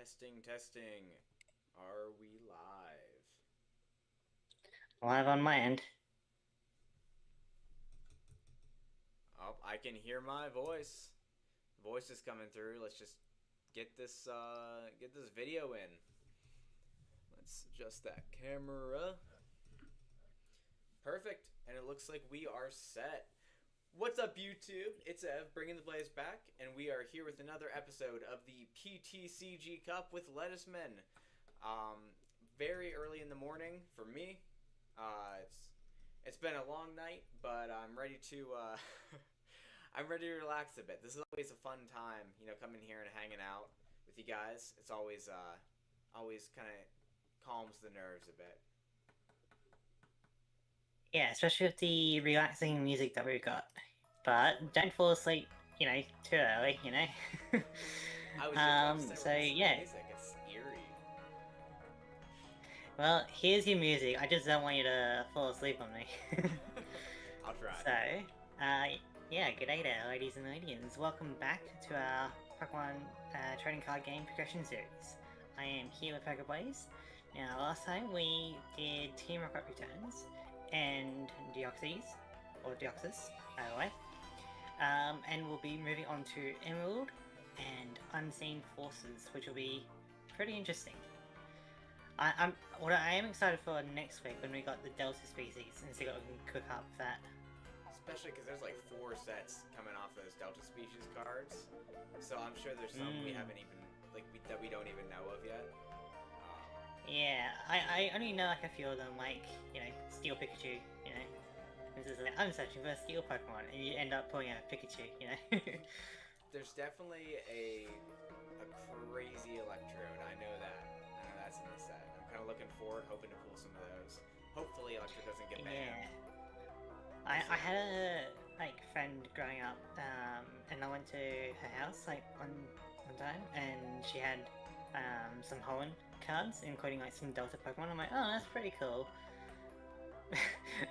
Testing, testing. Are we live? Live on my end. Oh, I can hear my voice. Voice is coming through. Let's just get this video in. Let's adjust that camera. Perfect. And it looks like we are set. What's up, YouTube? It's Ev, bringing the Blaze back, and we are here with another episode of the PTCG Cup with Ledisman. Um, Very early in the morning for me. It's been a long night, but I'm ready to I'm ready to relax a bit. This is always a fun time, coming here and hanging out with you guys. It's always kind of calms the nerves a bit. Yeah, especially with the relaxing music that we've got. But don't fall asleep, too early. I was just about to say, So we're listening to yeah. music. It's eerie. Well, here's your music. I just don't want you to fall asleep on me. I'll try. So, uh, yeah, g'day there, ladies and ladies. Welcome back to our Pokemon trading card game progression series. I am here with Pokeblaze. Now, last time we did Team Rocket Returns and Deoxys, or Deoxys, either way. And we'll be moving on to Emerald and Unseen Forces, which will be pretty interesting. What I am excited for next week when we got the Delta species and see what we can cook up with that. Especially because there's like 4 sets coming off those Delta Species cards, so I'm sure there's some we haven't even that we don't even know of yet. Yeah, I only know like a few of them, like Steel Pikachu. This is like, I'm searching for a Steel Pokemon, and you end up pulling out a Pikachu. There's definitely a crazy Electrode. I know that. I know that's in the set. I'm kind of looking forward, hoping to pull some of those. Hopefully, Electrode doesn't get banned. Yeah. I had a friend growing up, and I went to her house one time, and she had some Hoenn cards, including like some Delta Pokemon. I'm like, oh, that's pretty cool.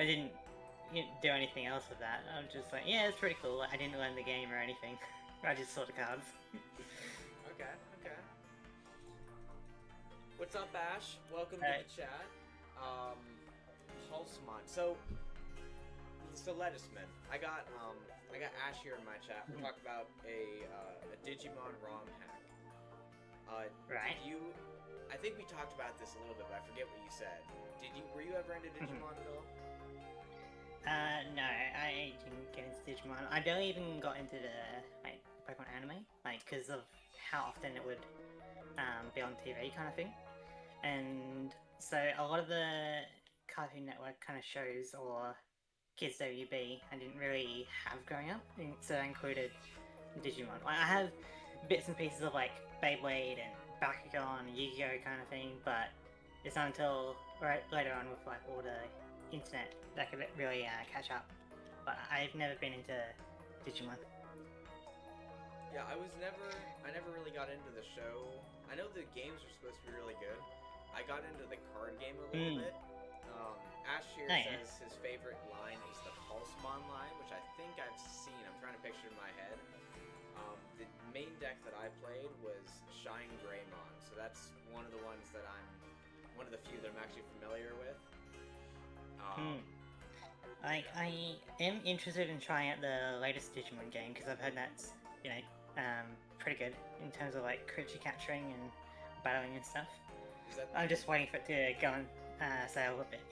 I didn't do anything else with that. I was just like, yeah, it's pretty cool. I didn't learn the game or anything. I just saw the cards. Okay, okay. What's up, Ash? Welcome to the chat. Pulsemon. So Ledisman. I got Ash here in my chat. We're talking about a Digimon ROM hack. Right. I think we talked about this a little bit, but I forget what you said. Were you ever into Digimon at all? No, I didn't get into Digimon. I barely even got into the Pokemon anime, because of how often it would be on TV kind of thing. And so a lot of the Cartoon Network kind of shows or Kids WB I didn't really have growing up, so that included Digimon. I have bits and pieces of like Beyblade and Bakugan, Yu-Gi-Oh kind of thing, but it's not until later on with like all the internet that could really catch up. But I've never been into Digimon. Yeah, I never really got into the show. I know the games are supposed to be really good. I got into the card game a little bit. Ash here says his favorite line is the Pulsemon line, which I think I've seen. I'm trying to picture in my head. The main deck that I played was Shine Greymon, so that's one of the ones that one of the few that I'm actually familiar with. I am interested in trying out the latest Digimon game because I've heard that's pretty good in terms of like creature capturing and battling and stuff. I'm just waiting for it to go on sale a bit.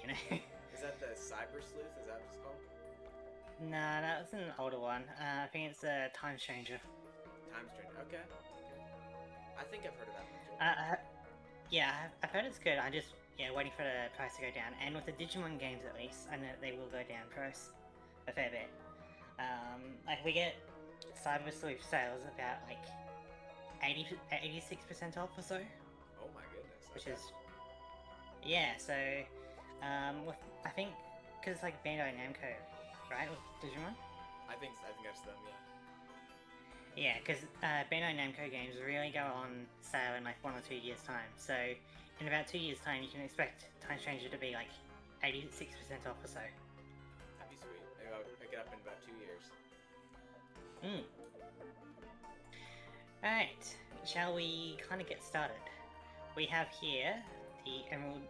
Is that the Cyber Sleuth? Is that what it's called? Nah, that was an older one. I think it's a Time Stranger. Time Stranger. Okay. I think I've heard of that one too. Yeah, I've heard it's good. I'm just waiting for the price to go down. And with the Digimon games, at least, I know they will go down price a fair bit. Like we get Cyber Sleuth sales about like 86% off or so. Oh my goodness. Which is so with I think because it's like Bandai Namco, right, with Digimon. I think that's them. Yeah. Yeah, because Bandai Namco games really go on sale in like 1 or 2 years' time. So in about 2 years' time, you can expect Time Stranger to be like 86% off or so. That'd be sweet. Maybe I'll pick it up in about 2 years. Alright, shall we kind of get started? we have here the Emerald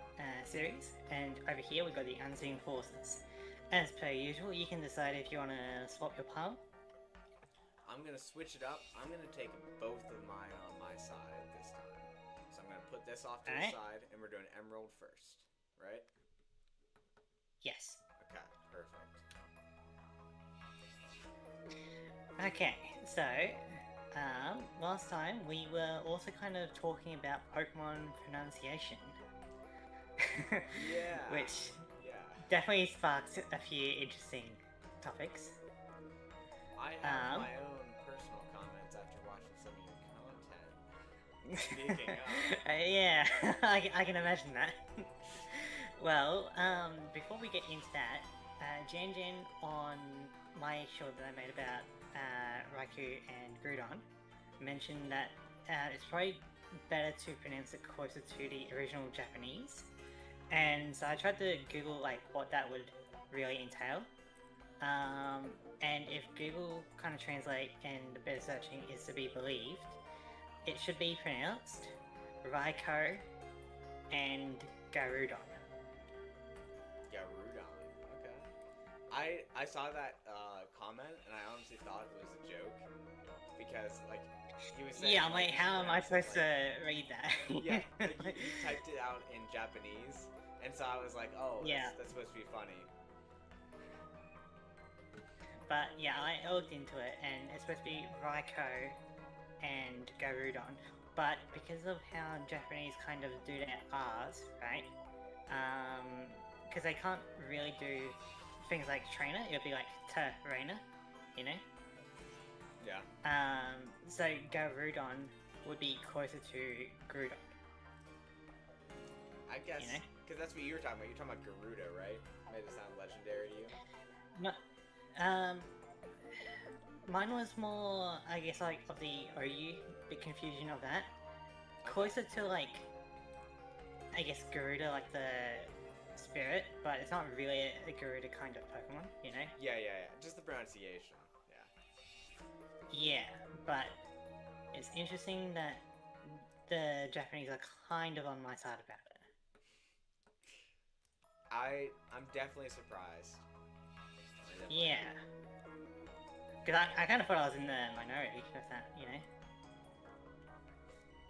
series, and over here we've got the Unseen Forces. As per usual, you can decide if you want to swap your pile. I'm gonna switch it up. I'm gonna take both of mine on my side this time. So I'm gonna put this off to the side, and we're doing Emerald first, right? Yes. Okay, perfect. Okay, so last time we were also kind of talking about Pokemon pronunciation. Yeah. Which yeah. definitely sparked a few interesting topics. I have my own personal comments after watching some of your content. Speaking of. Yeah, I can imagine that. Well, before we get into that, Jan on my show that I made about Raikou and Groudon mentioned that it's probably better to pronounce it closer to the original Japanese. And so I tried to Google like what that would really entail. And if Google kind of Translate and the bit of searching is to be believed, it should be pronounced Raikou and Garudon. Garudon, okay. I saw that comment and I honestly thought it was a joke because like he was saying. Yeah, I'm like, how am I supposed to read that? Yeah, like, he typed it out in Japanese, and so I was like, oh, yeah, that's supposed to be funny. But yeah, I looked into it, and it's supposed to be Raikou and Garudon. But because of how Japanese kind of do their R's, right? Because they can't really do things like trainer, it'll be like Trainer, you know? Yeah. So Garudon would be closer to Groudon. I guess, because that's what you were talking about. You're talking about Garuda, right? Made it sound legendary to you? No. Mine was more, I guess, like, of the OU, the confusion of that. Closer to, like, I guess Garuda, like the spirit, but it's not really a Garuda kind of Pokemon, you know? Yeah. Just the pronunciation. Yeah, but it's interesting that the Japanese are kind of on my side about it. I'm definitely surprised. Yeah. Because I kind of thought I was in the minority with that, you know?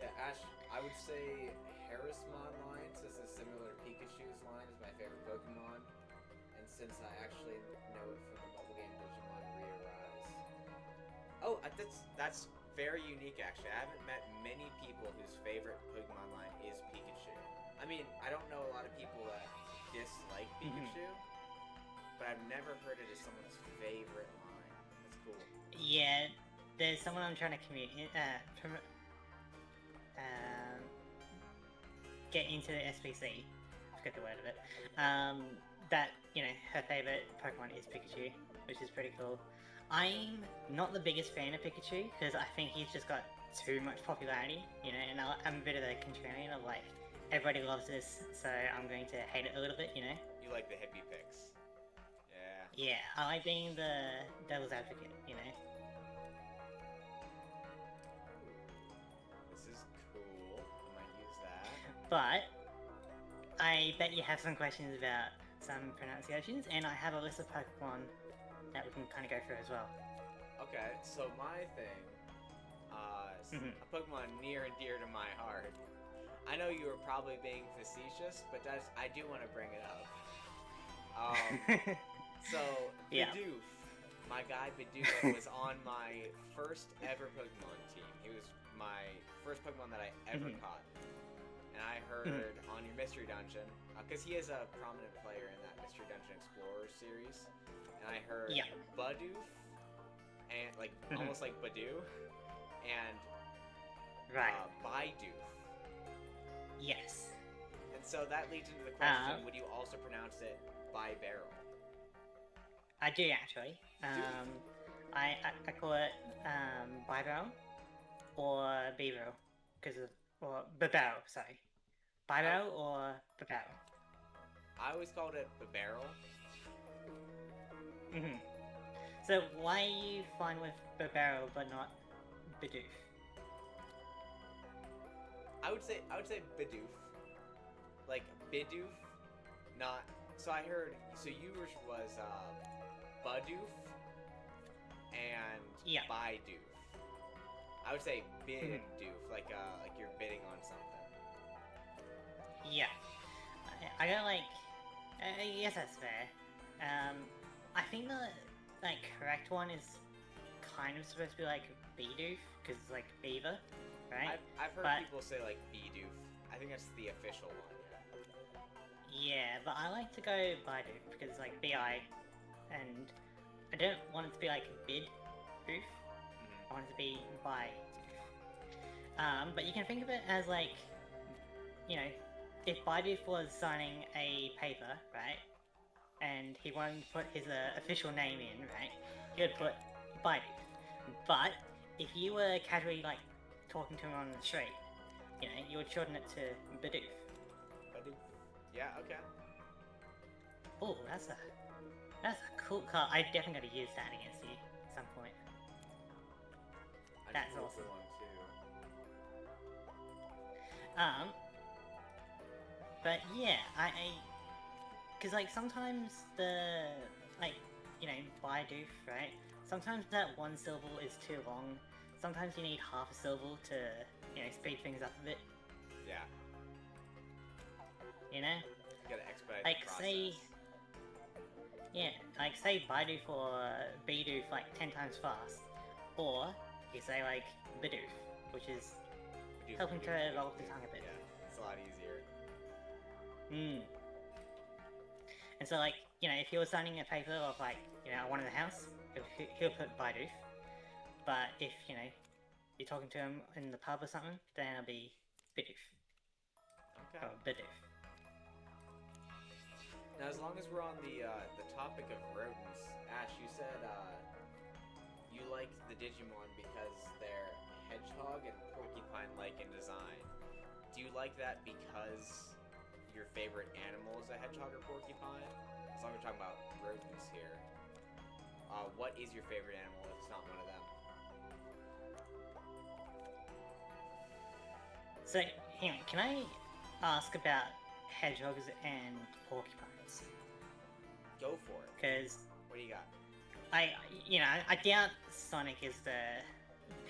Yeah, Ash, I would say Harrismon line, since it's similar to Pikachu's line, is my favorite Pokemon. And since I actually know it from the mobile game Digimon Re-Arise. Oh, that's very unique, actually. I haven't met many people whose favorite Pokemon line is Pikachu. I mean, I don't know a lot of people that dislike Pikachu, but I've never heard it as someone's favorite line. That's cool. Yeah, there's someone I'm trying to get into the SPC. I forget the word of it. That, you know, her favorite Pokemon is Pikachu, which is pretty cool. I'm not the biggest fan of Pikachu, because I think he's just got too much popularity, you know, and I'm a bit of a contrarian of like, everybody loves this, so I'm going to hate it a little bit, you know? You like the hippie picks. Yeah. Yeah, I like being the devil's advocate, you know? This is cool. I might use that. But I bet you have some questions about some pronunciations, and I have a list of Pokemon that we can kind of go through as well. Okay, so my thing, a Pokemon near and dear to my heart. I know you were probably being facetious, but I do want to bring it up. So, Bidoof, my guy Bidoof was on my first ever Pokemon team. He was my first Pokemon that I ever caught. And I heard on your Mystery Dungeon, because he is a prominent player in that Mystery Dungeon Explorer series, and I heard Bidoof, and like almost like Badoo, and Bidoof. Yes. And so that leads into the question: would you also pronounce it Bibarrel? I do actually. I call it Bibarrel or Bibarrel, or Bibarrel. Sorry, Bibarrel or Bibarrel. I always called it Bibarrel. So why are you fine with Bibarrel but not Bidoof? I would say Bidoof. Like Bidoof, not. So I heard. So yours was Badoof and Yeah. Bidoof. I would say Bidoof, like you're bidding on something. Yeah. I don't like. Yes, that's fair. I think the like correct one is kind of supposed to be like Bidoof because it's like beaver, right? I've heard But- people say like Bidoof. I think that's the official one. Yeah, but I like to go Bidoof because it's like bi, and I don't want it to be like bid oof. Mhm. I want it to be bi. But you can think of it as like, you know, if Bidoof was signing a paper, right, and he wanted to put his official name in, right, he would put Bidoof. But if you were casually like talking to him on the street, you know, you would shorten it to Bidoof. Bidoof. Yeah. Okay. Oh, that's a cool card. I definitely got to use that against you at some point. I That's just looked awesome. for one too. But yeah, cause like sometimes the like you know Bidoof, right? Sometimes that one syllable is too long. Sometimes you need half a syllable to speed things up a bit. Yeah. You know, You gotta expedite like the process. say Bidoof or Bidoof like 10 times fast, or you say like Bidoof, which is Bidoof, helping to Bidoof, roll the Bidoof. tongue a bit. Yeah, it's a lot easier. And so like if he was signing a paper of like I wanted a house, he'll put Bidoof. But if you're talking to him in the pub or something, then it'll be Bidoof Okay. or Bidoof. Now, as long as we're on the topic of rodents, Ash, you said you like the Digimon because they're hedgehog and porcupine-like in design. Do you like that because your favorite animal is a hedgehog or porcupine? As long as we're talking about rodents here. What is your favorite animal if it's not one of them? So hang on, can I ask about hedgehogs and porcupines? Go for it. Because What do you got? I doubt Sonic is the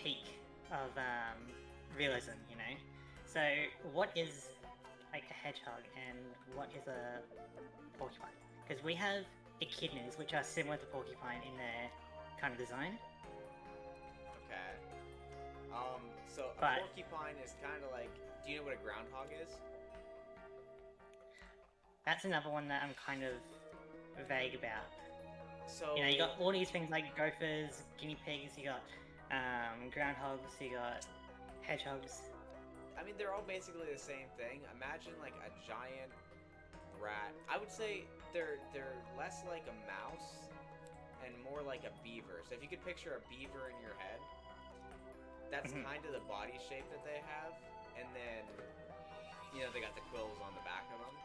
peak of realism, So what is like a hedgehog and what is a porcupine? Because we have echidnas, which are similar to porcupine in their kind of design. Okay. So a But- porcupine is kind of like. Do you know what a groundhog is? That's another one that I'm kind of vague about. So You got all these things like gophers, guinea pigs, you got groundhogs, you got hedgehogs. I mean, they're all basically the same thing. Imagine like a giant rat. I would say they're less like a mouse and more like a beaver. So if you could picture a beaver in your head, that's Mhm. kind of the body shape that they have. And then, they got the quills on the back of them.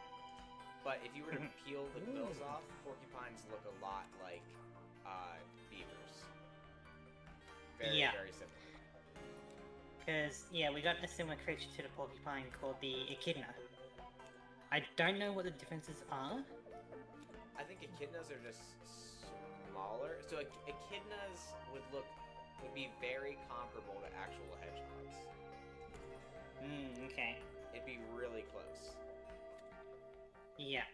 But if you were to Mhm. peel the quills Ooh. off, porcupines look a lot like beavers. Very, Yeah. very similar. Because, we got a similar creature to the porcupine called the echidna. I don't know what the differences are. I think echidnas are just smaller. So echidnas would be very comparable to actual hedgehogs. Okay. It'd be really close. Yeah.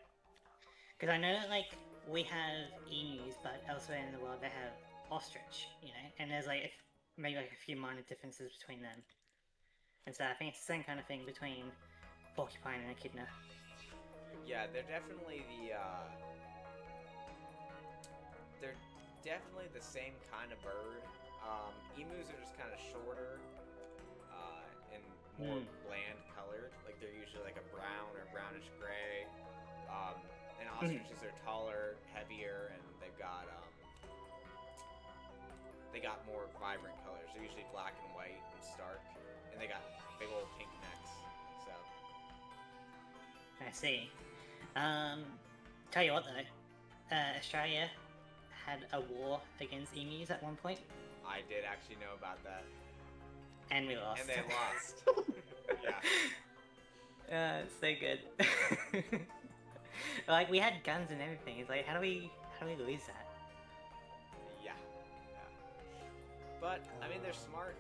Because I know that, like, we have emus, but elsewhere in the world they have ostrich, and there's, like, maybe, like, a few minor differences between them. And so I think it's the same kind of thing between porcupine and echidna. Yeah, they're definitely the same kind of bird. Emus are just kind of shorter and more bland colored. Like they're usually like a brown or brownish gray. And ostriches are taller, heavier, and they've got more vibrant colors. They're usually black and white and stark, and they got big old pink necks. So I see. Tell you what though, Australia had a war against emus at one point, I did actually know about that, and we lost. and they lost. Yeah. It's so good. Like we had guns and everything. It's like how do we lose that? Yeah. But I mean, they're smart.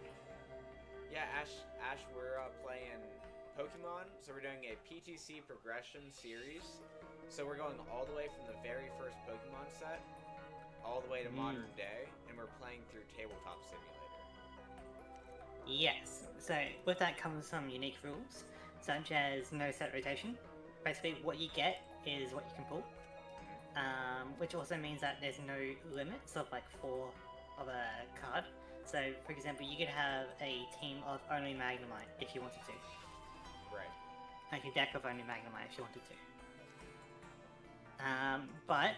Yeah, Ash, we're playing Pokemon, so we're doing a PTC progression series. So we're going all the way from the very first Pokemon set, all the way to modern day, and we're playing through Tabletop Simulator. Yes. So with that comes some unique rules, such as no set rotation. Basically, what you get is what you can pull, which also means that there's no limits of like 4 of a card. So, for example, you could have a team of only Magnemite if you wanted to. Right. Like a deck of only Magnemite if you wanted to. But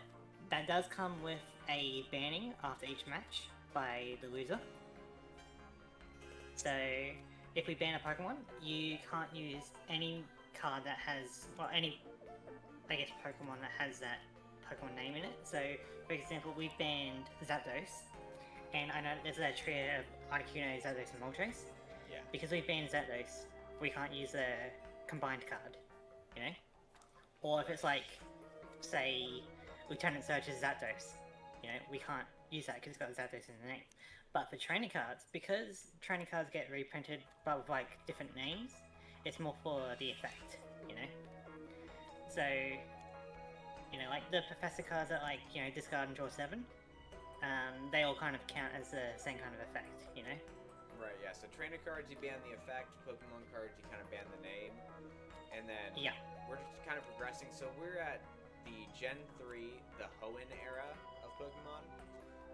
that does come with a banning after each match by the loser. So, if we ban a Pokemon, you can't use any card that has, well, any, I guess, Pokemon that has that Pokemon name in it. So, for example, we've banned Zapdos, and I know there's a trio of Articuno, Zapdos, and Moltres. Yeah. Because we've banned Zapdos, we can't use a combined card, you know? Or if it's like, say, Lieutenant Surge is Zapdos, you know, we can't use that because it's got Zapdos in the name. But for trainer cards, because trainer cards get reprinted but with like different names, it's more for the effect, you know? So, you know, like the Professor cards that like, you know, discard and draw 7, they all kind of count as the same kind of effect, you know? Right, yeah, so trainer cards you ban the effect, Pokemon cards you kind of ban the name, and then we're just kind of progressing. So we're at the Gen 3, the Hoenn era of Pokemon.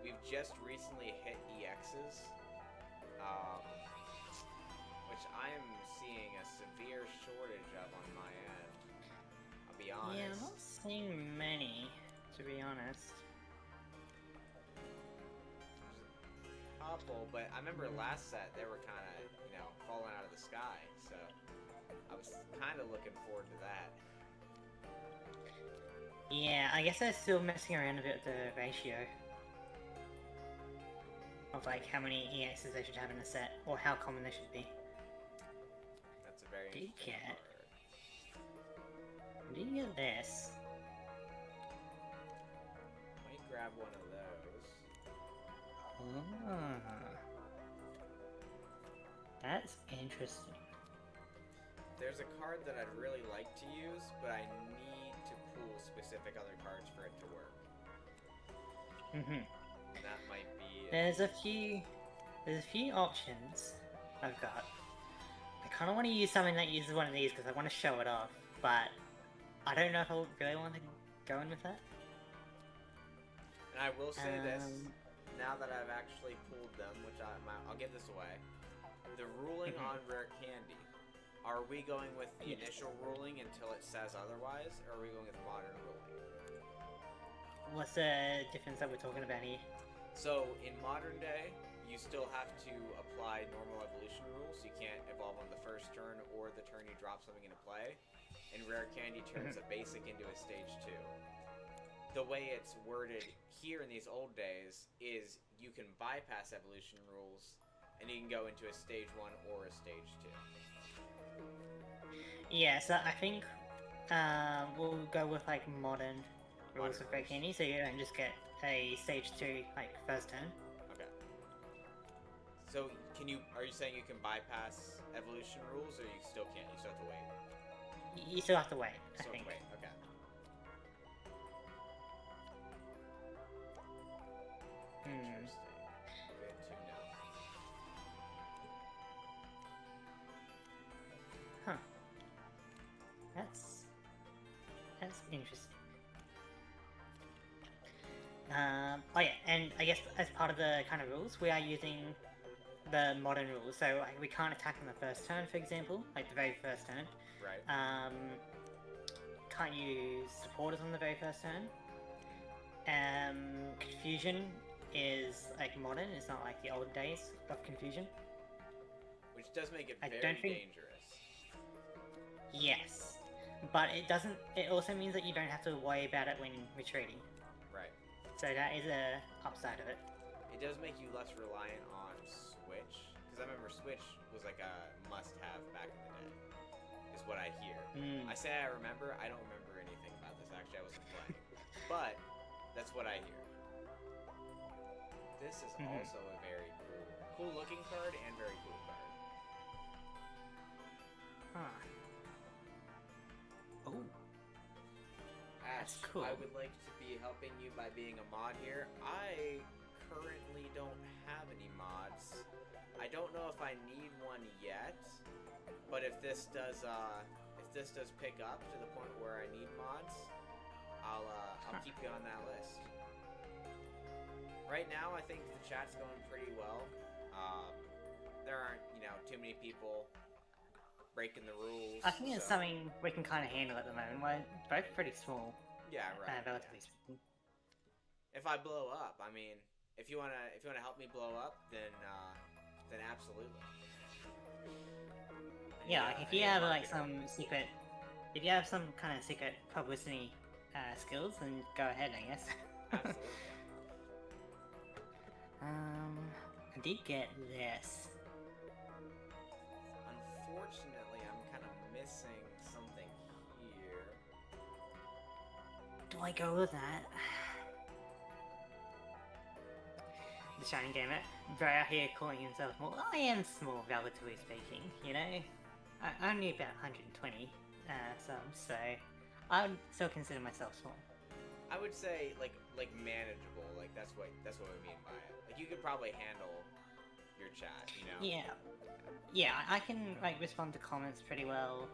We've just recently hit EXs, which I am seeing a severe shortage of on my end. I'll be honest. Yeah, I'm not seeing many, to be honest. Couple, but I remember last set they were kind of, you know, falling out of the sky, so I was kind of looking forward to that. Yeah, I guess they're still messing around a bit with the ratio of like how many EXs they should have in a set, or how common they should be. That's a very Big interesting cat. part. Do you get this? Might grab one of those. That's interesting. There's a card that I'd really like to use, but I need to pull specific other cards for it to work. That might be... There's a few options I've got. I kind of want to use something that uses one of these because I want to show it off, but I don't know if I really want to go in with that. And I will say this, now that I've actually pulled them, which I'll give this away, the ruling on Rare Candy, are we going with the initial ruling until it says otherwise, or are we going with modern ruling? What's the difference that we're talking about here? So, in modern day, you still have to apply normal evolution rules. You can't evolve on the first turn or the turn you drop something into play. And Rare Candy turns a basic into a stage 2. The way it's worded here in these old days is you can bypass evolution rules and you can go into a stage 1 or a stage 2. Yeah, so I think we'll go with like modern rules of Rare Candy, so you don't just get a stage 2 like first turn. Okay. So are you saying you can bypass evolution rules, or you still can't? You still have to wait? You still have to wait, I think. Wait. Okay. Interesting. We have 2 now. Huh. That's interesting. Oh yeah, and I guess as part of the kind of rules, we are using the modern rules. So like, we can't attack on the first turn, for example, like the very first turn. Right. Can't use supporters on the very first turn. Confusion is like modern. It's not like the old days of confusion. Which does make it very dangerous. Yes, but it doesn't. It also means that you don't have to worry about it when retreating. Right. So that is a upside of it. It does make you less reliant on Switch, because I remember Switch was like a must-have back in the day, is what I hear. I say I remember. I don't remember anything about this. Actually, I wasn't playing. But that's what I hear. This is also a very cool-looking card and very cool card. Huh. Oh. Ash, cool. I would like to be helping you by being a mod here. I currently don't have any mods. I don't know if I need one yet, but if this does pick up to the point where I need mods, I'll keep you on that list. Right now, I think the chat's going pretty well. There aren't, too many people breaking the rules. I think it's something we can kind of handle at the moment. We're both pretty small. Yeah, right. Relatively speaking. If I blow up, I mean, if you wanna help me blow up, then absolutely. Yeah, like if you have like some secret, if you have some kind of secret publicity skills, then go ahead, I guess. Absolutely. I did get this. Unfortunately, I'm kind of missing something here. Do I go with that? The Shining Gamer, bro out here calling himself small. I am small, relatively speaking, I'm only about 120 subs, so I would still consider myself small. I would say like manageable, like that's what we mean by it. Like you could probably handle your chat, Yeah, I can like respond to comments pretty well,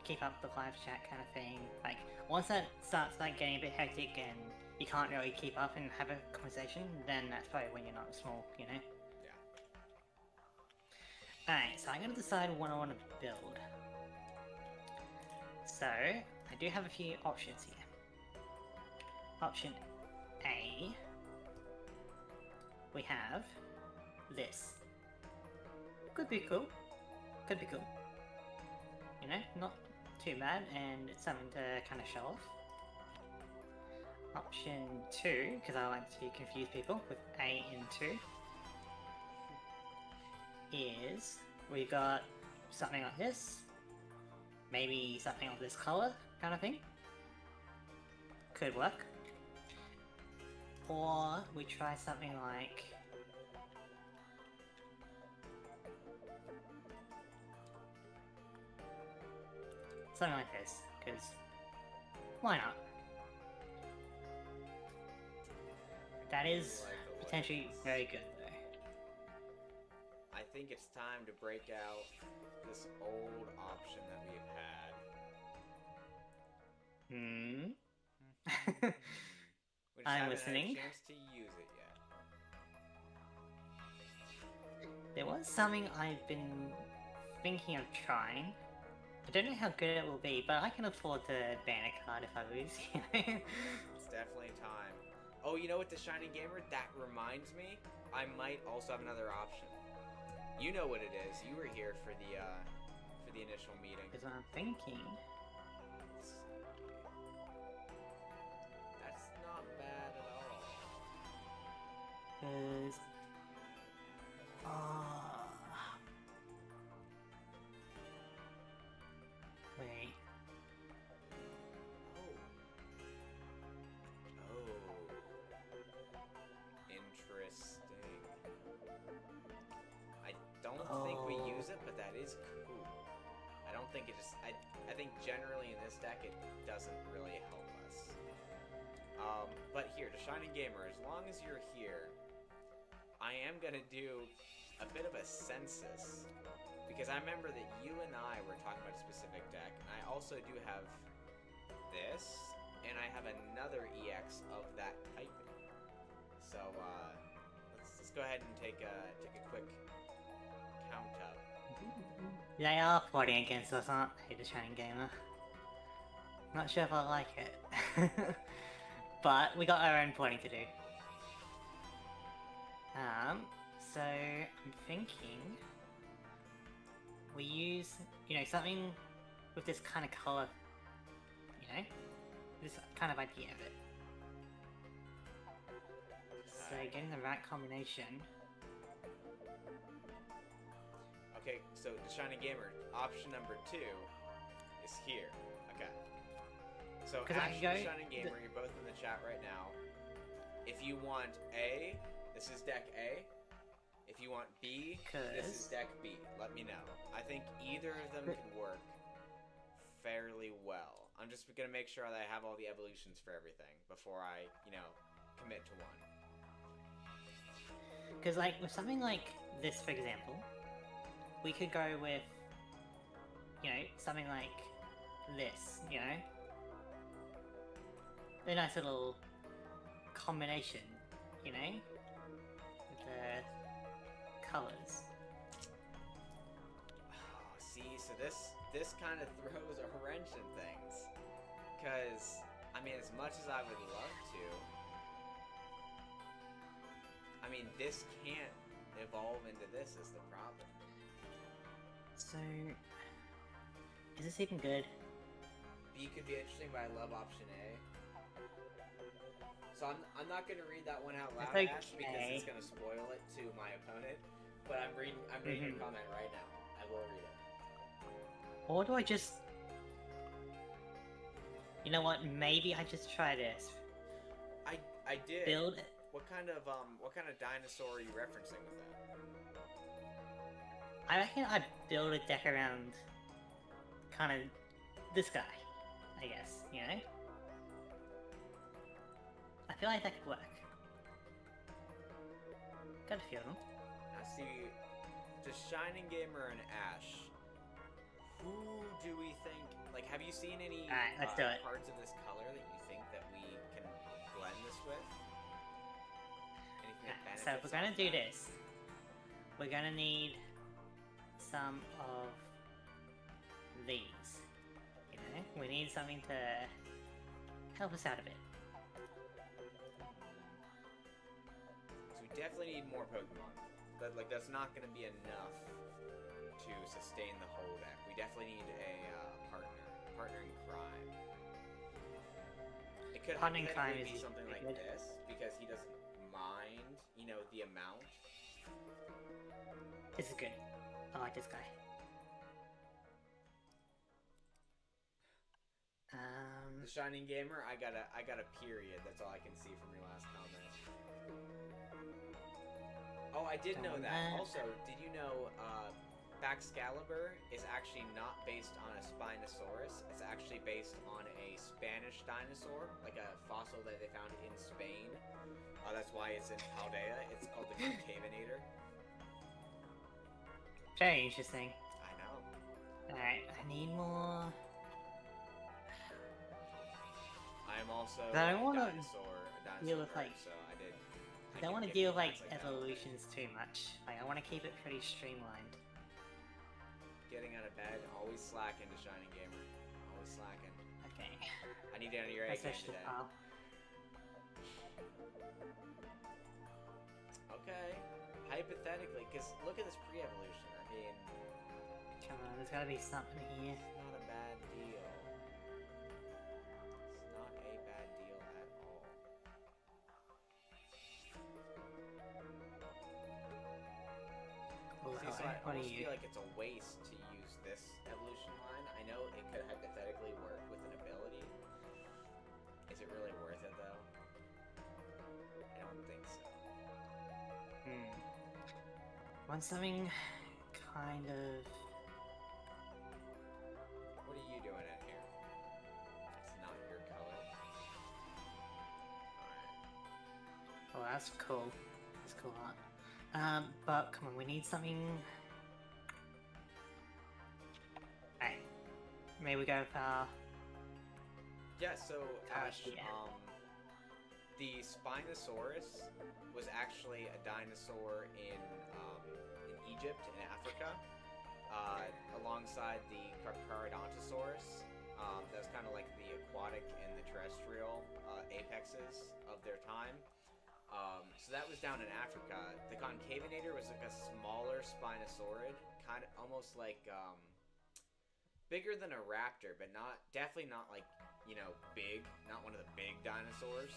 keep up the live chat kind of thing. Like once that starts like getting a bit hectic and you can't really keep up and have a conversation, then that's probably when you're not small, Yeah. Alright, so I'm gonna decide what I want to build. So, I do have a few options here. Option A, we have this. Could be cool. Could be cool. Not too bad, and it's something to kind of show off. Option 2, because I like to confuse people with A and 2, is we've got something like this. Maybe something of this color, kind of thing. Could work. Or we try something like this, because why not? That is potentially very good, though. I think it's time to break out this old option that we've had. We just I'm haven't listening. had a chance to use it yet. There was something I've been thinking of trying. I don't know how good it will be, but I can afford to ban a card if I lose. It's definitely time. Oh, you know what, the Shining Gamer? That reminds me, I might also have another option. You know what it is. You were here for the initial meeting. Because I'm thinking. That's not bad at all. Because. Wait. Interesting. I don't think we use it, but that is cool. I don't think it just... I think generally in this deck it doesn't really help us. But here, the Shining Gamer, as long as you're here, I am gonna do a bit of a census. Because I remember that you and I were talking about a specific deck, and I also do have this, and I have another EX of that typing. So let's go ahead and take a quick count up. They are plotting against us, aren't they, the Shining Gamer? Not sure if I like it. But we got our own plotting to do. So I'm thinking we use, something with this kind of color, this kind of idea of it. So getting the right combination. Okay, so the Shining Gamer, option number 2 is here. Okay. So Ash and the Shining Gamer, you're both in the chat right now. If you want A, this is deck A. If you want B, this is deck B. Let me know. I think either of them could work fairly well. I'm just gonna make sure that I have all the evolutions for everything before I, commit to one. Because, like, with something like this, for example, we could go with, something like this, a nice little combination, with the colours. Oh, see, so this kind of throws a wrench in things. Because, I mean, as much as I would love to, I mean, this can't evolve into this is the problem. So, is this even good? B could be interesting, but I love option A. So I'm not gonna read that one out loud, okay. Ash, because it's gonna spoil it to my opponent. But I'm reading your comment right now. I will read it. Or do I just... You know what? Maybe I just try this. I did. Build it. What kind of dinosaur are you referencing with that? I reckon I build a deck around kind of this guy, I guess, I feel like that could work. Got a few of them. I see, the Shining Gamer and Ash. Who do we think, like, have you seen any let's do it. cards of this color that you think that we can blend this with? Anything that benefits So if we're gonna off do that? this, we're gonna need some of these. We need something to help us out a bit. So we definitely need more Pokemon. That's not going to be enough to sustain the whole deck. We definitely need a partner in crime. It could Partner in crime hypothetically be is something like good. this because he doesn't mind, the amount. This is good. I like this guy. The Shining Gamer, I got a period. That's all I can see from your last comment. Oh, I did know that. Also, did you know Baxcalibur is actually not based on a Spinosaurus. It's actually based on a Spanish dinosaur, like a fossil that they found in Spain. That's why it's in Paldea. It's called the Concavinator. Very interesting. I know. Alright, I need more... I am also I don't want to a deal dinosaur with, like... nerd, so I did. I don't want to deal with, like, evolutions too much. Like, I want to keep it pretty streamlined. Getting out of bed, always slacking to Shining Gamer. Always slacking. Okay. I need to enter your A game Especially today. pile. Okay. Hypothetically, because look at this pre-evolution. I mean, Come on, there's gotta be something here. it's not a bad deal. It's not a bad deal at all. Oh, See, so I what are almost you? feel like it's a waste to use this evolution line. I know it could hypothetically work with an ability. Is it really worth it, though? I don't think so. Want something kind of... What are you doing in here? It's not your color. Alright. Oh, that's cool. That's cool art. But come on, we need something... Alright. Maybe we go with our... Yeah, so Ash, yeah. the Spinosaurus was actually a dinosaur in Egypt and Africa, alongside the Carcharodontosaurus. That was kind of like the aquatic and the terrestrial apexes of their time. So that was down in Africa. The Concavinator was like a smaller Spinosaurid, kind of almost like bigger than a raptor, but definitely not like, big, not one of the big dinosaurs.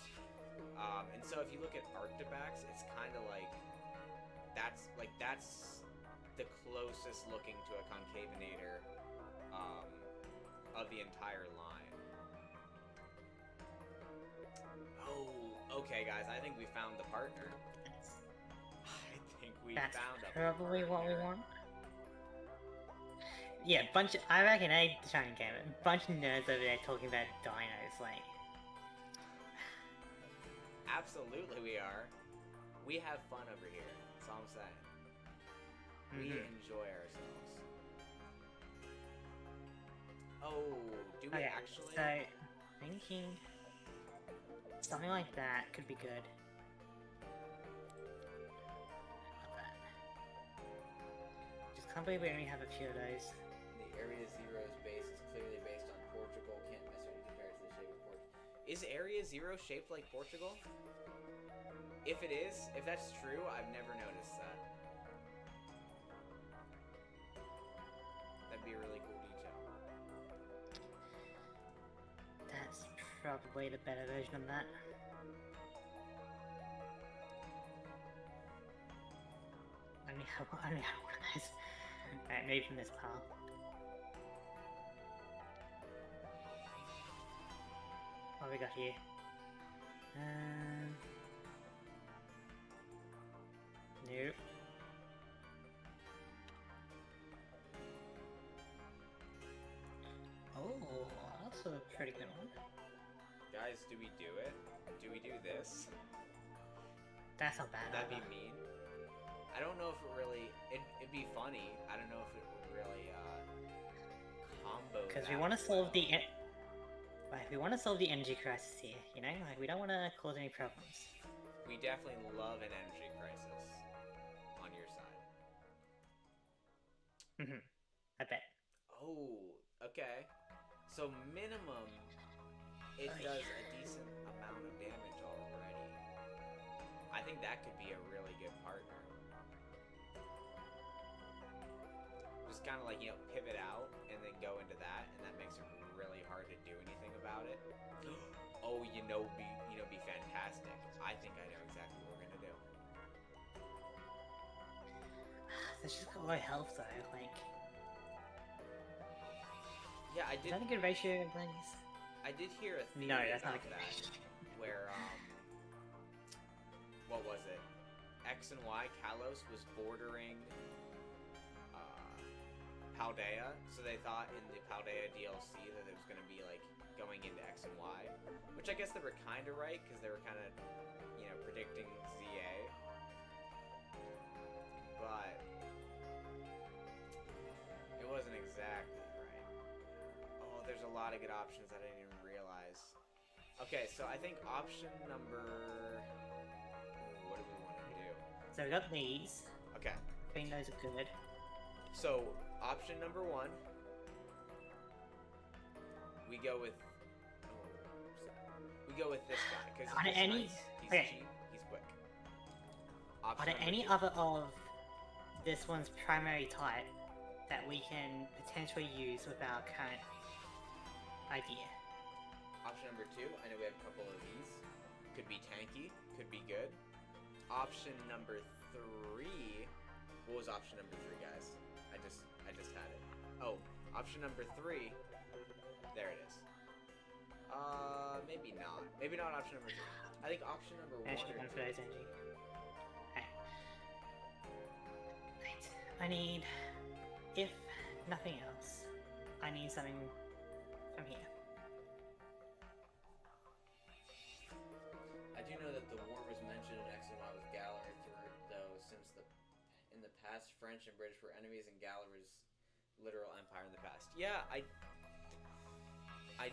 And so if you look at Arctobax, it's kind of like that's the closest looking to a Concavinator of the entire line. Oh, okay, guys. I think we found the partner. I think we That's found a probably what we partner. want. Yeah, I reckon Shining Game, a bunch of nerds over there talking about dinos, like... Absolutely we are. We have fun over here. That's all I'm saying. We enjoy ourselves. Oh, do we actually? So, thinking something like that could be good. Love that. Just can't believe we only have a few of those. The Area Zero's base is clearly based on Portugal. Can't necessarily compare it to the shape of Portugal. Is Area Zero shaped like Portugal? If it is, if that's true, I've never noticed that. That'd be a really cool detail. That's probably the better version of that. Only have one of those. Alright, move from this path. What have we got here? Nope. Oh, that's a pretty good one. Guys, do we do it? Do we do this? That's not bad. That'd be mean. I don't know if it really... It'd be funny. I don't know if it would really, combo because that we want to solve well. the... Like, we want to solve the energy crisis here, you know? Like, we don't want to cause any problems. We definitely love an energy crisis on your side. I bet. Oh, okay. So minimum, it does a decent amount of damage already. I think that could be a really good partner. Just kind of like, you know, pivot out and then go into that, and that makes it really hard to do anything about it. Oh, be fantastic. I think I know exactly what we're gonna do. That's just got low health though, like... Yeah, I did. Is that a good ratio of things? I did hear a theory No, that's not a about good that, ratio. where what was it? X and Y Kalos was bordering Paldea, so they thought in the Paldea DLC that it was going to be like going into X and Y, which I guess they were kind of right because they were kind of, you know, predicting ZA, but it wasn't exactly right. Oh, there's a lot of good options that I didn't even realize. Okay, so I think option number... Ooh, what do we want to do? So we got these. Okay. I think those are good. So, option number one, we go with... we go with this guy, because he's nice, he's cheap, he's quick. Are there any other of this one's primary type that we can potentially use with our current idea? Option number two, I know we have a couple of these. Could be tanky, could be good. Option number three... What was option number three, guys? I just had it. Oh, option number three. There it is. Maybe not. Maybe not option number two. I think option number one. Actually, one for those energy. Okay. Right. I need, if nothing else, I need something from here. I do know that the war was mentioned in X and Y with Galar though, since in the past French and British were enemies and Galar was literal empire in the past. Yeah, I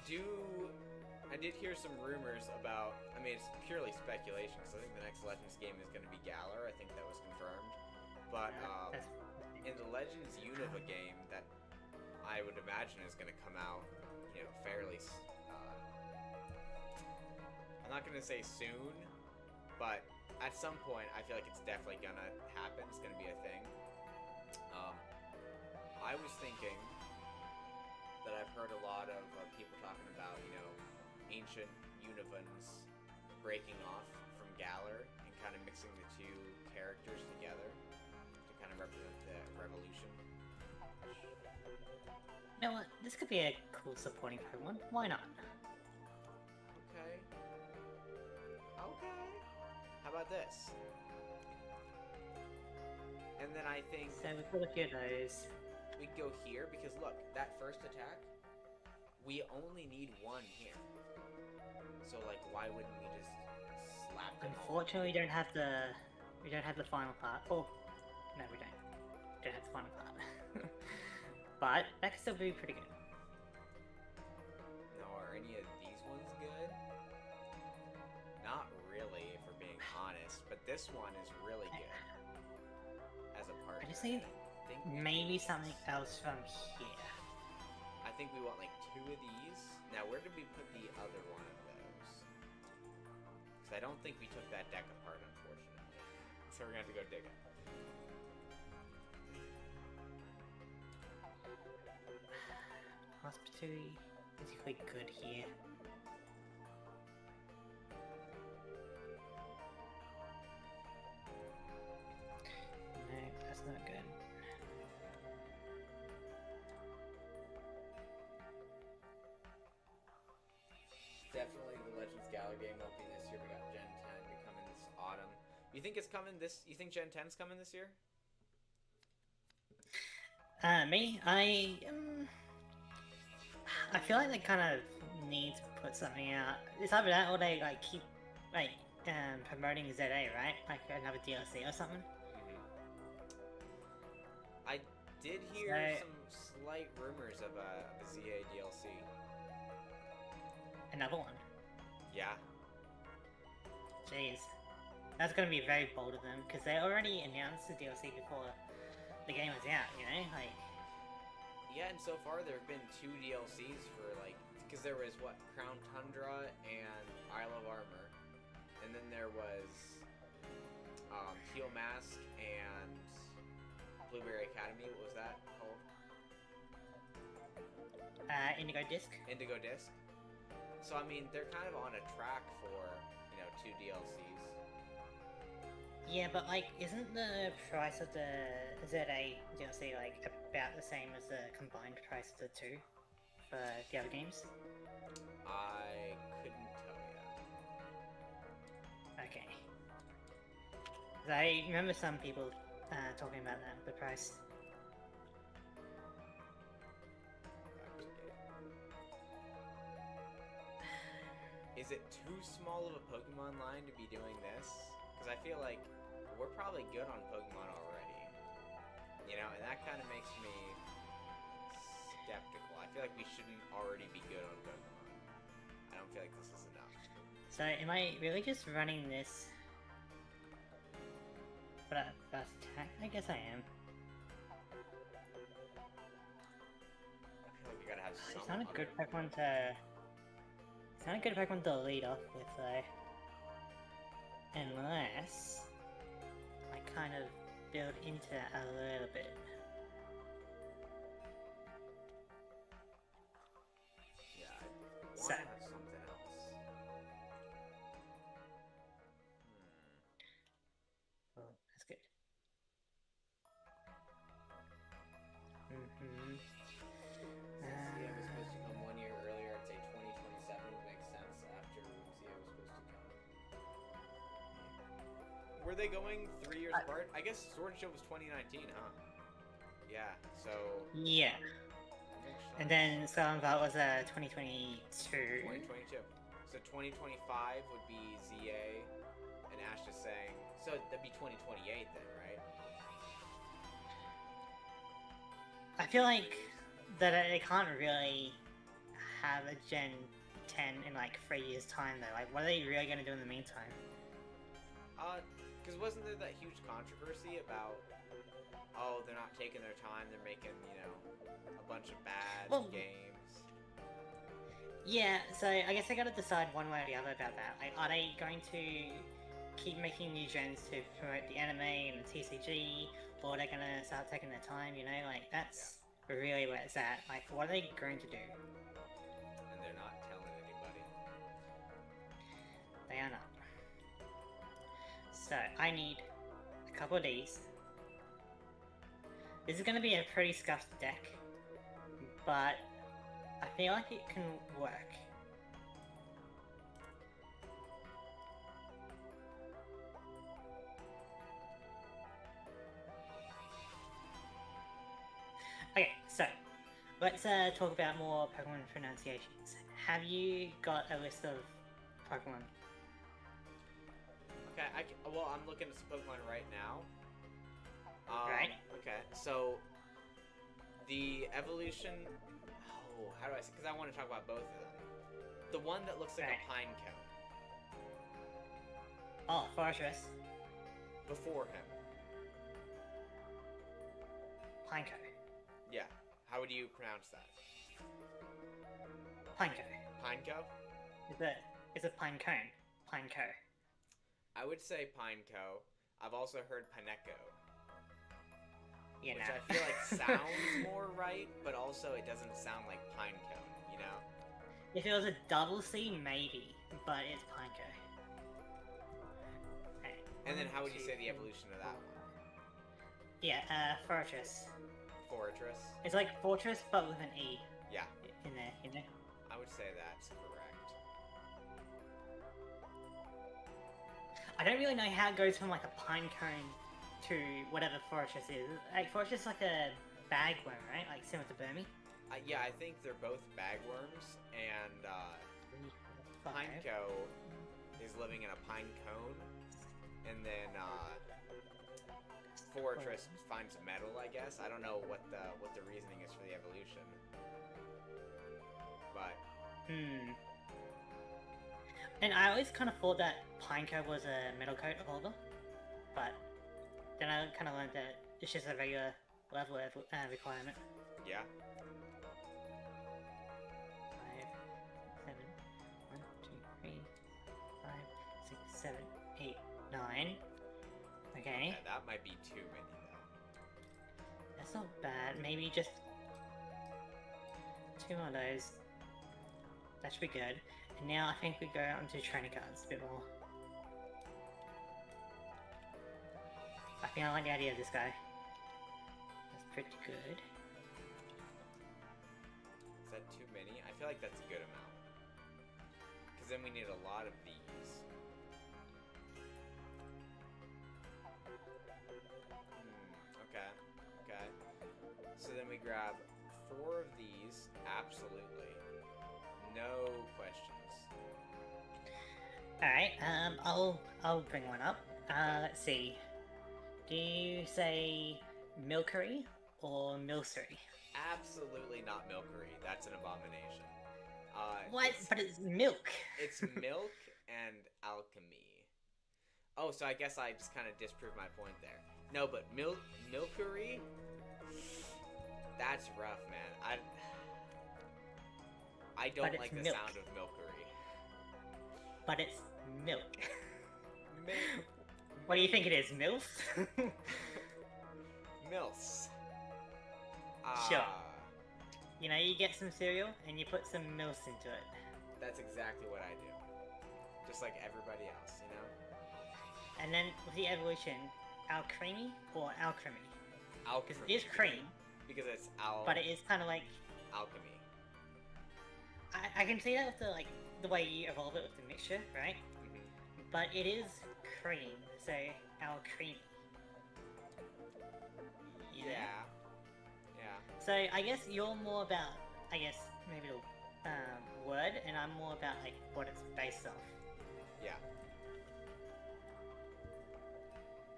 did hear some rumors about, I mean, it's purely speculation, because I think the next Legends game is going to be Galar. I think that was confirmed. But in the Legends Unova game that I would imagine is going to come out, you know, fairly... I'm not going to say soon, but at some point I feel like it's definitely going to happen. It's going to be a thing. I was thinking that I've heard a lot of people talking about, you know, ancient Unovans breaking off from Galar and kind of mixing the two characters together to kind of represent the revolution You know what? This could be a cool supporting Pokemon. Why not? Okay. Okay. How about this? And then I think So we've got a few of those. we go here because look, that first attack, we only need one here. So like, why wouldn't we just slap them all? Unfortunately, we don't have the final part. Oh, no, we don't. Don't have the final part. But that could still be pretty good. No, are any of these ones good? Not really, if we're being honest. But this one is really good as a partner. I just think maybe something else from here. I think we want like 2 of these. Now, where did we put the other one of those? Because I don't think we took that deck apart, unfortunately. So we're gonna have to go dig it. Hospitality is quite good here. No, that's not good. Definitely the Legends Galar game won't be this year. We got Gen 10 coming this autumn. You think it's coming this? You think Gen 10's coming this year? Me, I feel like they kind of need to put something out. It's either that or they like keep like promoting ZA, right? Like another DLC or something. I did hear some slight rumors of a ZA DLC. Another one. Yeah. Jeez, that's gonna be very bold of them because they already announced the DLC before the game was out. You know, like. Yeah, and so far there have been 2 DLCs for like, because there was what, Crown Tundra and Isle of Armor, and then there was Teal Mask and Blueberry Academy. What was that called? Indigo Disc. Indigo Disc. So I mean, they're kind of on a track for 2 DLCs. Yeah, but like, isn't the price of the ZA DLC like about the same as the combined price of the 2 for the other games? I couldn't tell you. Okay. 'Cause I remember some people talking about that, the price. Is it too small of a Pokemon line to be doing this? Because I feel like we're probably good on Pokemon already. And that kind of makes me skeptical. I feel like we shouldn't already be good on Pokemon. I don't feel like this is enough. So am I really just running this for that first attack? I guess I am. I feel like we gotta have some. It's not a good Pokemon to... It's not a good Pokemon to lead off with though. Unless I kind of build into it a little bit. Yeah, I want So. to have something else. Oh, that's good. Mm-hmm. Zia was supposed to come 1 year earlier. I'd say 2027 would make sense after Zia was supposed to come. Were they going 3 years apart? I guess Sword and Shield was 2019, huh? Yeah, so... Yeah. And then Scarlet and Violet was 2022. 2022. So 2025 would be ZA, and Ash is saying... So that'd be 2028 then, right? I feel like that they can't really have a Gen 10 in like 3 years' time though. Like, what are they really going to do in the meantime? Because wasn't there that huge controversy about, oh, they're not taking their time, they're making, a bunch of bad games? Yeah, so I guess they gotta decide one way or the other about that. Like, are they going to keep making new gens to promote the anime and the TCG, or are they gonna start taking their time, Like, that's really where it's at. Like, what are they going to do? And they're not telling anybody. They are not. So, I need a couple of these. This is going to be a pretty scuffed deck, but I feel like it can work. Okay, so let's talk about more Pokemon pronunciations. Have you got a list of Pokemon? Okay, well, I'm looking at some Pokemon right now. Right. Okay, so the evolution. Oh, how do I say? Because I want to talk about both of them. The one that looks like Right. a pine cone. Oh, Fortress. Before him. Pineco. Yeah. How would you pronounce that? Pineco. Pineco? It's a pine cone. Pineco. I would say Pineco. I've also heard Pineco. You which know. I feel like sounds more right, but also it doesn't sound like Pinecone, you know? If it was a double C, maybe, but it's Pineco. Okay, And then one, how would you two, say the three. evolution of that one? Yeah, Fortress. Fortress? It's like Fortress, but with an E Yeah, in there, you know? I would say that's correct. I don't really know how it goes from like a pine cone to whatever Fortress is. Like Fortress is like a bagworm, right? Like similar to Burmy. Yeah, I think they're both bagworms, and Pineco is living in a pine cone, and then Fortress finds metal, I guess. I don't know what the reasoning is for the evolution, but And I always kind of thought that Pineco was a metal coat evolver, but then I kind of learned that it's just a regular level requirement. yeah. 5, 7, 1, 2, 3, 5, 6, 7, 8, 9. Okay, Yeah, that might be too many though. that's not bad. Maybe just 2 of those. That should be good. And now I think we go on to trainer cards a bit more. I think I like the idea of this guy. That's pretty good. Is that too many? I feel like that's a good amount. Because then we need a lot of these. Okay. Okay. So then we grab 4 of these. Absolutely. No questions. Alright, I'll bring one up. Let's see. Do you say Milkery or Milcery? Absolutely not Milkery. That's an abomination. What? But it's milk! It's milk and alchemy. Oh, so I guess I just kind of disproved my point there. No, but Milkery? That's rough, man. I don't like the milk. sound of Milkery. But it's milk. Milk. What do you think it is, MILF? Mills. Sure. You know, you get some cereal and you put some milk into it. That's exactly what I do. Just like everybody else, you know? And then with the evolution, Alcremie or Alchemy? Because Alchemy. it is cream, Because it's but it is kind of like... alchemy. I can see that with the way you evolve it with the mixture, right? Mm-hmm. But it is cream, so Alcremie. You know? Yeah. Yeah. So I guess you're more about, I guess, maybe the word, and I'm more about like what it's based off. Yeah.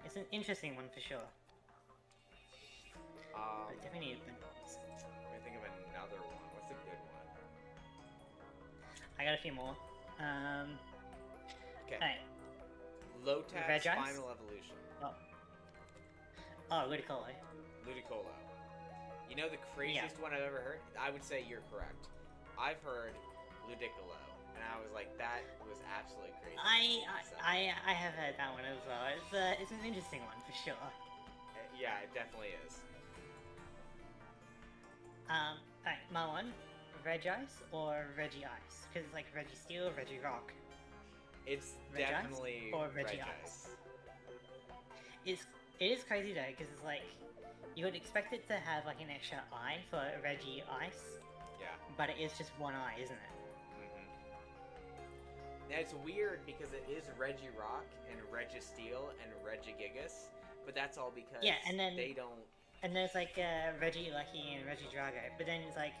It's an interesting one for sure. Um, But definitely need benefits. Let me think of another one. What's a good one? I got a few more. Okay. Alright. Lotad's Regice? final evolution. Oh, Ludicolo. Ludicolo. You know the craziest one I've ever heard? I would say you're correct. I've heard Ludicolo, and I was like, that was absolutely crazy. I have heard that one as well. It's an interesting one for sure. Yeah, it definitely is. Alright, my one. Regice or Regice? Because it's like Registeel, Regirock. It's Regice definitely or Regice. Regice? It is crazy though, because it's like you would expect it to have like an extra eye for Reggie Ice, Yeah. but it is just one eye, isn't it? Now it's weird because it is Regirock and Registeel and Regigigas, but that's all because and then they don't. And there's like Regilucky and Regidrago, but then it's like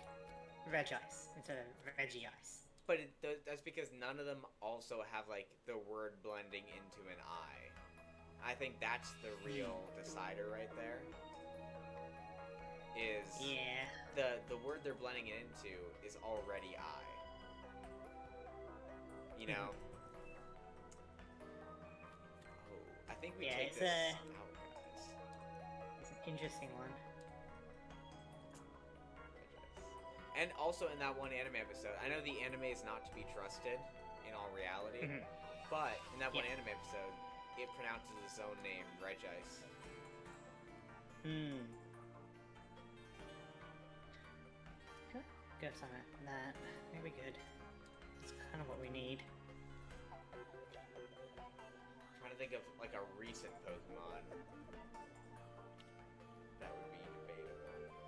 Regice instead of Regice. But that's because none of them also have like the word blending into an I. I think that's the real decider right there. Is the word they're blending it into is already I. You know. Oh, I think we take this out, guys. It's an interesting one. And also in that one anime episode, I know the anime is not to be trusted in all reality, but in that one anime episode, it pronounces its own name, Regice. Go something like that. Maybe good. It's kind of what we need. I'm trying to think of like a recent Pokemon that would be debatable.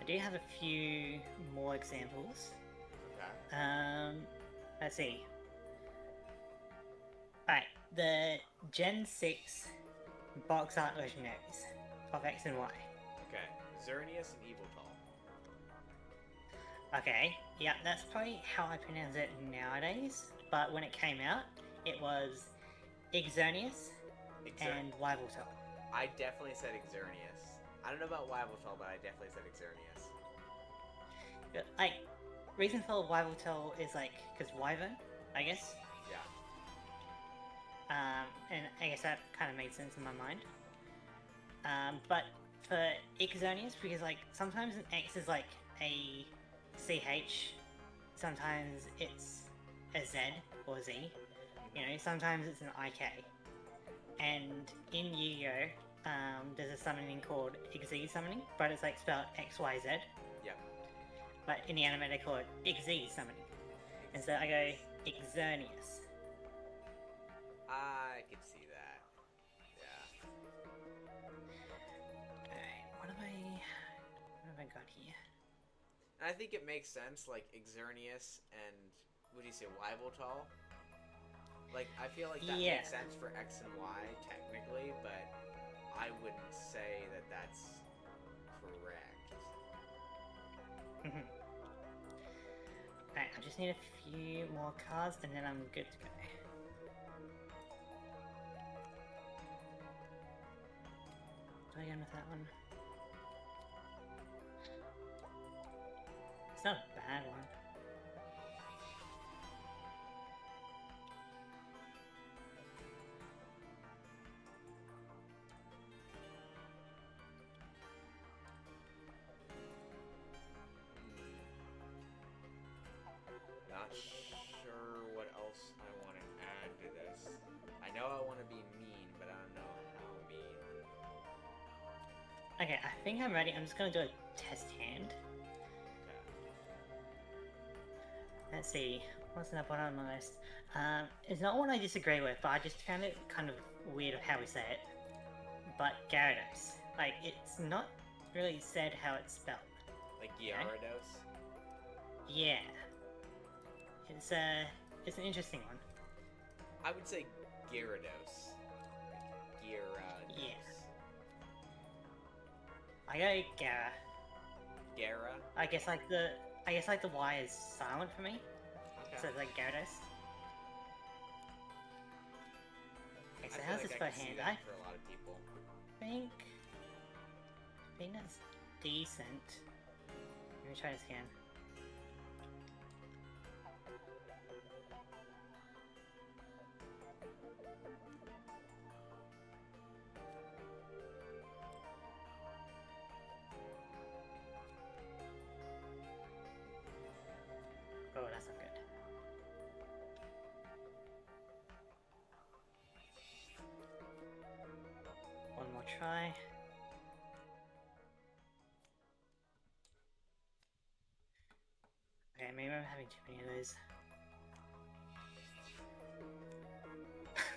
I do have a few more examples. Okay. Let's see. Alright, the Gen 6 box art legendaries of X and Y. Okay. Xerneas and Eviltal. Okay, yeah, that's probably how I pronounce it nowadays, but when it came out, it was Xerneas and Yveltal. I definitely said Xerneas. I don't know about Yveltal, but I definitely said Xerneas. Like, reason for Yveltal is like, because Wyvern, I guess. Yeah. And I guess that kind of made sense in my mind. But for Xerneas, because like, sometimes an X is like a CH, sometimes it's a Z or Z, you know, sometimes it's an IK. And in Yu-Gi-Oh! There's a summoning called XZ summoning, but it's like spelled XYZ. Yeah. But in the anime they call it XZ summoning. And so I go Xerneas. I could see that. Yeah. Alright, what have I got here? I think it makes sense, like Xerneas and what do you say, Yveltal? Like, I feel like that makes sense for X and Y technically, but I wouldn't say that that's correct. Alright, I just need a few more cards and then I'm good to go. Try again with that one. It's not a bad one. Not sure what else I want to add to this. I know I want to be mean, but I don't know how mean. Okay, I think I'm ready. I'm just gonna do a test hand. Okay. Let's see, what's in the bottom of my list? It's not one I disagree with, but I just found it kind of weird of how we say it. But Gyarados. Like, it's not really said how it's spelled. Like Gyarados? Yeah. It's an interesting one. I would say Gyarados. Gyarados. Yeah. I go Gara. Gara? I guess like the Y is silent for me. Okay. So it's like Gyarados. Okay, so I feel how's like this I for can see hand? that I for a lot of people. think that's decent. Let me try this again. Oh, that's not good. One more try. Okay, maybe I'm having too many of those.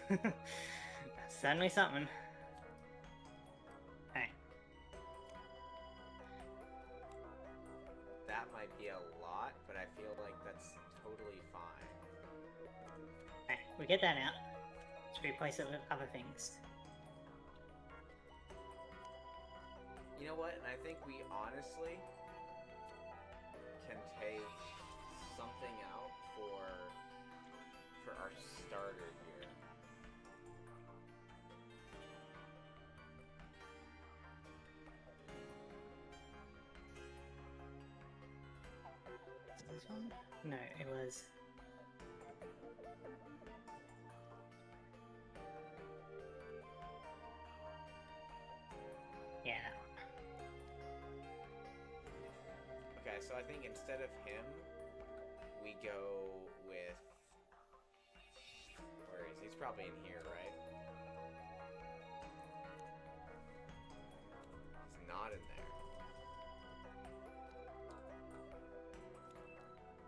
That's certainly something. might be a lot, but I feel like that's totally fine. Okay, we get that out. Let's replace it with other things. You know what? And I think we honestly can take something out for our starter here. This one? No, it was. Yeah, that one. Okay, so I think instead of him, we go with... Where is he? He's probably in here, right? He's not in there.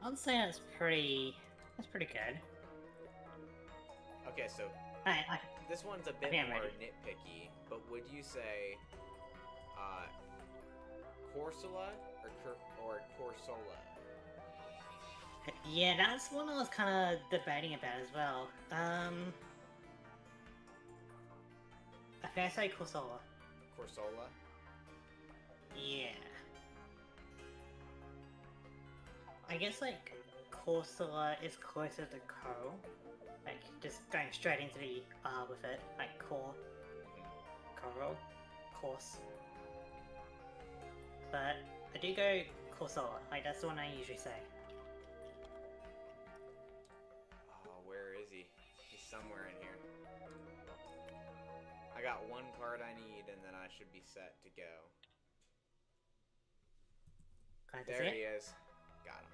I'd say that's pretty good. Okay, so this one's a bit more nitpicky, but would you say Corsola or Corsola? Yeah, that's one I was kind of debating about as well. I think I say Corsola. Corsola? Yeah. I guess like Corsola is closer to Co. Like just going straight into the R with it, like core, Coral, course. But I do go Corsola. Like that's the one I usually say. Oh, where is he? He's somewhere in here. I got one card I need, and then I should be set to go. There he is. Got him.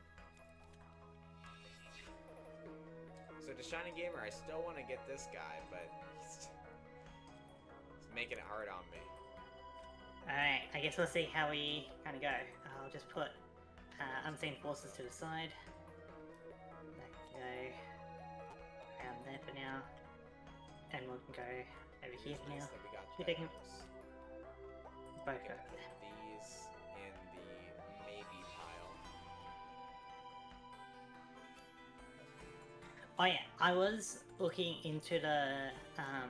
So to Shining Gamer, I still want to get this guy, but he's making it hard on me. Alright, I guess we'll see how we kind of go. I'll just put Unseen Forces to the side. That can go around there for now. And we can go over here for now. Should we take them both over there? These in the maybe pile. Oh yeah, I was looking into the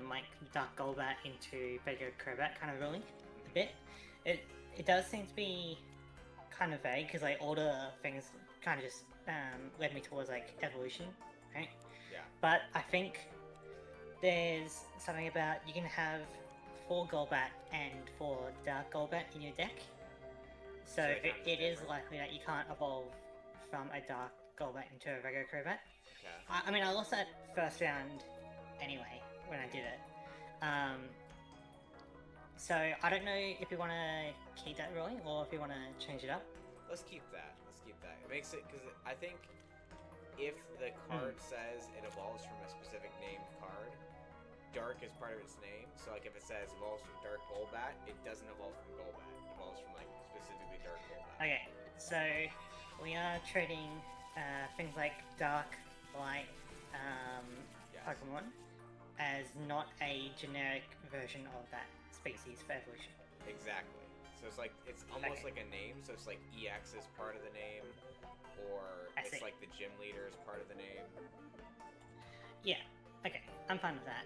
like Dark Golbat into Vega Crobat kind of ruling a bit. It does seem to be kind of vague because like all the things kind of just led me towards like evolution, right? Yeah. But I think there's something about you can have 4 Golbat and 4 Dark Golbat in your deck. So it is likely that you can't evolve from a Dark Golbat into a regular Crobat. Okay. I mean, I lost that first round anyway when I did it. So I don't know if you want to keep that rolling or if you want to change it up. Let's keep that. Let's keep that. It makes it, because I think if the card says it evolves from a specific named card, Dark is part of its name. So like if it says evolves from Dark Golbat, it doesn't evolve from Golbat. It evolves from like specifically Dark Golbat. Okay, so we are trading things like Dark, Light, Yes. Pokemon as not a generic version of that species for evolution. Exactly. So it's like it's almost like a name. So it's like EX is part of the name, or it's like the gym leader is part of the name. Yeah. Okay, I'm fine with that.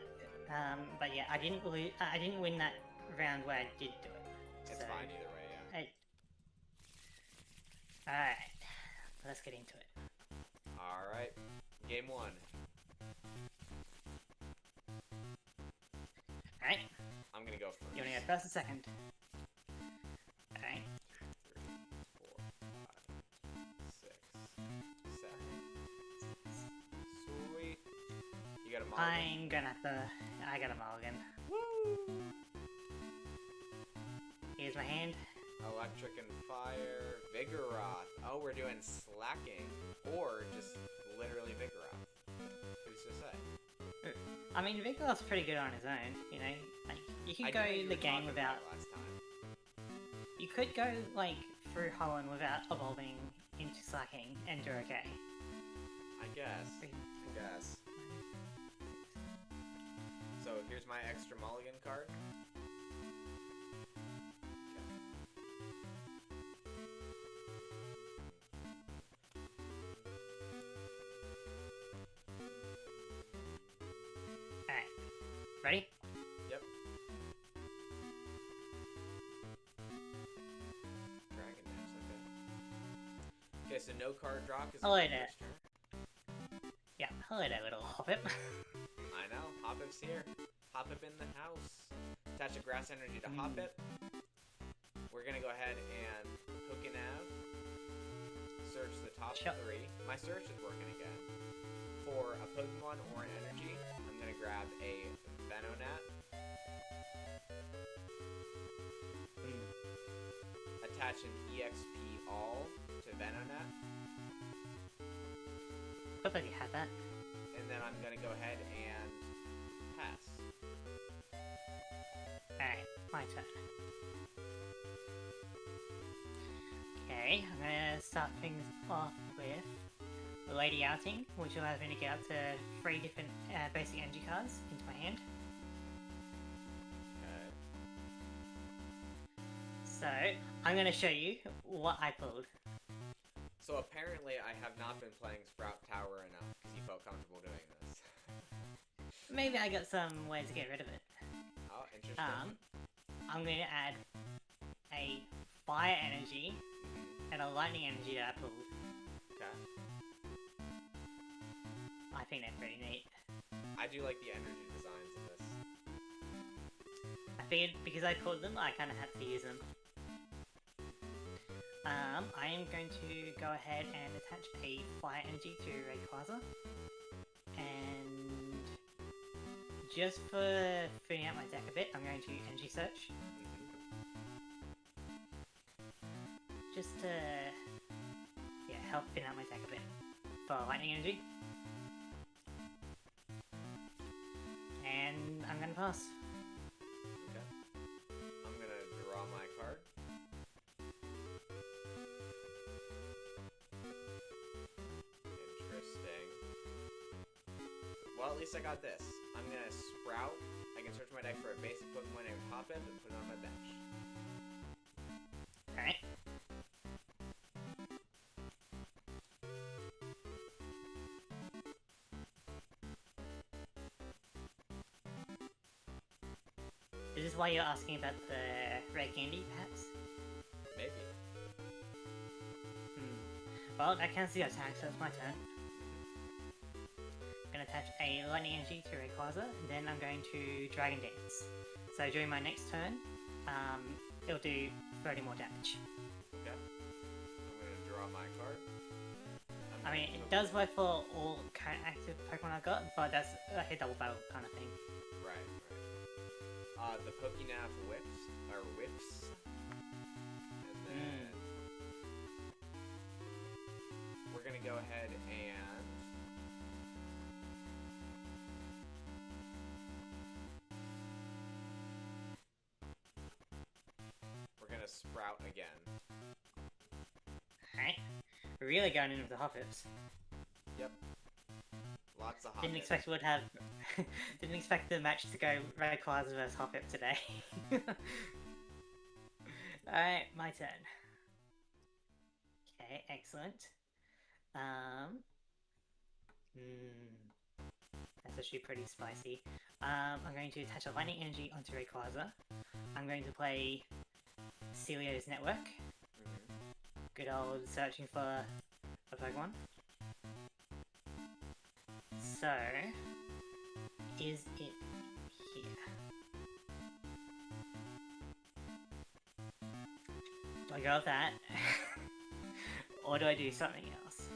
But yeah, I didn't win that round where I did do it. It's fine either way. Yeah. Alright, let's get into it. All right. Game 1. Alright. I'm gonna go first. You wanna go first or second? Alright. 3, 4, 5, 6, 7. Sweet. You got a mulligan? I'm gonna have to... I got a mulligan. Woo! Here's my hand. Electric and Fire. Vigoroth. Oh, we're doing slacking. Or just literally Vigoroth. Who's to say? I mean, Vigoroth's pretty good on his own, you know? Like, you could go the game without... Last time. You could go, like, through Holland without evolving into slacking and do okay. I guess. So, here's my extra mulligan card. Ready? Yep. Dragon Dance, okay. Okay, so no card draw because Hello it's there. first turn. Yeah, hello there, little hobbit. I know. Hoppip's here. Hoppip in the house. Attach a grass energy to Hoppip. We're gonna go ahead and Pokinav. Search the top 3. My search is working again. For a Pokemon or an energy, I'm gonna grab a Venonat. Attach an EXP all to Venonat. Looks like you had that. And then I'm gonna go ahead and pass. Alright, my turn. Okay, I'm gonna start things off with Lady Outing, which allows me to get up to 3 different basic energy cards into my hand. Okay. So, I'm gonna show you what I pulled. So apparently I have not been playing Sprout Tower enough because you felt comfortable doing this. Maybe I got some ways to get rid of it. Oh, interesting. I'm going to add a fire energy and a lightning energy that I pulled. Okay. I think they're pretty neat. I do like the energy designs in this. I figured because I pulled them, I kind of had to use them. I am going to go ahead and attach a fire energy to Rayquaza. And just for filling out my deck a bit, I'm going to energy search. Just to help fill out my deck a bit for lightning energy. And I'm gonna pass. Okay. I'm gonna draw my card. Interesting. Well, at least I got this. I'm gonna Sprout. I can search my deck for a basic Pokemon named Hoppip and put it on my bench. Alright. Is this why you're asking about the red candy, perhaps? Maybe. Well, I can see your attack, so it's my turn. I'm going to attach a lightning energy to Rayquaza, then I'm going to Dragon Dance. So during my next turn, it'll do 30 more damage. Okay. I'm gonna draw my card. I mean, it does work for all current active Pokemon I've got, but that's like a double battle kind of thing. Right, right. The Pokinav whips. And then we're gonna go ahead and we're gonna Sprout again. Alright. We're really going in with the Hoppips. Yep. Lots of Hoppip. Didn't expect we would have... Didn't expect the match to go Rayquaza vs Hoppip today. Alright, my turn. Okay, excellent. That's actually pretty spicy. I'm going to attach a lightning energy onto Rayquaza. I'm going to play Celio's Network. Good old searching for a Pokemon. So, is it here? Do I go with that? Or do I do something else?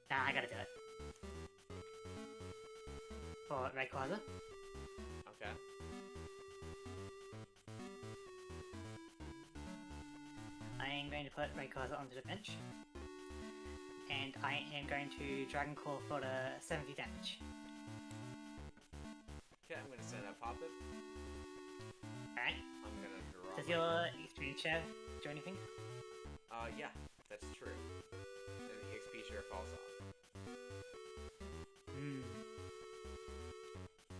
Nah, I gotta do it. For Rayquaza. Okay. I am going to put Rayquaza onto the bench. And I am going to Dragon Claw for the 70 damage. Okay, I'm gonna send up Hoppip. Alright. I'm gonna draw. Does my your card. experience share do anything? Yeah, that's true. Then the XP share falls off.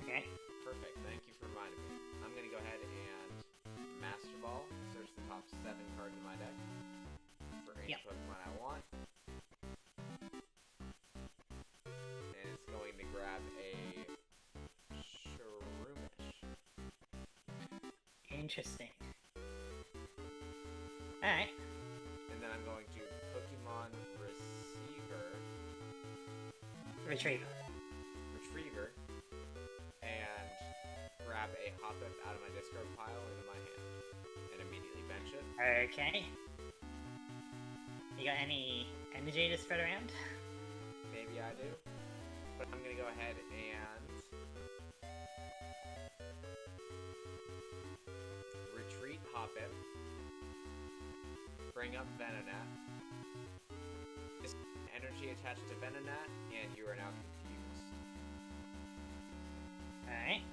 Okay. Perfect. Thank you for reminding me. I'm gonna go ahead and Master Ball. Search the top 7 cards in my deck for any Pokemon I want. Interesting. Alright. And then I'm going to Pokemon Retriever. Retriever, and grab a Hoppip out of my discard pile into my hand, and immediately bench it. Okay. You got any energy to spread around? Maybe I do. But I'm gonna go ahead and retreat Hoppip. Bring up Venonat. This energy attached to Venonat, and you are now confused. Alright.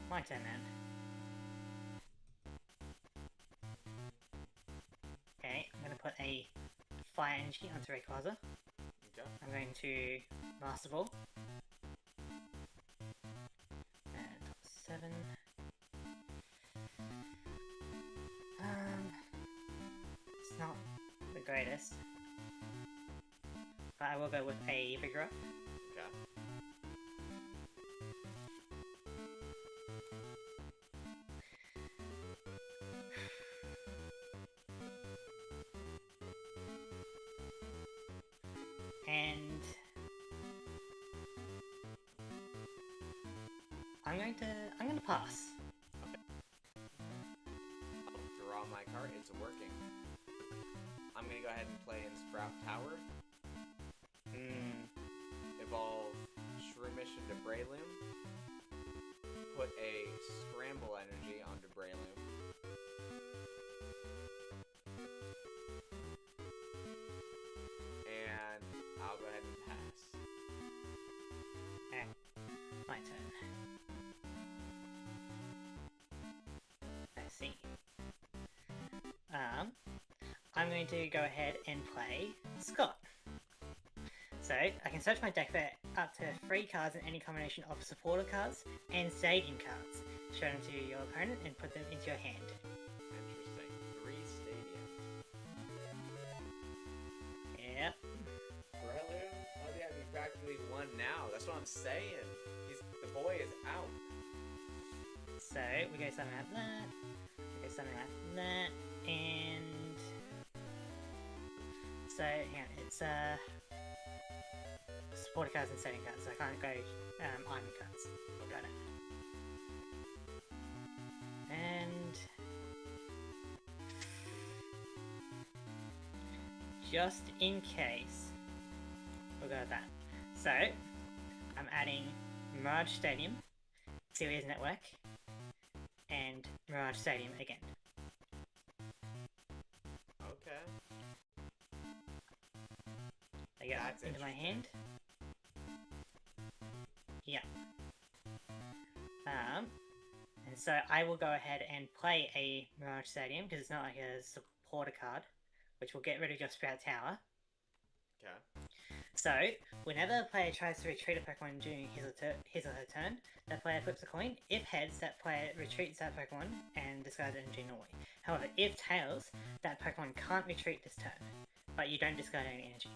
My turn then. Okay, I'm gonna put a fire energy onto Rayquaza. Okay. I'm going to Master Ball. And 7. It's not the greatest. But I will go with a Vigor Up. Okay. And I'm gonna pass. Okay. I'll draw my card. It's working. I'm gonna go ahead and play in Sprout Tower. Evolve Shroomish into Breloom. Put a Scramble energy onto Breloom. And I'll go ahead and pass. Okay, my turn. Let's see. I'm going to go ahead and play Scott. So, I can search my deck for up to 3 cards in any combination of supporter cards and stadium cards. Show them to your opponent and put them into your hand. Interesting. 3 stadiums. Yep. Breloom? Oh yeah, he's practically won now. That's what I'm saying. The boy is out. So, we go something like that. We go something like that. And... So, yeah, it's supporter cards and stadium cards, so I can't go item cards. Got it. And just in case, we'll go with that. So, I'm adding Mirage Stadium, Sirius Network, and Mirage Stadium again. Okay. They go That's into my hand. Yeah. And so I will go ahead and play a Mirage Stadium because it's not like a supporter card, which will get rid of your Sprout Tower. Okay. So, whenever a player tries to retreat a Pokemon during his or her turn, that player flips a coin. If heads, that player retreats that Pokemon and discards energy normally. However, if tails, that Pokemon can't retreat this turn, but you don't discard any energy.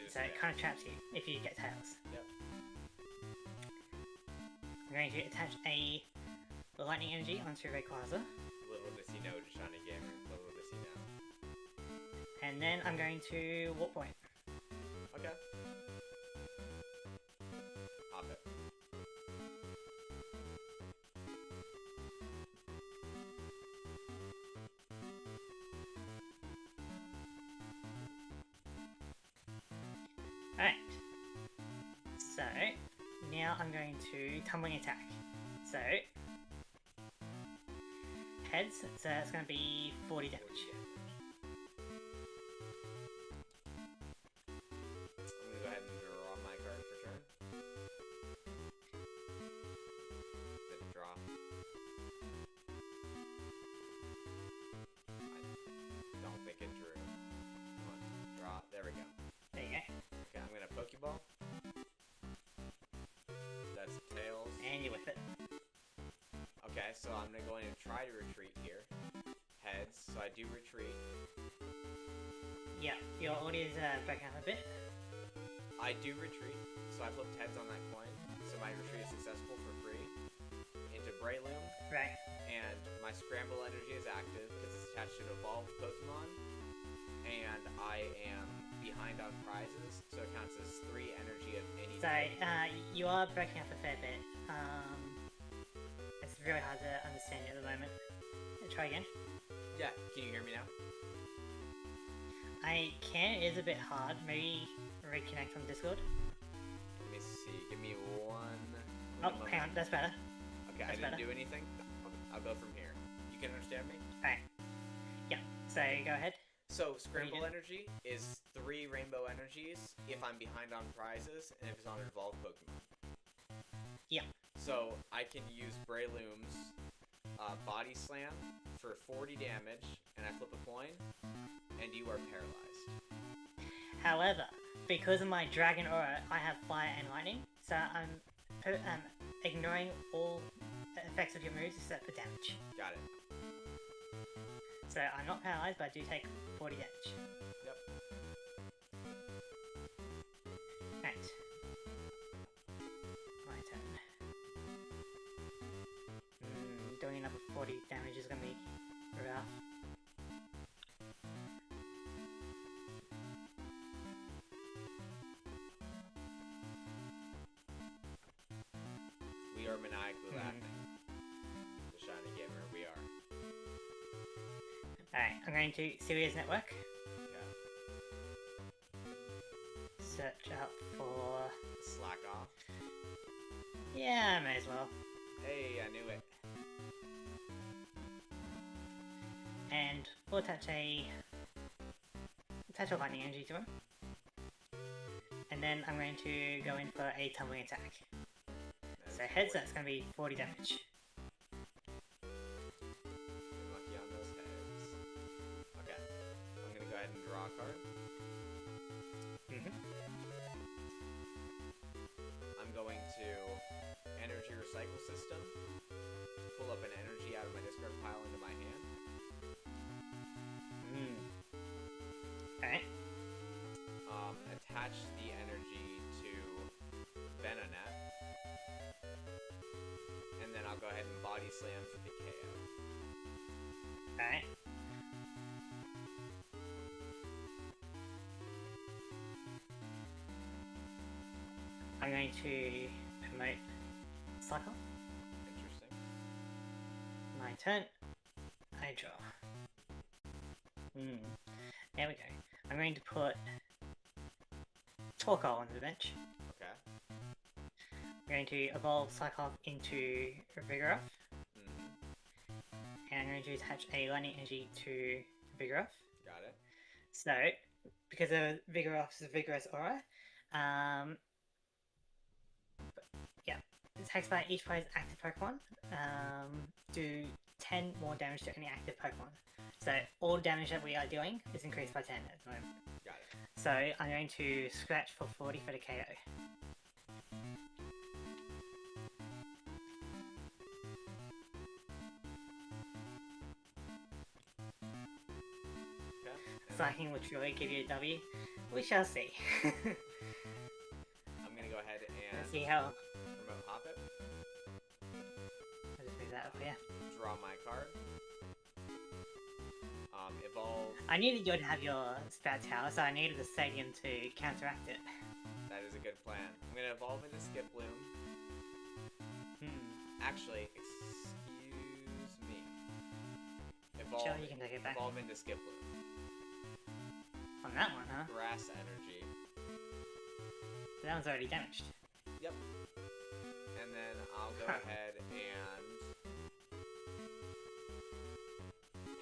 So it kind of traps you if you get tails. Yep. I'm going to attach a lightning energy onto Rayquaza. Little does he know, just trying to get him. Little does he know. And then I'm going to Warp Point. Okay. Hop it. Alright. So, now I'm going to Tumbling Attack. So, heads, so it's going to be 40 damage. I'm gonna go ahead and draw my card for turn. Did it draw? I don't think it drew. Come on, draw. There we go. There you go. Okay, I'm gonna Pokeball. That's tails. And you whip it. Okay, so I'm going to try to retreat here. Heads, so I do retreat. Yeah, your audio is breaking up a bit. I do retreat, so I flipped heads on that coin, so my retreat is successful for free. Into Breloom. Right. And my Scramble energy is active because it's attached to an evolved Pokemon. And I am behind on prizes, so it counts as 3 energy of any Sorry, type. you are breaking up a fair bit. It's really hard to understand you at the moment. Try again. Yeah, can you hear me now? I can. It is a bit hard. Maybe reconnect from Discord. Let me see. Give me one. Oh, hang on. That's better. Okay, I didn't do anything. I'll go from here. You can understand me? Alright. Yeah. So go ahead. So Scramble energy is 3 rainbow energies if I'm behind on prizes and if it's on an evolved Pokemon. Yeah. So I can use Breloom's Body Slam for 40 damage, and I flip a coin, and you are paralyzed. However, because of my Dragon Aura, I have Fire and Lightning, so I'm ignoring all effects of your moves except for damage. Got it. So I'm not paralyzed, but I do take 40 damage. Yep. Right. My turn. Doing another 40 damage is gonna be rough. We are maniacally laughing. The Shiny Gamer, we are. Alright, I'm going to Sirius Network. Yeah. Search up for... Slack off. Yeah, I may as well. Hey, I knew it. And we'll attach a lightning energy to him. And then I'm going to go in for a tumbling attack. So heads, that's going to be 40 damage. You're lucky on those heads. Okay. I'm going to go ahead and draw a card. I'm going to Energy Recycle System. Pull up an energy out of my discard pile into my hand. Alright. Attach the energy to Venonat. And then I'll go ahead and Body Slam for the KO. Alright. I'm going to promote Cycle. Interesting. My turn. I draw. There we go. I'm going to put Torkoal on the bench. Okay. I'm going to evolve Cyclops into Vigoroth. And I'm going to attach a lightning energy to Vigoroth. Got it. So, because of Vigoroth's vigorous aura, yeah, attacks by each player's active Pokemon do 10 more damage to any active Pokemon. So all damage that we are doing is increased by 10 at the moment. Got it. So I'm going to scratch for 40 for the KO. Psyching will truly give you a W. We shall see. I'm gonna go ahead and Let's see how. Remote hop it. I'll just move that up here. Draw my card. Evolve. I needed you to have your Spout Tower, so I needed the stadium to counteract it. That is a good plan. I'm gonna evolve into Skiploom. Actually, excuse me. Evolve. Sure, you can take it back. Evolve into Skiploom. On that one, huh? Grass energy. But that one's already damaged. Yep. And then I'll go ahead and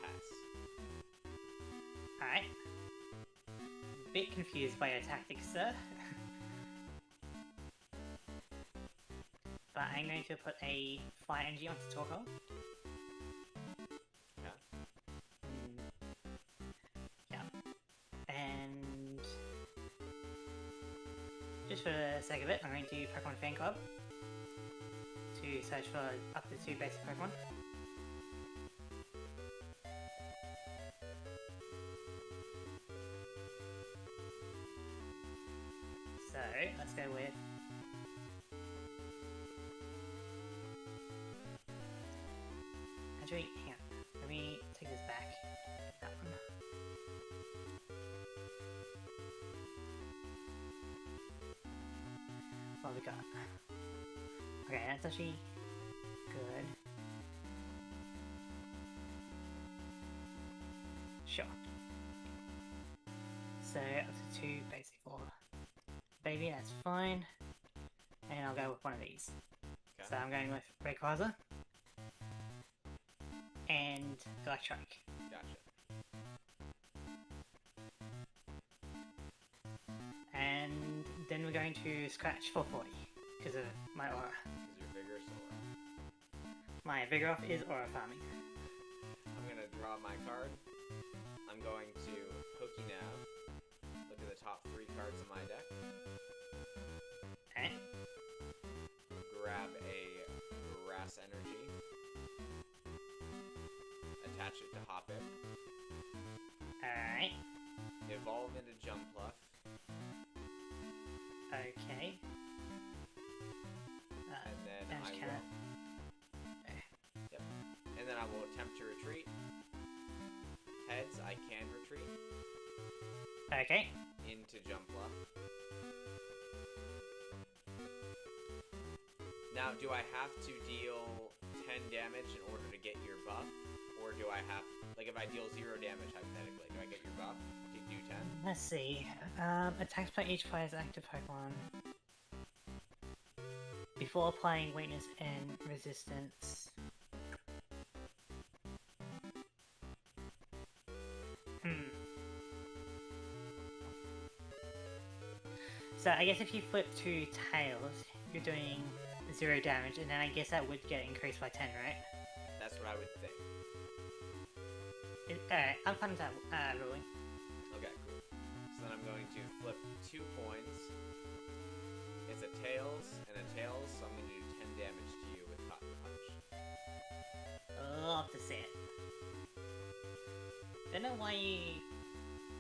pass. Alright. Bit confused by your tactics, sir. But I'm going to put a fire energy onto Torkoal. Yeah. Yeah. And just for the sake of it, I'm going to Pokemon Fan Club to search for up to 2 basic Pokemon. So let's go with actually, hang on. Let me take this back. That one. What we got? Okay, that's actually good. Sure. So up to 2 basic or baby, that's fine. And I'll go with one of these. Okay. So I'm going with Rayquaza and Electronic. Gotcha. And then we're going to scratch for 40 because of my aura. Because you're vigorous aura. My Vigoroth is aura farming. I'm gonna draw my card. I'm going to Pokinav. Look at the top 3 cards in my deck. Okay. Grab a Grass Energy. Attach it to Hoppip. Alright. Evolve into Jumpluff. Okay. And then damage I cannon. will... Yep. And then I will attempt to retreat. Heads, I can retreat. Okay. Into Jumpluff. Now, do I have to deal 10 damage in order to get your buff? Or do I have... Like, if I deal 0 damage, hypothetically, do I get your buff to do 10? Let's see. Attacks by each player's active Pokemon. Before applying weakness and resistance. So I guess if you flip to Tails, you're doing 0 damage, and then I guess that would get increased by 10, right? That's what I would think. Alright, I'm fine with that ruling. Okay, cool. So then I'm going to flip 2 coins. It's a Tails and a Tails, so I'm going to do 10 damage to you with Cotton Punch. Love to see it. Don't know why you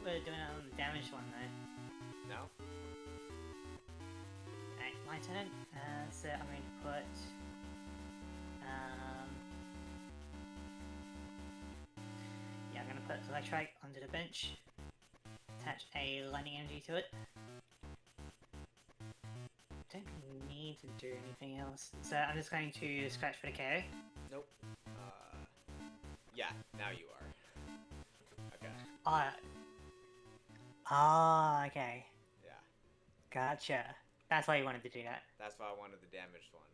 were doing it on the damage one though. No? Alright, my turn. So I'm going to put yeah, I'm going to put Electrike onto the bench. Attach a lightning energy to it. Don't need to do anything else. So I'm just going to scratch for the KO. Nope. Yeah, now you are. Okay. Okay. Yeah. Gotcha. That's why you wanted to do that. That's why I wanted the damaged one.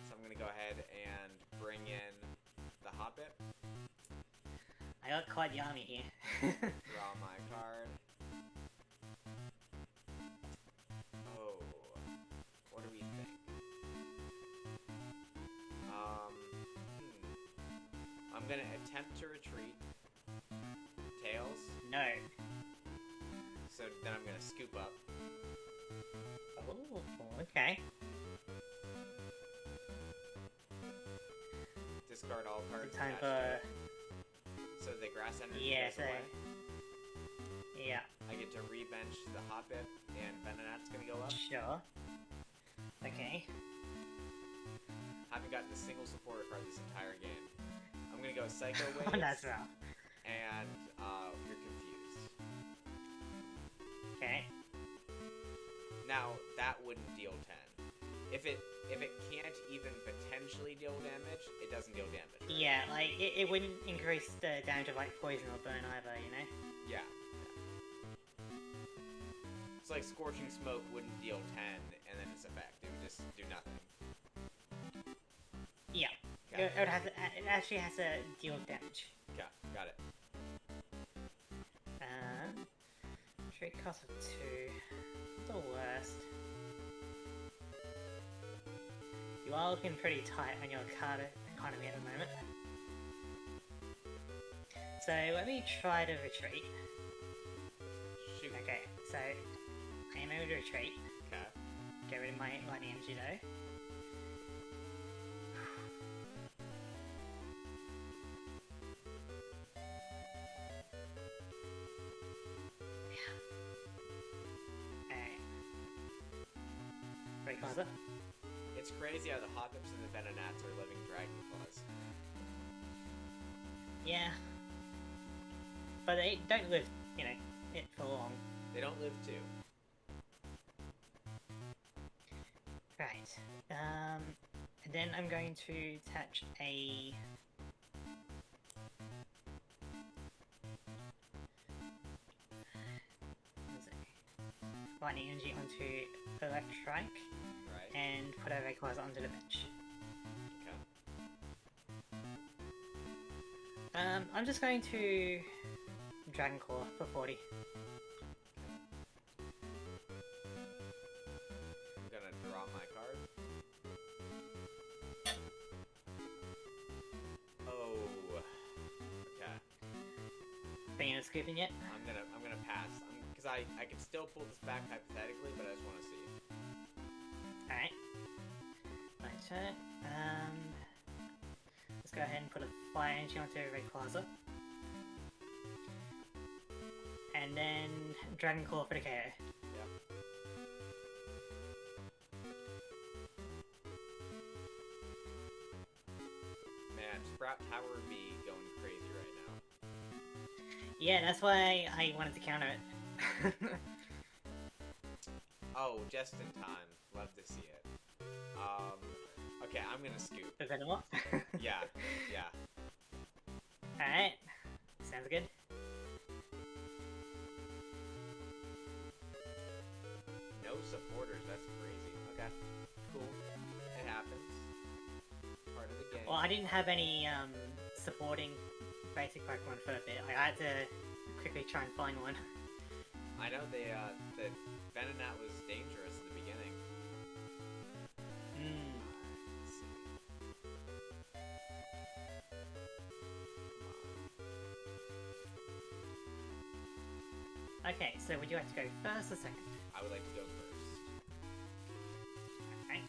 So I'm gonna go ahead and bring in the Hoppip. I got quite the army here. Draw my card. Oh. What do we think? I'm gonna attempt to retreat. Tails. No. So then I'm gonna scoop up. Oh, okay. Discard all cards. Time attached for... to it. So the grass energy Yeah, goes so... away. Yeah. I get to re-bench the Hoppip, and Venonat's gonna go up. Sure. Okay. Haven't gotten a single supporter card this entire game. I'm gonna go Psycho Waves. Oh, that's rough. And you're confused. Okay. Now that wouldn't deal 10. If it can't even potentially deal damage, it doesn't deal damage. Right? Yeah, like, it wouldn't increase the damage of, like, poison or burn either, you know? Yeah. It's like Scorching Smoke wouldn't deal 10 and then its effect. It would just do nothing. Yeah. Okay. It would have to, it actually has to deal damage. Okay, got it. Straight cost of 2. The worst. You are looking pretty tight on your card economy at the moment. So let me try to retreat. Shoot. Okay, so I am able to retreat. Okay. Get rid of my lightning energy though. Rayquaza. It's crazy how the Hotpips and the Venonats are living Dragon Claws. Yeah. But they don't live, you know, it for long. They don't live too. Right. And then I'm going to attach a... lightning energy onto Electrike, Right. and put a Rayquaza onto the bench. Okay. I'm just going to Dragon Claw for 40. I'm gonna draw my card. Oh. Okay. Thinking of scooping yet? I'm gonna pass. Because I can still pull this back hypothetically, but I just want to see. Alright. My turn. Let's go ahead and put a Fire Energy onto Rayquaza. And then Dragon Claw for the KO. Yep. Man, Sprout Tower would be going crazy right now. Yeah, that's why I wanted to counter it. Oh, just in time. Love to see it. Okay, I'm gonna scoop. The Venomoth? Yeah, yeah. Alright. Sounds good. No supporters, that's crazy. Okay, cool. It happens. Part of the game. Well, I didn't have any supporting basic Pokemon for a bit. I had to quickly try and find one. I know the Venonat was dangerous in the beginning. Let's see. Come on. Okay, so would you like to go first or second? I would like to go first. Okay.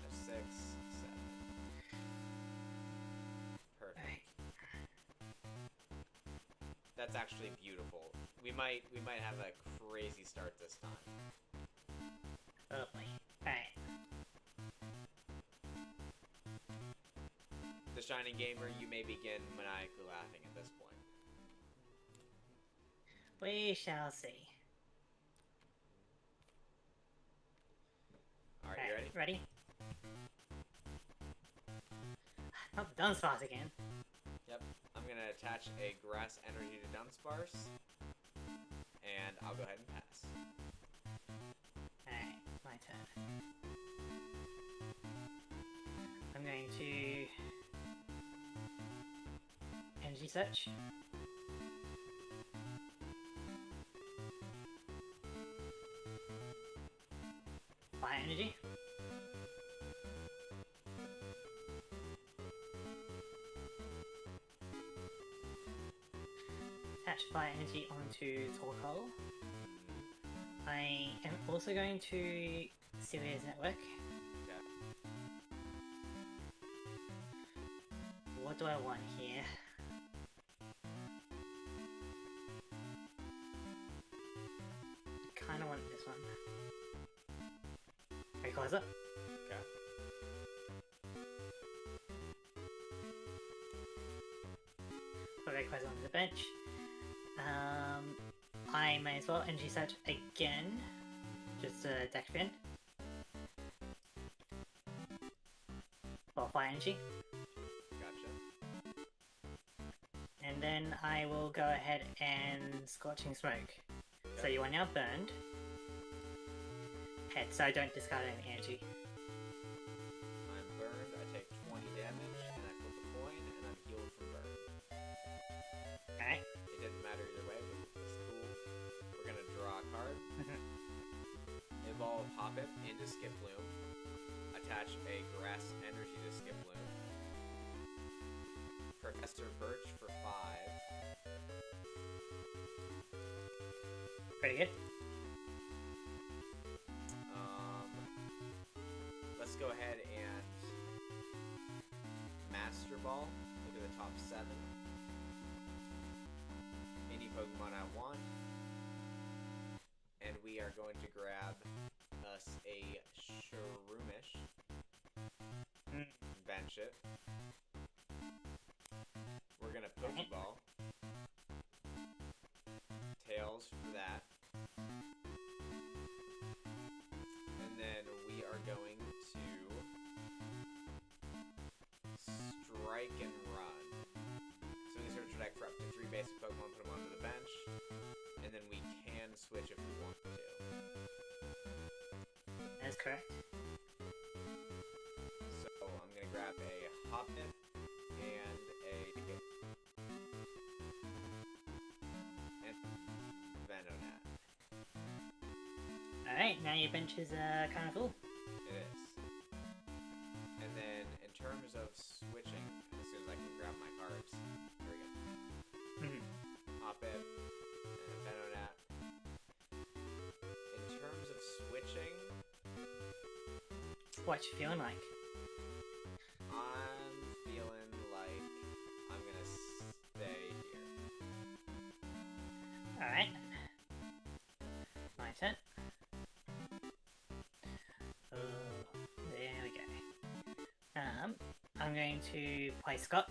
That's 6, 7. Perfect. Alright. That's actually beautiful. We might have a crazy start this time. Oh boy. Alright. The Shining Gamer, you may begin maniacally laughing at this point. We shall see. Alright, you ready? Ready? Not the Dunsparce again. Yep. I'm gonna attach a Grass Energy to Dunsparce. And I'll go ahead and pass. Alright, my turn. I'm going to Energy Search. Fire Energy. Attach Fire Energy onto Torkoal. I am also going to Celia's Network. Okay. What do I want here? I kinda want this one. Rayquaza. Okay. Put Rayquaza on the bench. I may as well Energy Search again. Just a deck spin. For Fire Energy. Gotcha. And then I will go ahead and Scorching Smoke. So you are now burned. Head, so I don't discard any energy. I'm burned, I take 20 damage, and I flip a coin, and I'm healed from burn. Alright. It didn't matter either way, but it's cool. We're gonna draw a card. Evolve Hoppip into Skiploom. Attach a Grass Energy to Skiploom. Professor Birch for 5. Pretty good. Let's go ahead and Master Ball. Look at the top 7. Any Pokemon I want. And we are going going to grab us a Shroomish. Bench it. We're gonna Pokeball. Tails for that. And then we are going to Strike and Run. So we search for deck for up to 3 basic Pokemon, put them onto the bench, and then we can switch if we want to. That's correct. So I'm gonna grab a Hoppip and a Venonat. Alright, now your bench is kind of full. It is. And then in terms of switching, as soon as I can grab my cards, here we go. Hoppip and a Venonat. In terms of switching, What you feeling like? I'm feeling like I'm gonna stay here. Alright. My turn. Oh, there we go. I'm going to play Scott.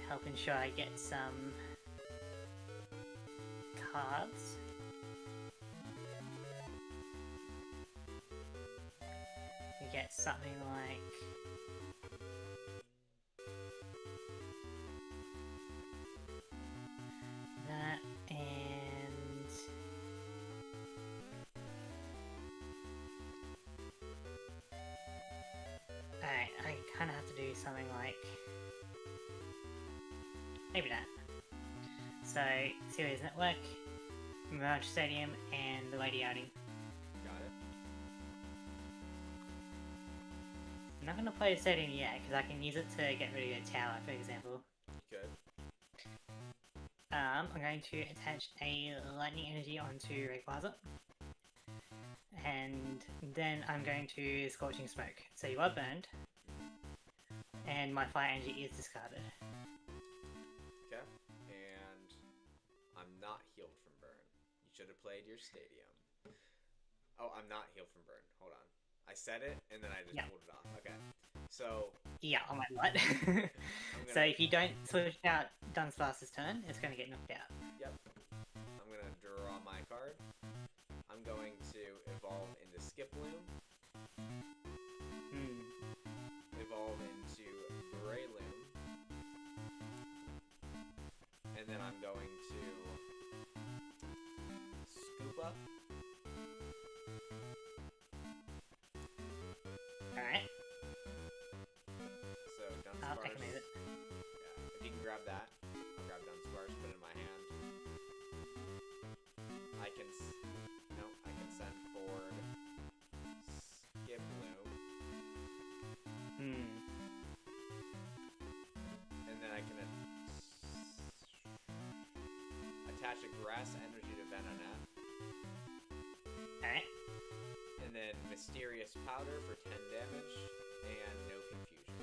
Help ensure I get some cards. We get something like that, and alright, I kind of have to do something like maybe that. So, Series Network, Mirage Stadium, and the Lady Outing. Got it. I'm not going to play the Stadium yet, because I can use it to get rid of a tower, for example. Good. I'm going to attach a Lightning Energy onto Rayquaza. And then I'm going to Scorching Smoke. So you are burned. And my Fire Energy is discarded. Okay. And I'm not healed from burn. You should have played your Stadium. Oh, I'm not healed from burn. Hold on. I said it, and then I just pulled it off. Okay. So... Yeah, on my what? So if you don't switch out Dunsparce's turn, it's going to get knocked out. Yep. I'm going to draw my card. I'm going to evolve into Skiploom. Evolve into Breloom. And then I'm going to Scoop Up. Alright. So Dunsparce. I'll take a minute. Yeah, if you can grab that, I'll grab Dunsparce, put it in my hand. I can send forward Skiploom. And then I can attach a Grass Energy to Venonat. Alright. And then Mysterious Powder for 10 damage, and no confusion.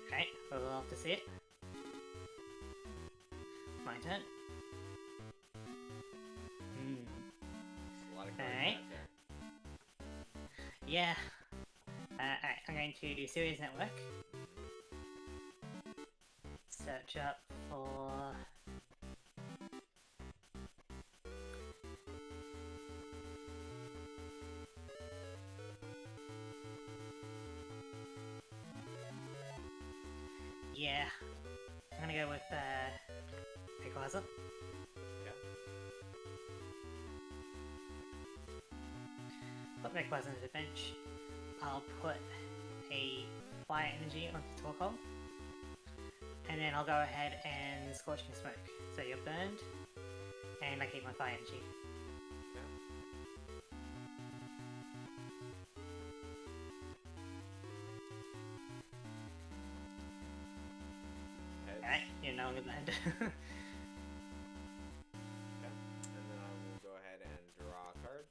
Okay, we'll love to see it. My turn. There's a lot of cards Alright. out there. Yeah. Alright, I'm going to do Series Network. Search up for... Yeah. I'm gonna go with, Rayquaza. Okay. Put Rayquaza into the bench. I'll put a Fire Energy onto Torkoal. And then I'll go ahead and Scorching Smoke. So you're burned, and I keep my Fire Energy. Okay. Alright, you're no longer burned. Okay. And then I will go ahead and draw a card.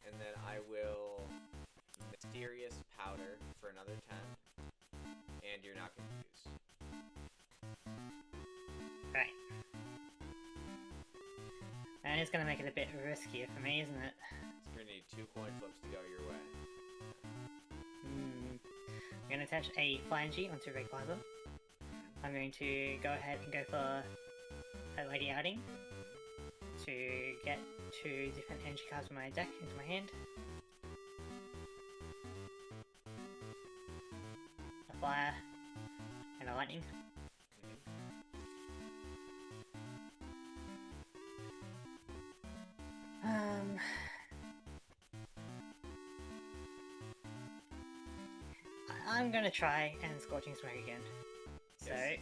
And then I will Mysterious Powder for another 10. and you're not confused. Right. And it's gonna make it a bit riskier for me, isn't it? So you're gonna need 2 coin flips to go your way. I'm gonna attach a Flying onto Rayquaza. I'm going to go ahead and go for a Lady Outing to get 2 different energy cards from my deck into my hand. A Fire and a Lightning. I'm gonna try and Scorching Smoke again. So, Yes.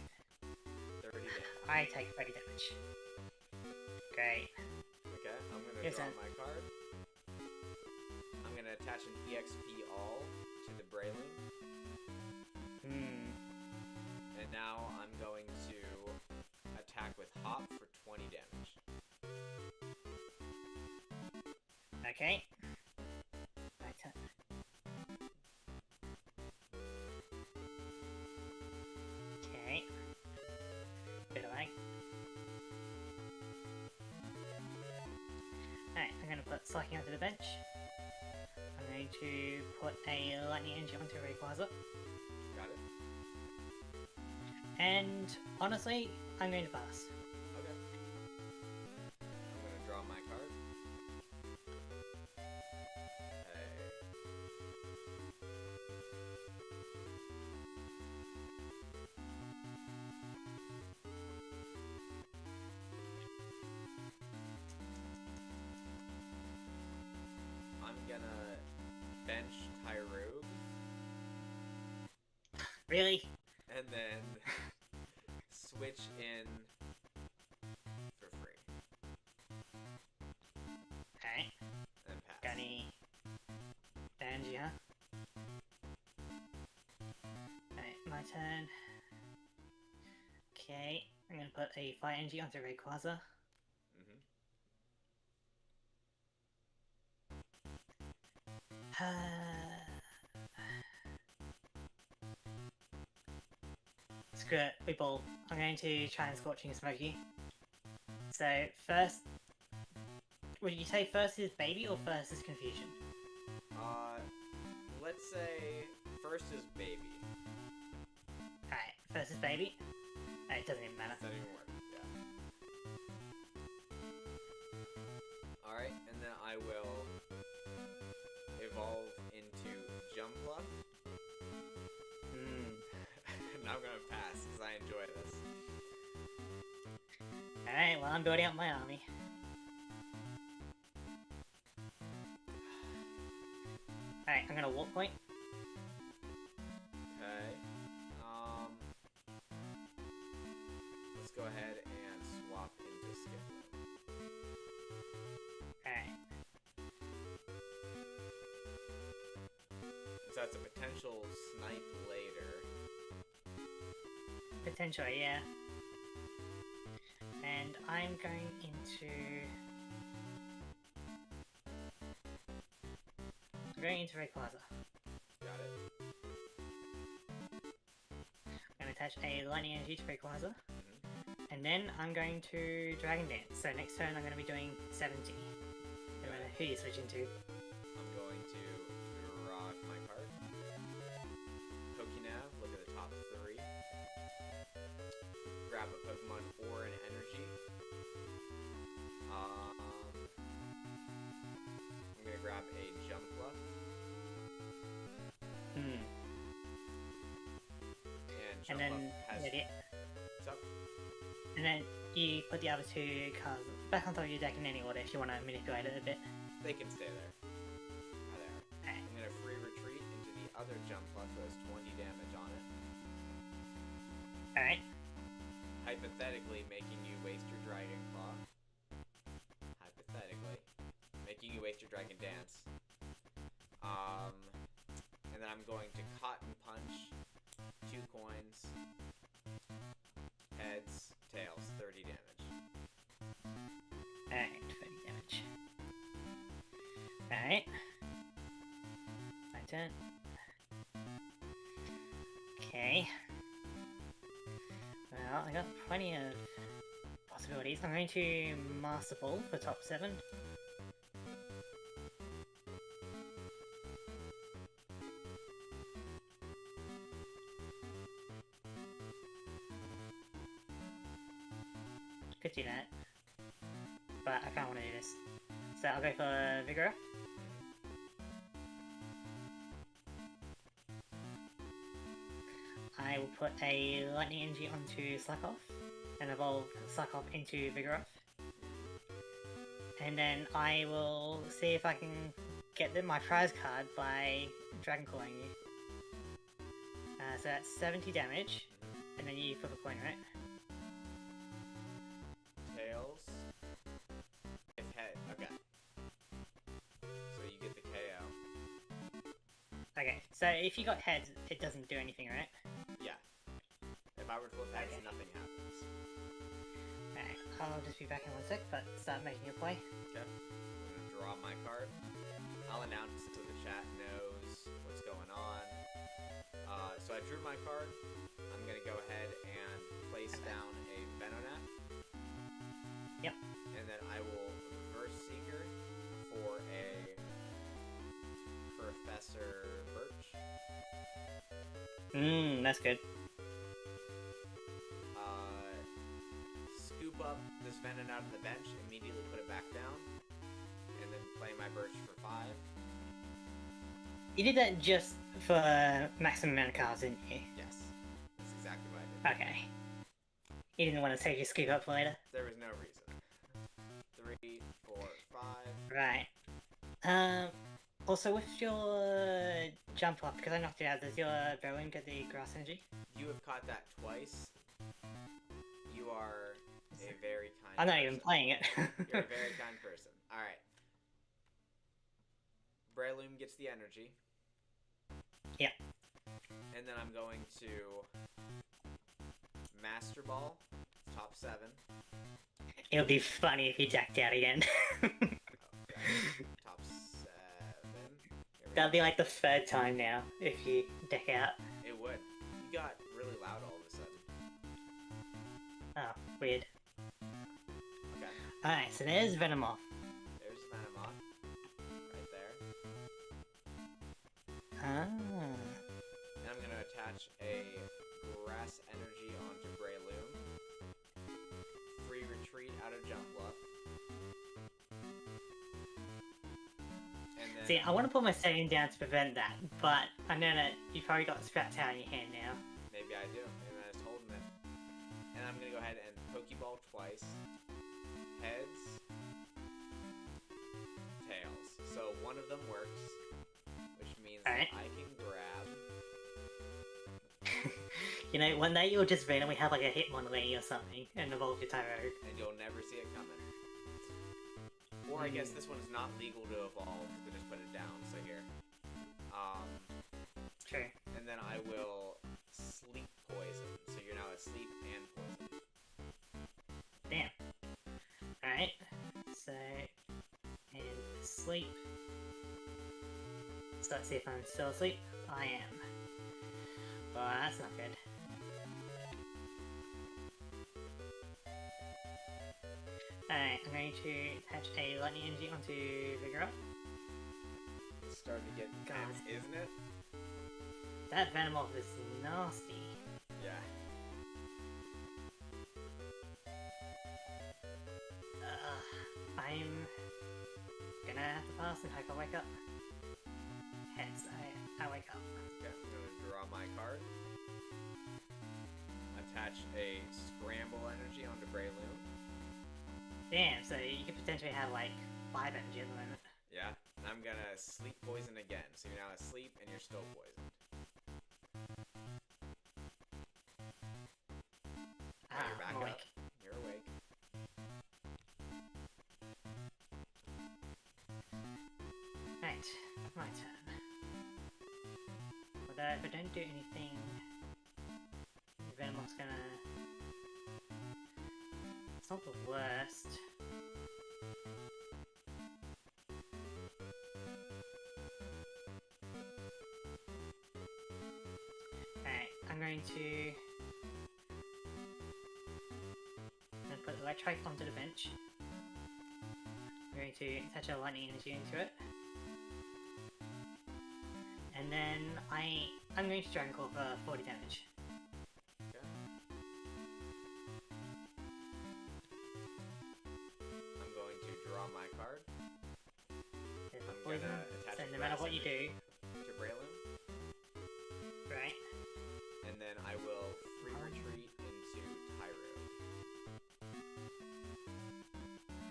30 damage. I take 30 damage. Great. Okay, I'm gonna Yes, draw sir. my card. I'm gonna attach an EXP all to the Brayling. And now I'm going to attack with Hop for 20 damage. Okay. My turn. Okay. Bit of lag. Alright, I'm gonna put Slacking onto the bench. I'm going to put a Lightning Energy onto Rayquaza. Got it? And honestly, I'm going to pass. Okay. I'm gonna draw my card. Okay. I'm gonna bench Tyrogue Really? and then switch in for free Okay. and pass. Got any energy, huh? Alright, my turn. Okay, I'm gonna put a Fire Energy onto Rayquaza. Screw it, we ball. I'm going to try and Scorching Smoky. So, first... Would you say first is Baby or first is Confusion? Let's say first is Baby. Alright, first is Baby. It doesn't even matter. Does that even work? Yeah. Alright, and then I will evolve into Jumpluff. And I'm gonna pass, because I enjoy this. Alright, well I'm building up my army. Alright, I'm gonna Warp Point. Okay. Let's go ahead and swap into Skiploom. Alright. So that's a potential snipe later. Potentially, yeah. And I'm going into... I'm going into Rayquaza. Got it. I'm going to attach a Lightning Energy to Rayquaza. And then I'm going to Dragon Dance. So next turn I'm going to be doing 70. No matter who you switch into. I'm going to draw my card. Pokenav, look at the top 3. Grab a Pokemon or an energy. I'm gonna grab a Jumpluff. And then Jumpluff has... yeah, What's up? and then you put the other 2 cards back on top of your deck in any order if you want to manipulate it a bit. They can stay there. Oh, there. Alright. I'm gonna free retreat into the other Jumpluff that has 20 damage on it. Alright. Hypothetically making you waste your Dragon Claw. Hypothetically. Making you waste your Dragon Dance. And then I'm going to Cotton Punch. 2 coins. Heads, tails, 30 damage. Alright, 30 damage. Alright. My turn. Okay. Well, I got plenty of possibilities. I'm going to Master Ball for top 7. Could do that, but I kind of want to do this. So I'll go for Vigor. I will put a Lightning Energy onto Slackoff and evolve Slackoff into Vigoroth. And then I will see if I can get my prize card by Dragon Calling you. So that's 70 damage, and then you flip a coin, right? Tails. If head. Okay. So you get the KO. Okay, so if you got heads, it doesn't do anything, right? Yeah. If I were to flip heads, Okay. nothing happens. Alright, I'll just be back in 1 sec, but start making your play. Okay. I'm gonna draw my card. I'll announce so the chat knows what's going on. So I drew my card. I'm gonna go ahead and place down a Venonat. Yep. And then I will reverse Seeker for a Professor Birch. That's good. Scoop up this Venonat on the bench, immediately put it back down, and then play my Birch for 5. You did that just for maximum amount of cards, didn't you? Yes. That's exactly what I did. Okay. You didn't want to save your scoop up for later? There was no reason. 3, 4, 5. Right. Also with your jump up, because I knocked it out, does your Berlin get the grass energy? You have caught that twice. You are a very kind I'm not person. even playing it. You're a very kind person. Alright. Breloom gets the energy. Yeah. And then I'm going to Master Ball, top 7. It would be funny if you jacked out again. Okay. Top 7. Here we That'll go. be like the 3rd time now, if you deck out. It would. You got really loud all of a sudden. Oh, weird. Okay. Alright, so there's Venomoth. There's Venomoth. Right there. Ah. And I'm going to attach a Grass Energy onto Breloom. Free retreat out of Jump Bluff. And then... See, I want to put my setting down to prevent that, but I know that you've probably got Sprout Tower in your hand now. Maybe I do. Maybe I was holding it. And I'm going to go ahead and Pokeball twice. Heads. Tails. So one of them works. Which means Alright. I can grab... You know, one day you'll just randomly have like a Hitmonlee or something and evolve your Tyro. and you'll never see it coming. Or I guess this one's not legal to evolve, so just put it down, so here. True. And then I will sleep poison, so you're now asleep and poison. Damn. Alright. So, and sleep. So let's see if I'm still asleep. I am. Well, that's not good. Alright, I'm going to attach a Lightning Energy onto Vigoroth. It's starting to get intense, isn't it? That Venomoth is nasty. Yeah. I'm gonna have to pass and hope I wake up. Hence, I wake up. Okay, I'm gonna draw my card. Attach a Scramble Energy onto Breloom. Damn, so you could potentially have like 5 energy at the moment. Yeah. And I'm gonna sleep poison again, so you're now asleep and you're still poisoned. Now you're back I'm up. awake. You're awake. Right, my turn. Although if I don't do anything, Venomoth's gonna... It's not the worst. Alright, I'm going to put Electrike onto the bench. I'm going to attach a lightning energy into it. And then I'm going to Dragon Claw for 40 damage. Okay. I'm going to draw my card. There's I'm poison, gonna attach so a no matter what you do, to Braylon, right? and then I will free retreat into Tyro.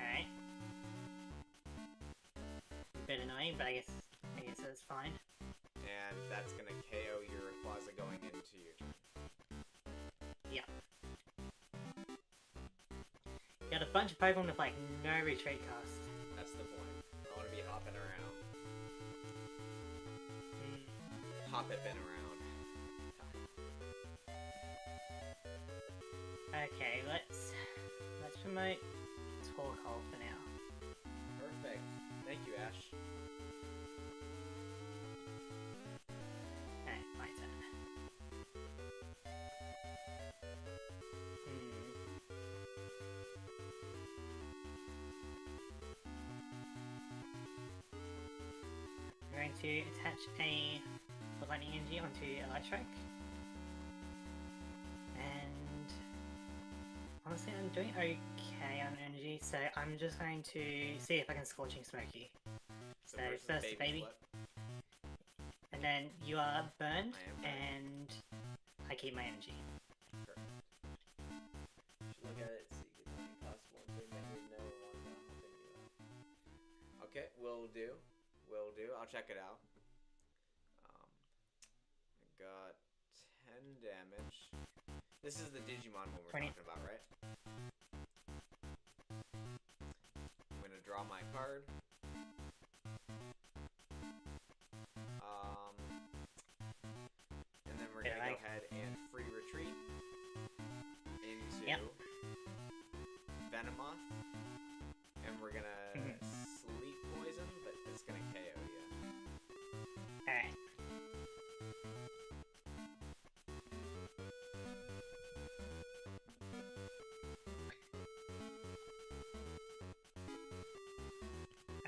Alright. A bit annoying, but I guess that's fine. And that's gonna KO your Rayquaza going into your turn. Yeah. Got a bunch of Pokemon with like no retreat cost. That's the point. I want to be hopping around. Hopping around. Okay, let's promote Torkoal for now. Perfect. Thank you, Ash. Okay, my turn. I'm going to attach a lightning energy onto Electrike. And honestly, I'm doing okay on energy, so I'm just going to see if I can Scorching Smoky. So first baby. Flip. And then you are burned, I am burned. and I keep my energy. Perfect. Should look at it, see if it's any possible thing that we know or want to know. Okay, will do. Will do. I'll check it out. I got 10 damage. This is the Digimon one we're 20. talking about, right? I'm gonna draw my card. And then we're gonna go ahead and free retreat into Venomoth. And we're gonna sleep poison, but it's gonna KO you. Alright.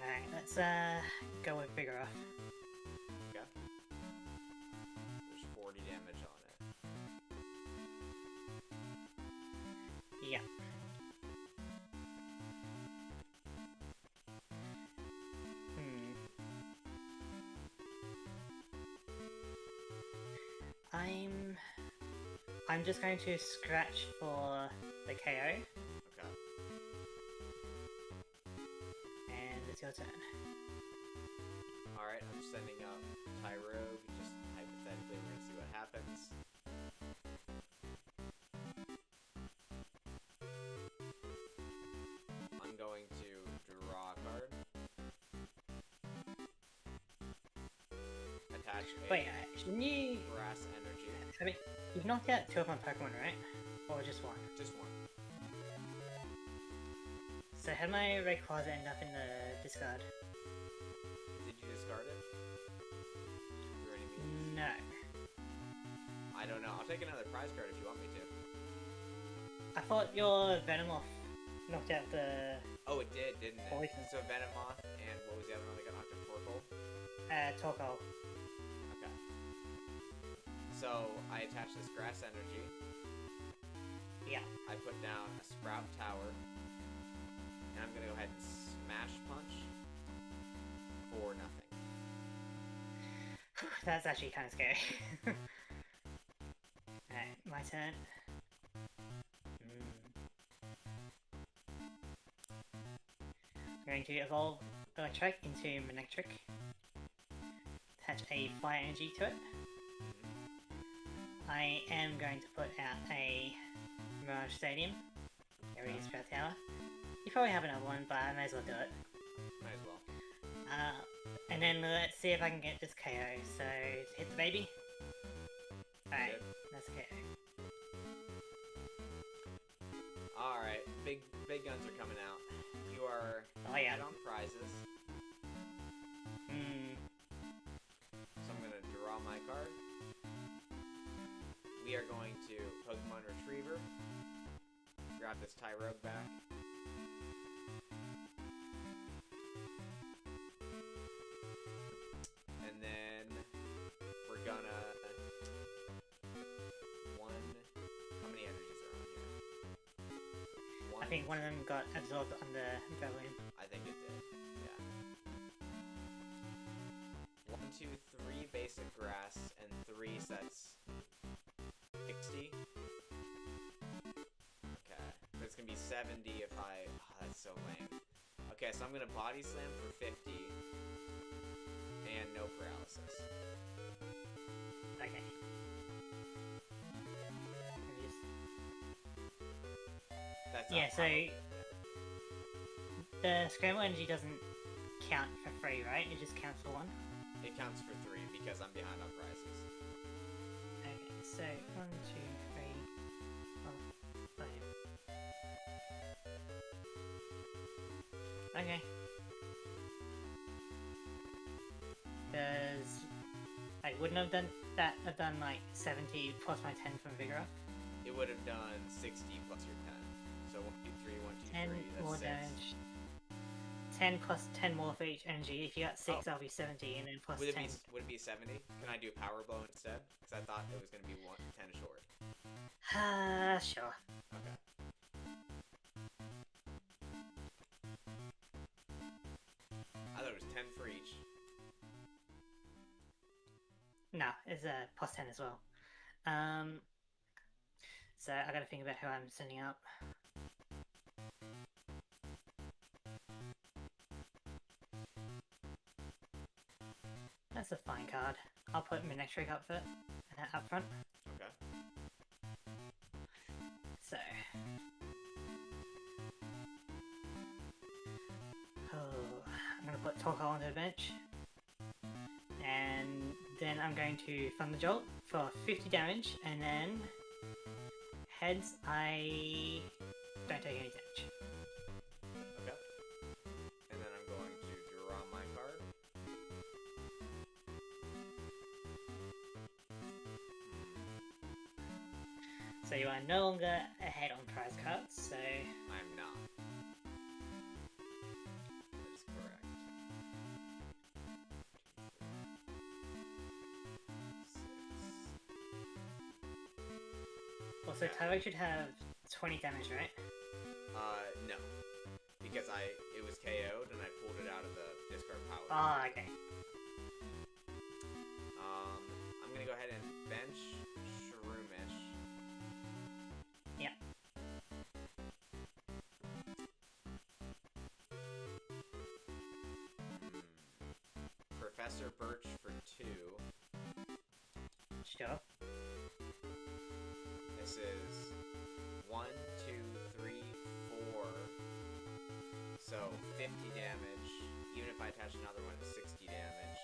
Alright, let's go with Vigoroth. Okay. There's 40 damage on it. Yeah. I'm just going to scratch for the KO. Okay. And it's your turn. Alright, I'm sending up Tyro. Just hypothetically, we're gonna see what happens. I'm going to draw a card. Attach a Shouldn't you... grass energy. I mean, you've knocked out 2 of my Pokemon, right? Or just 1? Just one. So had my Rayquaza end up in the discard? Did you discard it? Through any means? No. I don't know. I'll take another prize card if you want me to. I thought your Venomoth knocked out the... Oh, it did, didn't it? Poison. So Venomoth and what was the other one that got knocked out? Torkoal? Torkoal. Okay. So I attach this grass energy. Yeah. I put down a Sprout Tower. And I'm gonna go ahead and Smash Punch for nothing. That's actually kind of scary. Alright, my turn. I'm going to evolve Electrike into Manectric. Attach a Fire Energy to it. I am going to put out a Mirage Stadium. There it is, Sprout Tower. You probably have another one, but I may as well do it. Might as well. And then let's see if I can get this KO. So, hit the baby. Alright, that's KO. Alright, big guns are coming out. You are yeah. on prizes. So I'm gonna draw my card. We are going to Pokemon Retriever. grab this Tyrogue back. And then we're gonna how many energies are on here? I think one of them got absorbed on the balloon. I think it did. Yeah. 1, 2, 3 basic grass and 3 sets 60. Okay. But it's gonna be 70 if I... Oh, that's so lame. Okay, so I'm gonna body slam for 50. And no paralysis. Okay. That's yeah, so... The Scramble Energy doesn't count for 3, right? It just counts for 1? It counts for 3 because I'm behind on prizes. Okay, so 1, 2, 3, 4, 5. Okay. Does... I wouldn't have done that. I've done like 70 plus my 10 from Vigor up. It would have done 60 plus your 10. So 1, 2, 3, 1, 2, 3, 10 that's more 6. damage. 10 plus 10 more for each energy. If you got 6, that'll be 70, and then plus would 10. Would it be 70? Can I do Power Blow instead? Because I thought it was going to be 10 short. Sure. Okay. I thought it was 10 for each. No, it's plus 10 as well. So I gotta think about who I'm sending up. That's a fine card. I'll put Minectric up front. Okay. So. I'm gonna put Torkoal onto the bench. And then I'm going to Thunder Jolt for 50 damage, and then heads, I don't take any damage. Okay. And then I'm going to draw my card. So you are no longer ahead on prize cards, so... I'm not. That is correct. Also, Tyrogue should have 20 damage, right? No. Because it was KO'd and I pulled it out of the discard power. Ah, okay. I'm gonna go ahead and bench Shroomish. Yeah. Professor Birch for 2. Sure. This is 1, 2, 3, 4. So 50 damage. Even if I attach another one, it's 60 damage.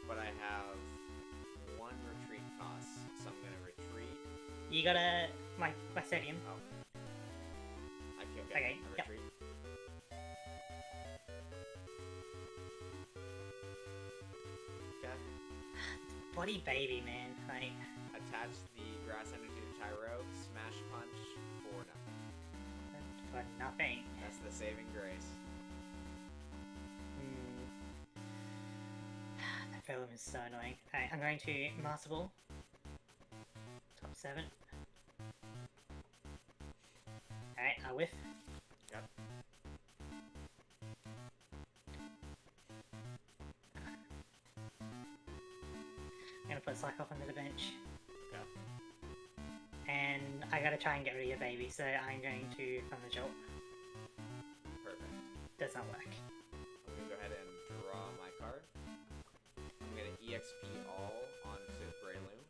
But I have 1 retreat cost, so I'm gonna retreat. You gotta... my stadium. Oh. Okay, Okay, I yep. retreat. Okay. Bloody baby, man. Like... Attach the grass energy to Tyrogue, smash punch for nothing. For nothing. That's the saving grace. That film is so annoying. Alright, I'm going to Master Ball. Top 7. Alright, I whiff. Yep. I'm gonna put Psych off onto the bench. Okay. And I gotta try and get rid of your baby, so I'm going to Thunder Jolt. Perfect. Does not work. I'm gonna go ahead and draw my card. I'm gonna EXP all onto Breloom.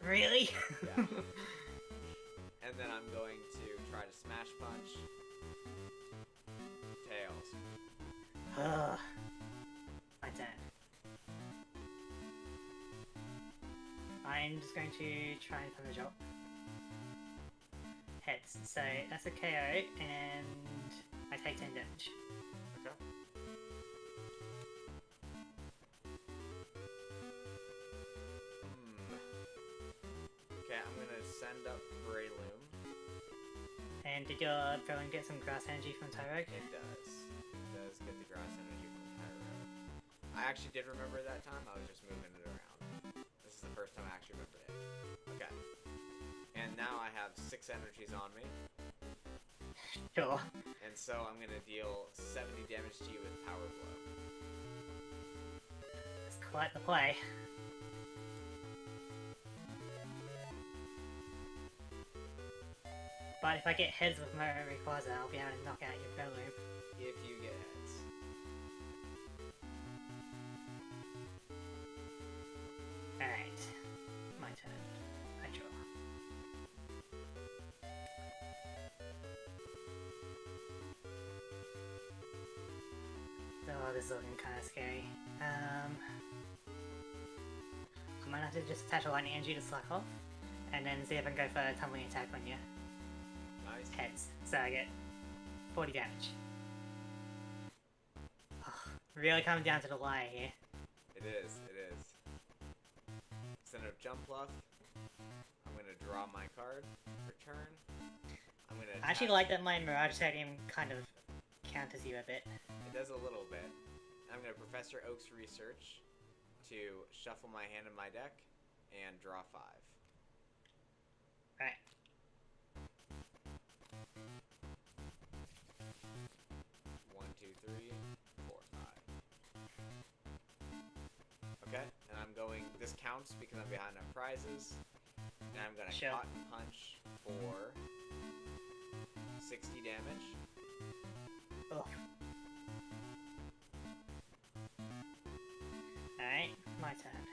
Really? Yeah. And then I'm going to try to smash punch. Tails. Ugh. My turn. I'm just going to try and Thunder Jolt. Heads. So that's a KO, and I take 10 damage. Okay. send up Breloom. And did your Breloom get some grass energy from Tyrogue? It does. It does get the grass energy from Tyrogue. I actually did remember that time. I was just moving it around. This is the first time I actually remembered it. Okay. And now I have 6 energies on me. Sure. And so I'm going to deal 70 damage to you with Power Blow. That's quite the play. But if I get heads with my Rayquaza, I'll be able to knock out your Breloom. If you get heads. Alright. My turn. I draw. Oh, this is looking kind of scary. I might have to just attach a lightning energy to slack off, and then see if I can go for a tumbling attack on you. Nice. Heads. So I get 40 damage. Oh, really coming down to the wire here. It is. It is. Instead of Jump Bluff, I'm going to draw my card. Return. I'm going to. I actually like that my Mirage Stadium kind of counters you a bit. It does a little bit. I'm going to Professor Oak's Research to shuffle my hand in my deck and draw 5. Right. One, two, 3, 4, 5. Okay, and I'm going. This counts because I'm behind on prizes. And I'm going to Sure. Cotton Punch for 60 damage. Ugh. Alright, my turn.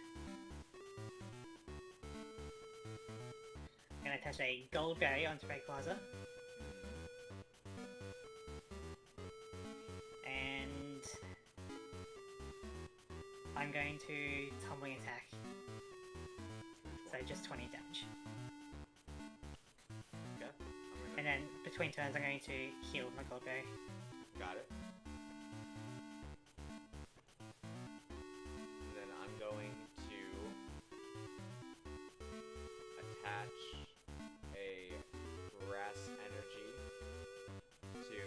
I'm gonna attach a Gold Berry onto Rayquaza. And I'm going to Tumbling Attack. So just 20 damage. Okay. And then between turns I'm going to heal my Gold Berry. Got it. And then I'm going to attach a Grass Energy to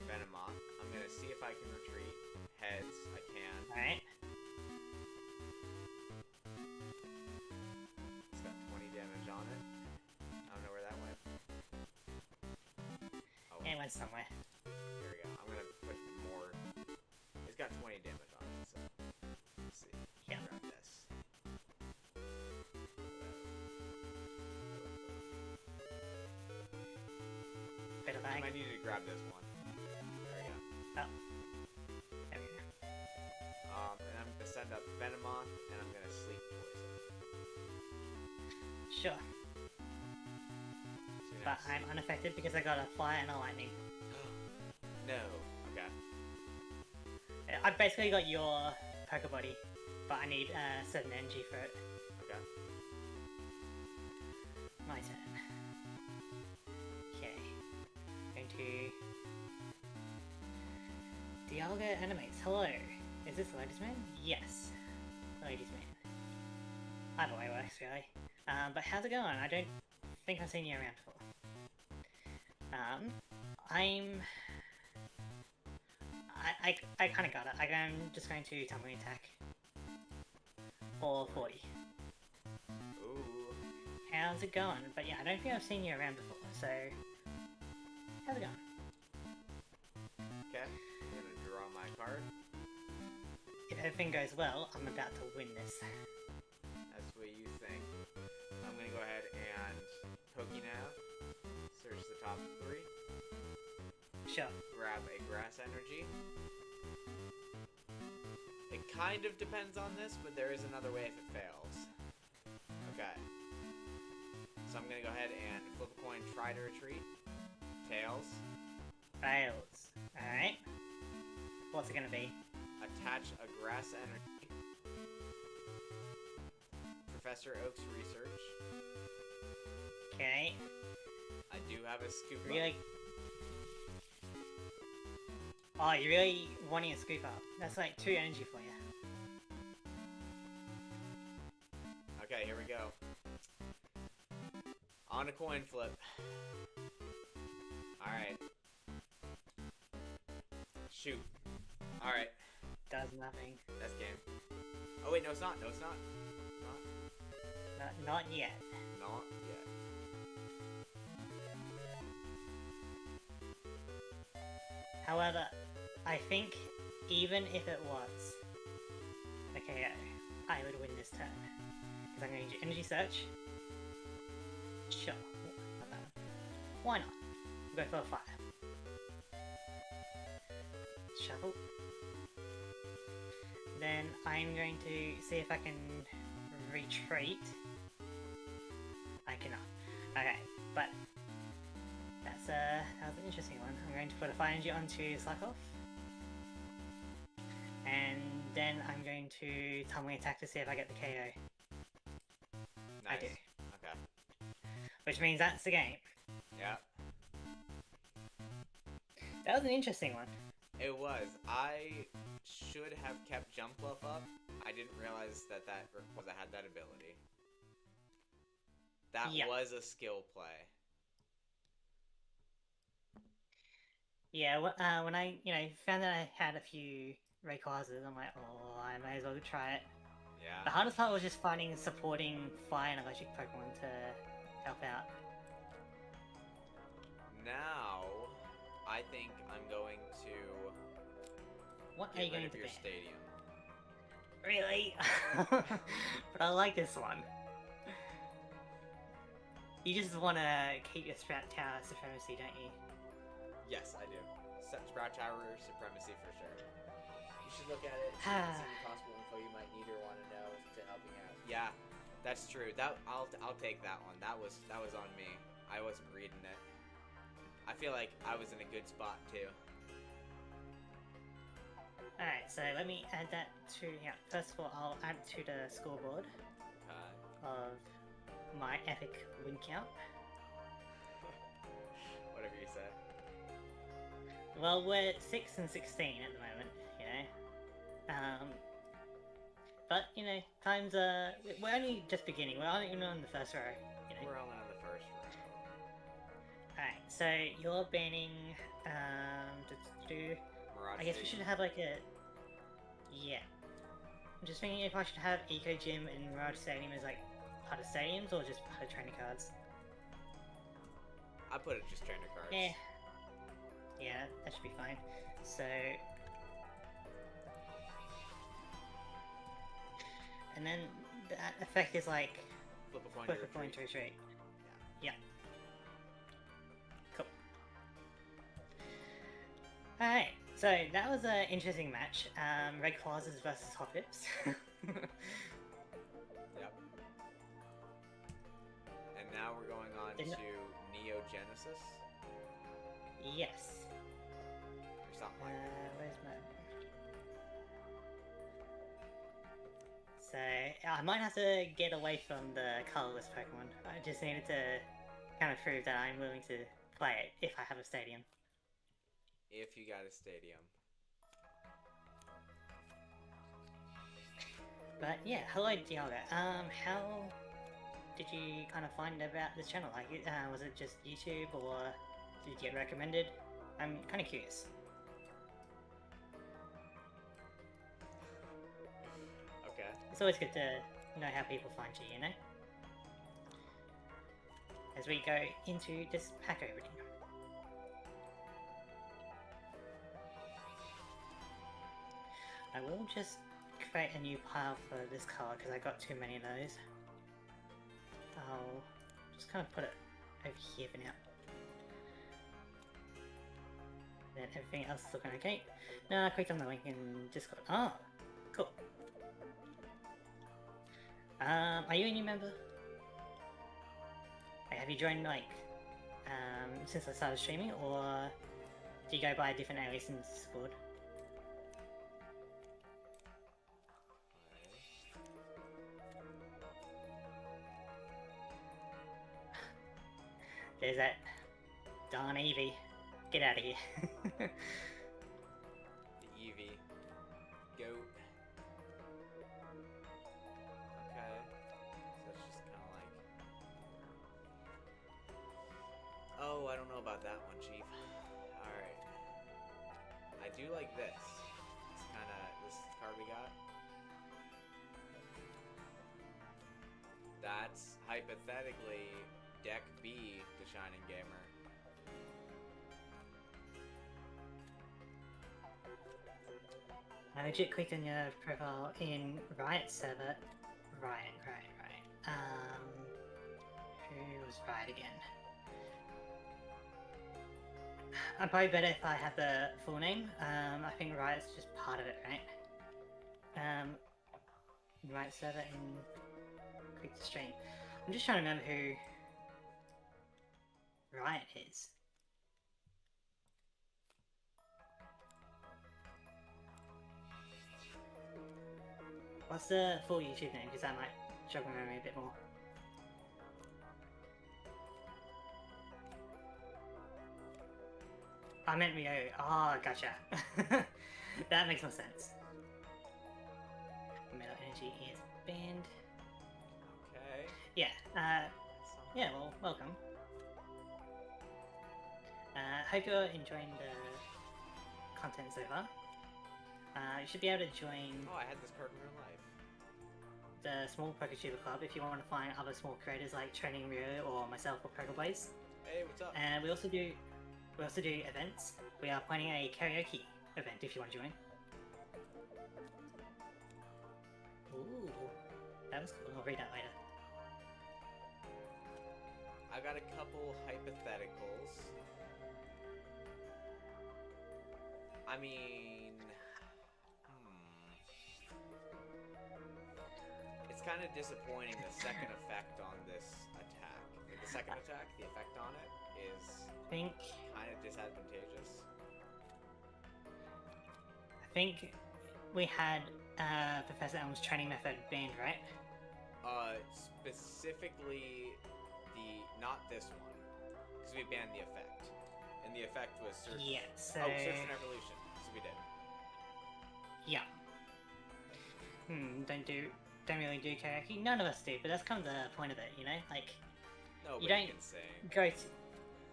Venomoth. I'm going to see if I can retreat. Heads, I can. Alright. It's got 20 damage on it. I don't know where that went. Oh, It went somewhere. here we go. I'm gonna put more. It's got 20 damage on it, so let's see. Yeah. Grab this. Bit of I lag. might need to grab this one. There we go. Oh. There we go. And I'm gonna send up Venomoth, and I'm gonna Sleep Poison. Sure. So But next- I'm unaffected because I got a Fire and a Lightning. No. Okay. I've basically got your Pokebody, but I need certain energy for it. Okay. My turn. Okay. Going to... Dialga Animates. Hello. Is this Ledisman? Yes. Ledisman. Either way works, really. But how's it going? I don't think I've seen you around before. I kind of got it. I'm just going to Tumbling Attack. For 40. Ooh. How's it going? But yeah, I don't think I've seen you around before, so... How's it going? Okay. I'm gonna draw my card. If everything goes well, I'm about to win this. That's what you think. I'm gonna go ahead and Pokénav. Search the top 3. Sure. Grab a Grass Energy. It kind of depends on this, but there is another way if it fails. Okay. So I'm gonna go ahead and flip a coin, try to retreat. Tails. Fails. Alright. What's it gonna be? Attach a Grass Energy. Professor Oak's Research. Okay. I do have a Scoop Up. Really? Oh, you're really wanting a scoop up. That's like 2 energy for you. Okay, here we go. On a coin flip. Alright. Shoot. Alright. Does nothing. That's game. Oh wait, no it's not. No it's not. Not yet. Not yet. However, I think even if it was a KO, I would win this turn. Because I'm going to use Energy Search. Sure. Not that one. Why not? We'll go for a fire. Shuffle. Then I'm going to see if I can retreat. I cannot. Okay, but that was an interesting one. I'm going to put a fire energy onto Slakoff. And then I'm going to tumbling attack to see if I get the KO. Nice. I do. Okay. Which means that's the game. Yeah. That was an interesting one. It was. I should have kept Jump Bluff up. I didn't realize that because I had that ability. That was a skill play. Yeah, when I found that I had a few Rayquazas, I'm like, oh, I may as well try it. Yeah. The hardest part was just finding supporting fire and electric Pokemon to help out. Now, I think I'm going to What are get you going rid to of your ban? stadium. Really? But I like this one. You just want to keep your Sprout Tower supremacy, don't you? Yes, I do. Sprout Tower supremacy for sure. You should look at it, see any possible info you might need or want to know to help you out. Yeah, that's true. I'll take that one. That was on me. I wasn't reading it. I feel like I was in a good spot too. Alright, so let me add that to, first of all, I'll add to the scoreboard of my epic win count. Whatever you say. Well, we're 6 and 16 at the moment, you know. But, you know, times we're only just beginning. We're only on the first row, you know. We're only on the first row. Alright, so you're banning, Mirage I guess we should have like a... Yeah. I'm just thinking if I should have Eco Gym and Mirage Stadium as like part of stadiums or just part of trainer cards. I put it just trainer cards. Yeah. Yeah, that should be fine. So... And then that effect is like... Flip a coin flip to a coin to retreat. retreat. Yeah. Cool. Alright, so that was an interesting match. Rayquazas versus Hoppips. Yep. And now we're going on to Neogenesis. Yes. Or something like that. Where's my... So, I might have to get away from the colorless Pokemon. I just needed to kind of prove that I'm willing to play it if I have a stadium. If you got a stadium. But yeah, hello Dialga. How did you kind of find about this channel? Like, was it just YouTube or did you get recommended? I'm kind of curious. Okay. It's always good to know how people find you, you know? As we go into this pack opening. I will just create a new pile for this card because I got too many of those. I'll just kind of put it over here for now. Then everything else is looking okay. Now I clicked on the link in Discord. Oh, cool. Are you a new member? Like, have you joined like since I started streaming, or do you go by a different alias in Discord? There's that darn Eevee. Get out of here. The Eevee. Goat. Okay. So it's just kind of like... don't know about that one, Chief. Alright. I do like this. It's kinda... this card we got. That's, hypothetically, Deck B to Shining Gamer. I legit clicked on your profile in Riot server. Riot. Who was Riot again? I'm probably better if I have the full name. I think Riot's just part of it, right? Riot server in click to stream. I'm just trying to remember who Riot is. What's the full YouTube name? Because that might jog my memory a bit more. I meant Rio. Ah, oh, gotcha. That makes more sense. Metal Energy is banned. Okay. Yeah. Yeah. Well, welcome. Hope you're enjoying the content so far. You should be able to join. Oh, I had this card in real life. The small PokeTuber Club if you want to find other small creators like Training Rio or myself or Pokeblaze. Hey, what's up? And we also do events. We are planning a karaoke event if you want to join. Ooh, that was cool. I'll read that later. I got a couple hypotheticals. I mean, it's kind of disappointing the second effect on this attack. The second attack, the effect on it is kind of disadvantageous. I think we had Professor Elm's training method banned, right? Specifically not this one, because we banned the effect, and the effect was search. Yeah. So. Oh, search and evolution. So we did. Yeah. Don't really do karaoke. None of us do, but that's kind of the point of it, you know. Like, Nobody you don't can sing.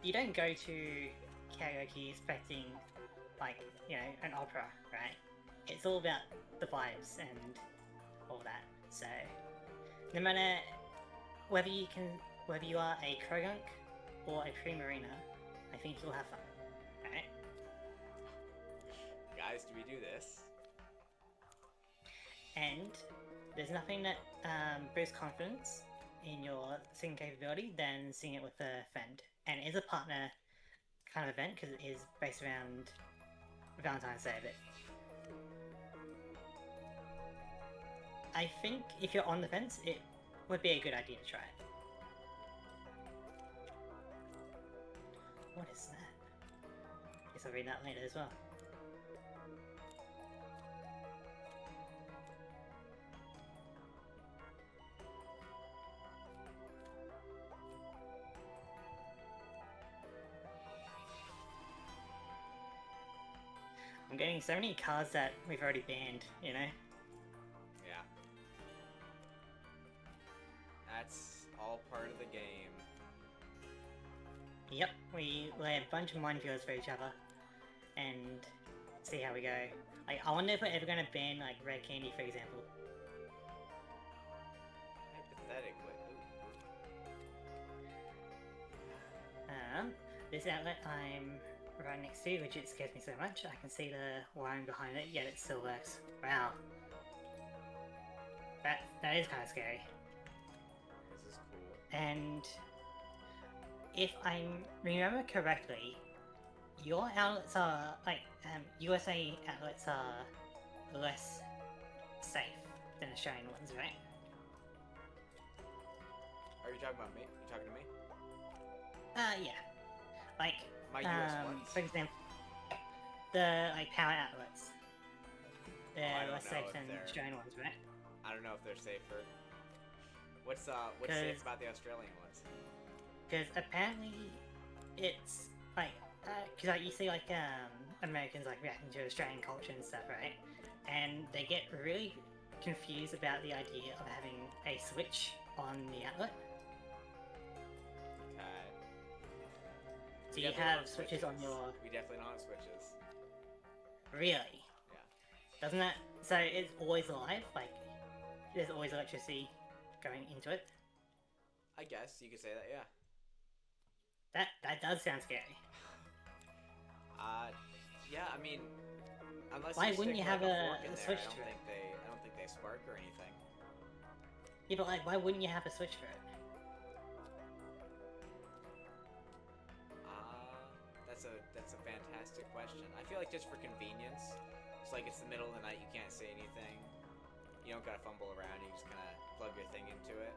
You don't go to karaoke expecting, like, you know, an opera, right? It's all about the vibes and all that. So, no matter whether you are a Krogunk or a Primarina, I think you'll have fun, right? Guys, do we do this? And there's nothing that boosts confidence in your singing capability than singing it with a friend. And it is a partner kind of event because it is based around Valentine's Day a bit. I think if you're on the fence, it would be a good idea to try it. What is that? Guess I'll read that later as well. I'm getting so many cards that we've already banned, you know? Yeah. That's all part of the game. Yep, we lay a bunch of minefields for each other and see how we go. Like, I wonder if we're ever going to ban, like, red candy, for example. Hypothetically. This outlet I'm right next to, which it scares me so much. I can see the wiring behind it, yet it still works. Wow. That is kind of scary. This is cool. And if I remember correctly, your outlets are, like, USA outlets are less safe than Australian ones, right? Are you talking about me? You talking to me? Yeah. Like, My US ones? for example, the, like, power outlets. They're less safe than Australian ones, right? I don't know if they're safer. What's safe about the Australian ones? Because apparently it's, like, because like, you see, like, Americans, like, reacting to Australian culture and stuff, right? And they get really confused about the idea of having a switch on the outlet. Okay. Do you have switches on your... We definitely don't have switches. Really? Yeah. Doesn't that... So it's always alive? Like, there's always electricity going into it? I guess you could say that, yeah. That does sound scary. Yeah, I mean, unless Why you wouldn't stick you have like a fork in there, switch I to it? don't think they spark or anything. Yeah, but like, why wouldn't you have a switch for it? That's a fantastic question. I feel like just for convenience, it's like it's the middle of the night, you can't say anything. You don't gotta fumble around, you just kind of plug your thing into it.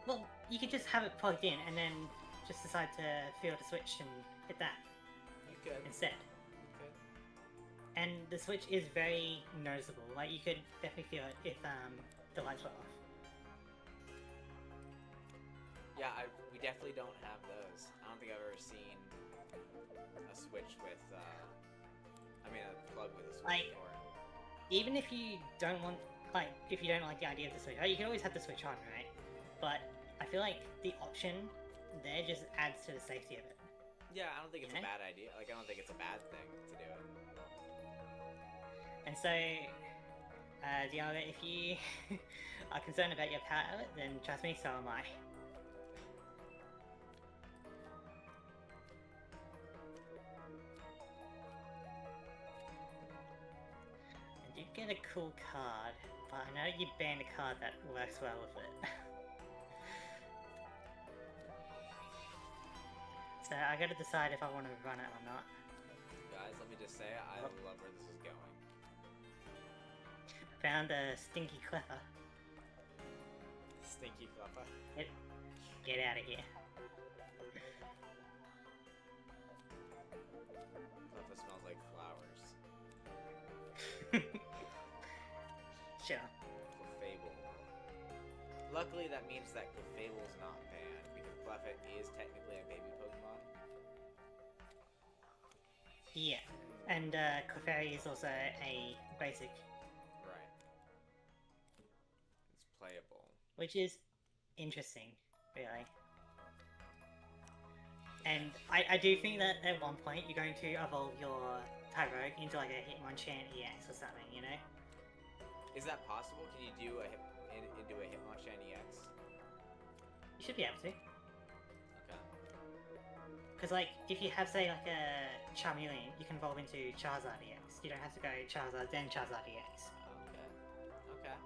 Well, you could just have it plugged in and then just decide to feel the switch and hit that You could. instead. You could. And the switch is very noticeable. Like, you could definitely feel it if the lights were off. Yeah, we definitely don't have those. I don't think I've ever seen a switch with, a plug with a switch Like, for it. even if you don't want, like, if you don't like the idea of the switch, you can always have the switch on, right? But I feel like the option there just adds to the safety of it. Yeah, I don't think it's Yeah. a bad idea. Like, I don't think it's a bad thing to do it. And so, Dialga, if you are concerned about your power outlet, then trust me, so am I. I did get a cool card, but I know you banned a card that works well with it. So I gotta decide if I want to run it or not. Guys, let me just say, I love where this is going. Found a stinky clipper. Stinky fluffer. Get out of here. Fluffer smells like flowers. Sure. Clefable. Luckily, that means that Clefable is not banned, because Cleffa is technically a baby Pokemon. Yeah, and Clefairy is also a basic, Right. It's playable. which is interesting, really. And I do think that at one point you're going to evolve your Tyrogue into like a Hitmonchan EX or something, you know? Is that possible? Can you do into a Hitmonchan EX? You should be able to. Okay. Because like, if you have say like a Charmeleon, you can evolve into Charizard EX. You don't have to go Charizard then Charizard EX. Okay. Okay.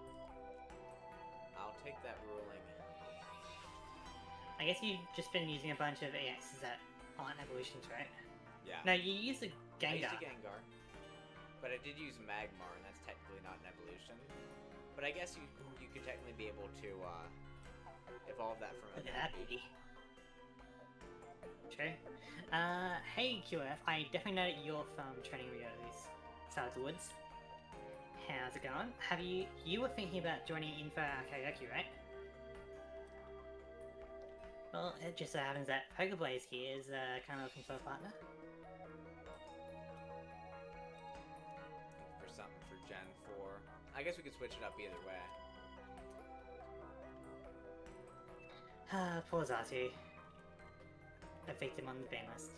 I'll take that ruling. I guess you've just been using a bunch of EXs that aren't evolutions, right? Yeah. No, you use the I Gengar. used a Gengar. But I did use Magmar, and that's technically not an evolution. But I guess you could technically be able to evolve that from Look a at that beauty. True. Hey QF, I definitely know that you're from Training Rio's side of the woods. How's it going? You were thinking about joining in for karaoke, right? Well, it just so happens that Pokeblaze here is kind of looking for a partner. For something for Gen 4. I guess we could switch it up either way. Poor Zatu. A victim on the ban list.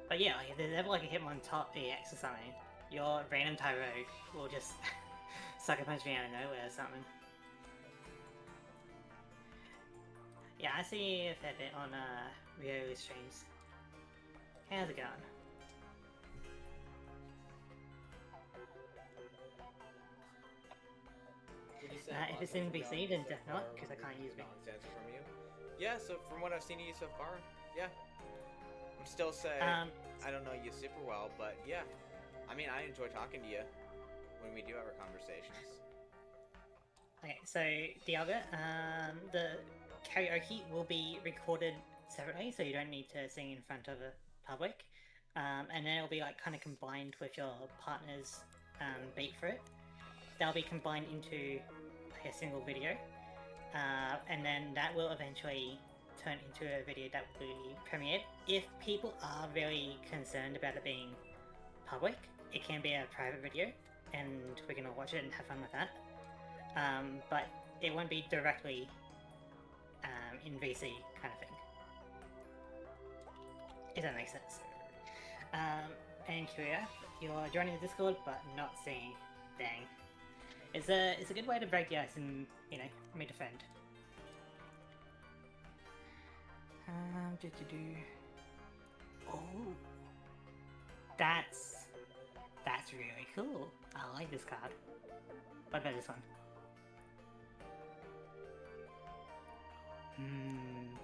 But yeah, like, if there's ever like a Hitmon top EX or something, your random Tyrogue will just sucker punch me out of nowhere or something. Yeah, I see a fair bit on Rio streams. How's it going? If it's in BC, then definitely not, because I can't use it. Answer from you. Yeah, so from what I've seen of you so far, yeah. I'm still saying I don't know you super well, but yeah. I mean, I enjoy talking to you when we do have our conversations. Okay, so Dialga, the karaoke will be recorded separately, so you don't need to sing in front of a public. And then it'll be like kind of combined with your partner's beat for it. They'll be combined into like a single video, and then that will eventually turn into a video that will be premiered. If people are very concerned about it being public, it can be a private video, and we're gonna watch it and have fun with that. But it won't be directly in VC kind of thing. If that makes sense. And Kyria, you're joining the Discord but not seeing. Dang. It's a good way to break the ice and, you know, me defend. Oh, that's really cool. I like this card. What about this one?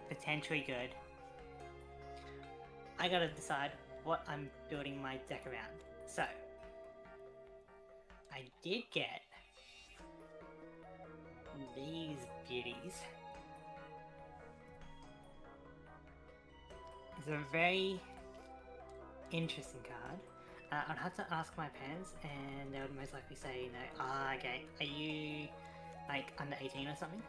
Potentially good. I gotta decide what I'm building my deck around. So, I did get these beauties. It's a very interesting card. I'd have to ask my parents, and they would most likely say, no, okay, are you like under 18 or something?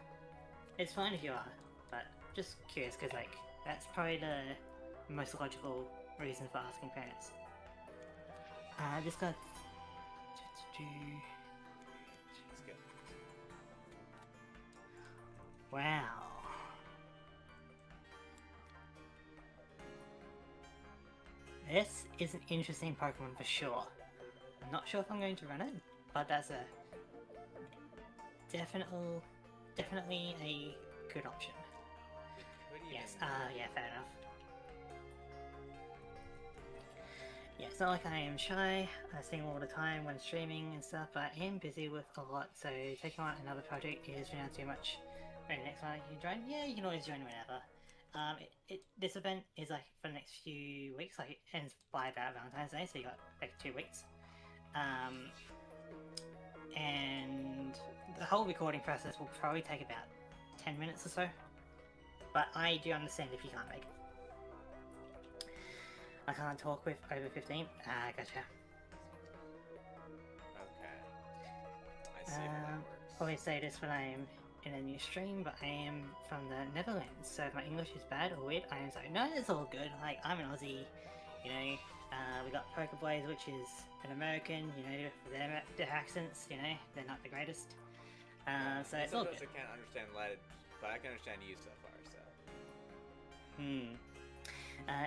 It's fine if you are, but just curious, because like that's probably the most logical reason for asking parents. This card. Let's go. Wow. This is an interesting Pokemon for sure. I'm not sure if I'm going to run it, but that's a definitely a good option. Yes, yeah, fair enough. Yeah, it's not like I am shy, I sing all the time when streaming and stuff, but I am busy with a lot, so taking on another project is for now too much. Maybe next one you can join? Yeah, you can always join whenever. This event is like for the next few weeks, like it ends by about Valentine's Day, so you got like 2 weeks. And the whole recording process will probably take about 10 minutes or so. But I do understand if you can't make it. I can't talk with over 15. Gotcha. Okay. I see how that works. Always say this when I'm in a new stream, but I am from the Netherlands, so if my English is bad or weird, I am sorry. No, it's all good. Like, I'm an Aussie, you know. We got Pokeboys, which is an American, you know, their accents, you know, they're not the greatest. So it's all good. Sometimes I can't understand Led, but I can understand you so far, so.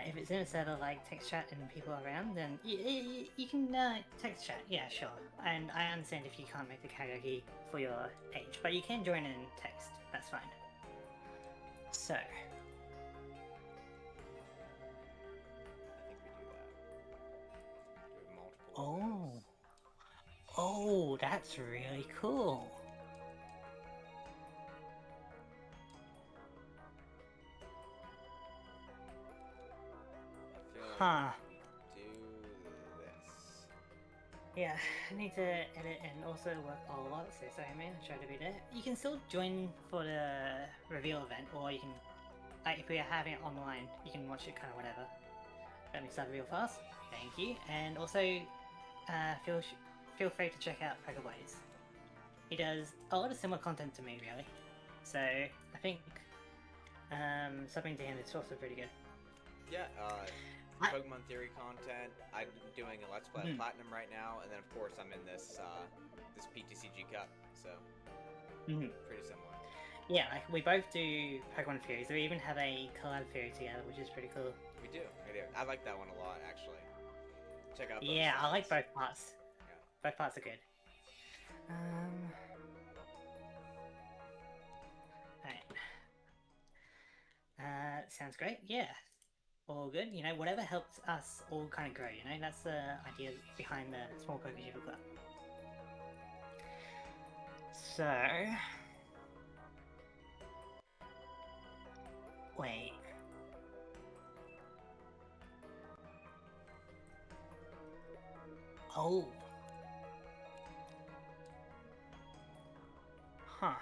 If it's in a server like text chat and people are around, then you can text chat, yeah, sure. And I understand if you can't make the karaoke for your age, but you can join in text, that's fine. So. I think we do that. Do multiple events. Oh, that's really cool. Huh. Do this. Yeah, I need to edit and also work a lot, so sorry man, I'll try to be there. You can still join for the reveal event, or you can, like if we are having it online, you can watch it kind of whatever. Let me start real fast, thank you. And also, feel free to check out Pokeboys. He does a lot of similar content to me really, so I think subbing to him is also pretty good. Yeah, Pokemon Theory content. I'm doing a Let's Play Platinum right now, and then of course I'm in this this PTCG Cup, so pretty similar. Yeah, like, we both do Pokemon Theories. We even have a Collab Theory together, which is pretty cool. We do. I like that one a lot, actually. Check out. Yeah, sides. I like both parts. Yeah. Both parts are good. Alright. Sounds great. Yeah. All good. You know, whatever helps us all kind of grow, you know? That's the idea behind the Small Pokemon Club. So... Wait. Oh. Huh.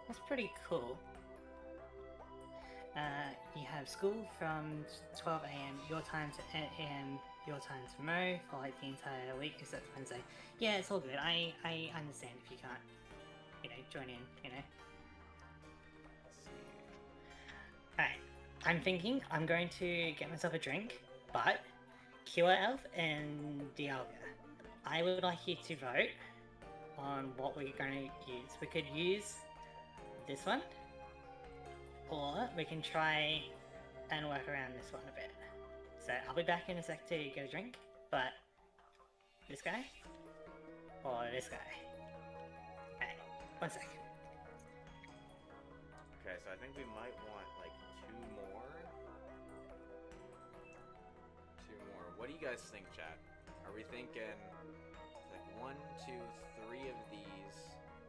That's pretty cool. You have school from 12 AM your time to 8 AM your time tomorrow for like the entire week except Wednesday. Yeah, it's all good. I understand if you can't, you know, join in, you know. Alright, I'm thinking I'm going to get myself a drink, but Killer Elf and Dialga, I would like you to vote on what we're going to use. We could use this one, or we can try and work around this one a bit. So I'll be back in a sec to get a drink, but this guy, or this guy. Okay, 1 sec. Okay, so I think we might want like two more. What do you guys think, chat? Are we thinking like 1, 2, 3 of these?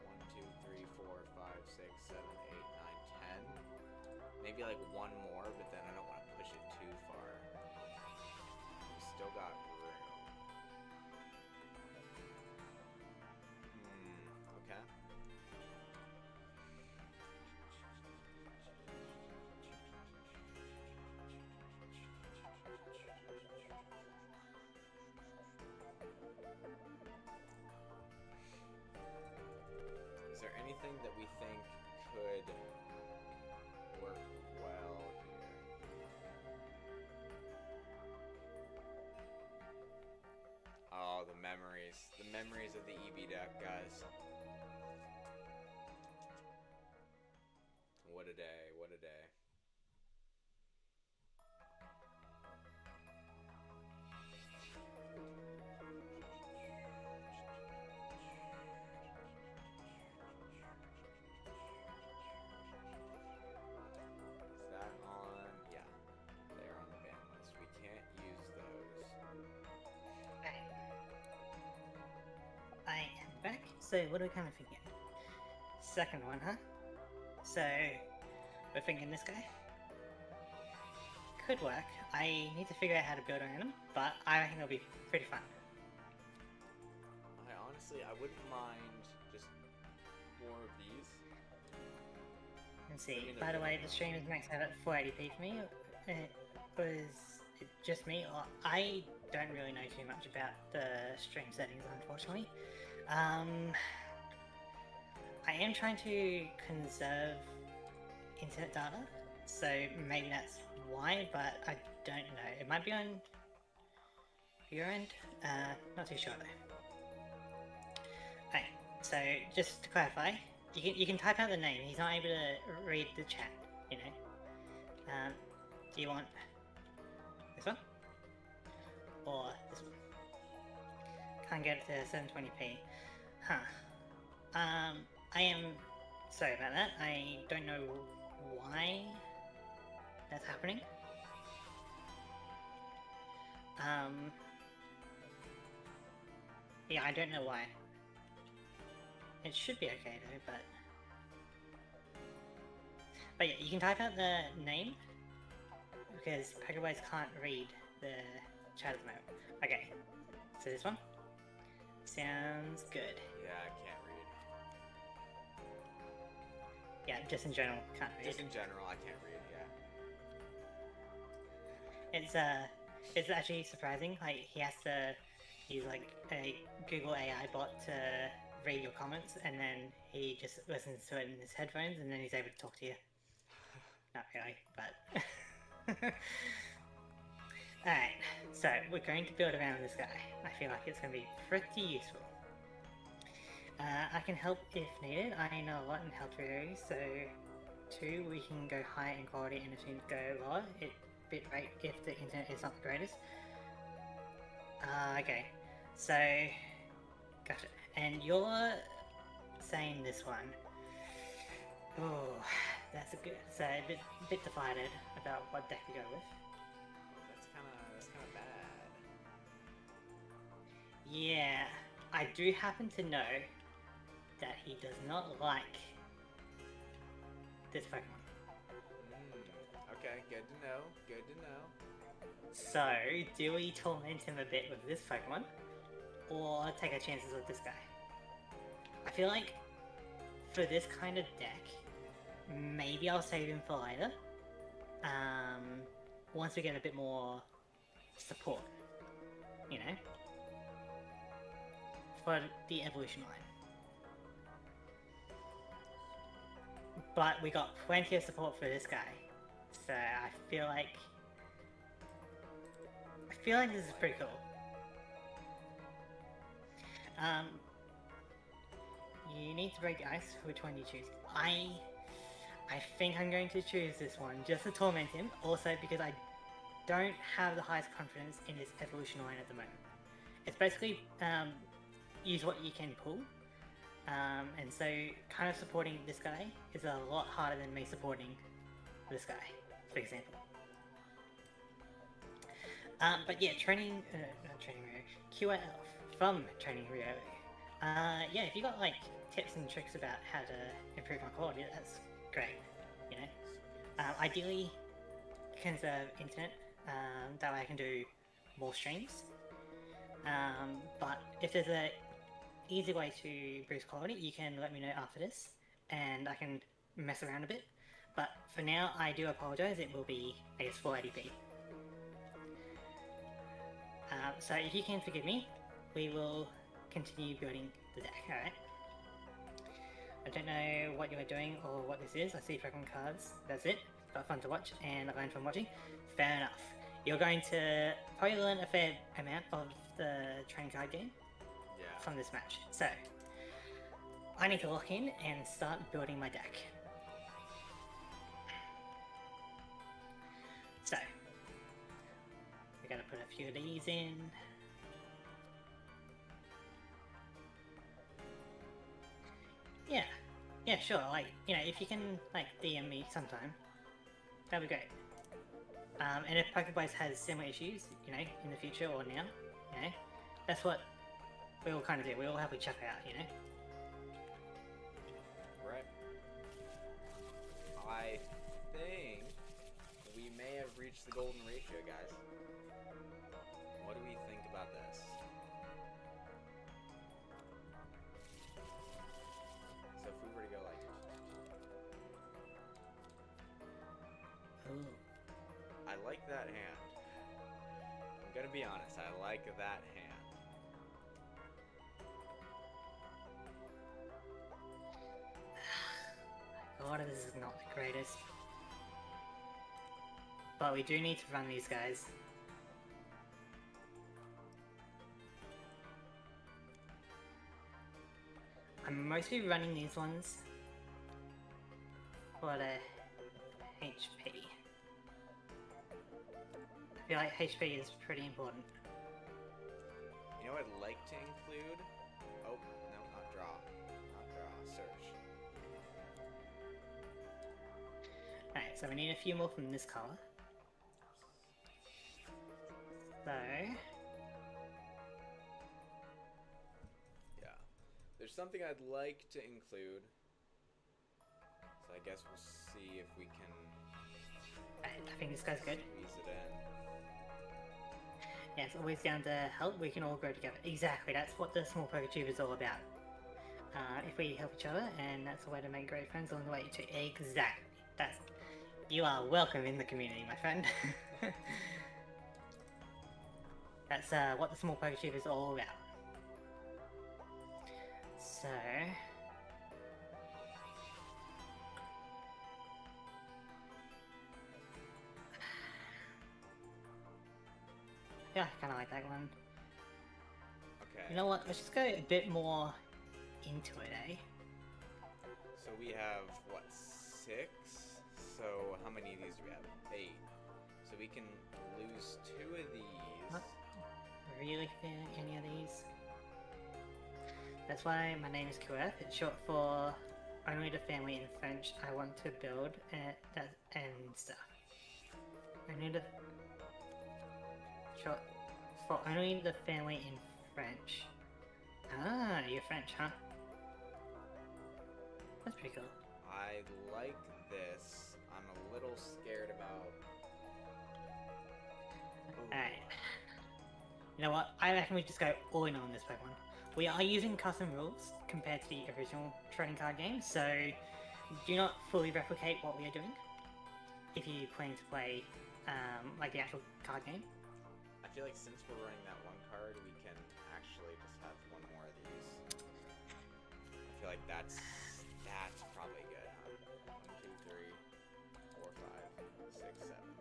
1, 2, 3, 4, 5, 6, 7, 8, 9, 10. Maybe like one more, but then I don't want to push it too far. We still got room. Okay. Is there anything that we think could work well here? Oh, the memories. The memories of the EB deck, guys. What a day, what a day. Is that on? Yeah, they're on the ban list. We can't use those. Okay. I am back. So what are we kind of thinking? Second one, huh? So we're thinking this guy could work. I need to figure out how to build around him, but I reckon it'll be pretty fun. I wouldn't mind just more of these. Let's see. By the way, the stream is maxed out at 480p for me. It was just me. I don't really know too much about the stream settings, unfortunately. I am trying to conserve internet data, so maybe that's why, but I don't know. It might be on your end. Not too sure though. Okay, so just to clarify, you can type out the name. He's not able to read the chat, you know. Do you want this one or this one? Can't get it to 720p. Huh. I am sorry about that. I don't know why that's happening. Yeah, I don't know why. It should be okay though, but yeah, you can type out the name because Pokeways can't read the chat at the moment. Okay, so this one sounds good. Yeah, I can't read. Yeah, just in general, can't read. Just in general, I can't read. Yeah. It's actually surprising. Like he has to use like a Google AI bot to read your comments, and then he just listens to it in his headphones, and then he's able to talk to you. Not really, but alright, so we're going to build around this guy. I feel like it's going to be pretty useful. I can help if needed. I know a lot in help areas, so 2, we can go higher in quality, and if we go lower, bit rate if the internet is not the greatest. Okay, so gotcha. And you're saying this one. Oh, that's a good. So a bit divided about what deck to go with. That's kind of bad. Yeah, I do happen to know that he does not like this Pokemon. Okay, good to know. Good to know. So, do we torment him a bit with this Pokemon, or take our chances with this guy? I feel like for this kind of deck, maybe I'll save him for later. Once we get a bit more support, you know, for the evolution line. But we got plenty of support for this guy, so I feel like this is pretty cool. you need to break the ice. Which one do you choose? I think I'm going to choose this one just to torment him. Also because I don't have the highest confidence in this evolution line at the moment. It's basically use what you can pull. And so kind of supporting this guy is a lot harder than me supporting this guy, for example. But yeah, not Training Rio, QL from Training Rio. Yeah, if you got like tips and tricks about how to improve my quality, that's great, you know. Ideally, conserve internet, that way I can do more streams. But if there's a easy way to boost quality, you can let me know after this, and I can mess around a bit. But for now, I do apologize, it will be, I guess, 480p. So if you can forgive me, we will continue building the deck, alright? I don't know what you are doing or what this is. I see Pokemon cards, that's it. But fun to watch, and I learned from watching. Fair enough. You're going to probably learn a fair amount of the trading card game from this match. So, I need to lock in and start building my deck. So, we're going to put a few of these in. Yeah, sure, like, you know, if you can, like, DM me sometime, that'd be great. And if Pokeballs has similar issues, you know, in the future or now, you know, that's what we all kind of do. We all help each other out, you know? Right. I think we may have reached the golden ratio, guys. What do we think about this? So if we were to go like... Ooh. I like that hand. I'm gonna be honest, I like that hand. God, this is not the greatest. But we do need to run these guys. I'm mostly running these ones for the HP. I feel like HP is pretty important. You know what I'd like to include? Oh, no, not draw. Not draw, search. Alright, so we need a few more from this colour. So... yeah. There's something I'd like to include. So I guess we'll see if we can... I think this guy's good. Squeeze it in. Yeah, it's always down to help, we can all grow together. Exactly, that's what the Small PokeTube is all about. If we help each other, and that's a way to make great friends along the way too. Exactly. That's... you are welcome in the community, my friend. That's what the Small PokeTube is all about. So... yeah, I kinda like that one. Okay. You know what, let's just go a bit more into it, eh? So we have, what, 6? So how many of these do we have? 8. So we can lose 2 of these. Not really feeling any of these. That's why my name is QF. It's short for only the family in French I want to build and stuff. Only the... short for only the family in French. Ah, you're French, huh? That's pretty cool. I like this. I'm a little scared about... Alright. You know what? I reckon we just go all in on this Pokemon. We are using custom rules compared to the original trading card game, so do not fully replicate what we are doing if you plan to play like the actual card game. I feel like since we're running that one card, we can actually just have one more of these. I feel like that's probably good, huh? 1, 2, 3, 4, 5, 6, 7. 1,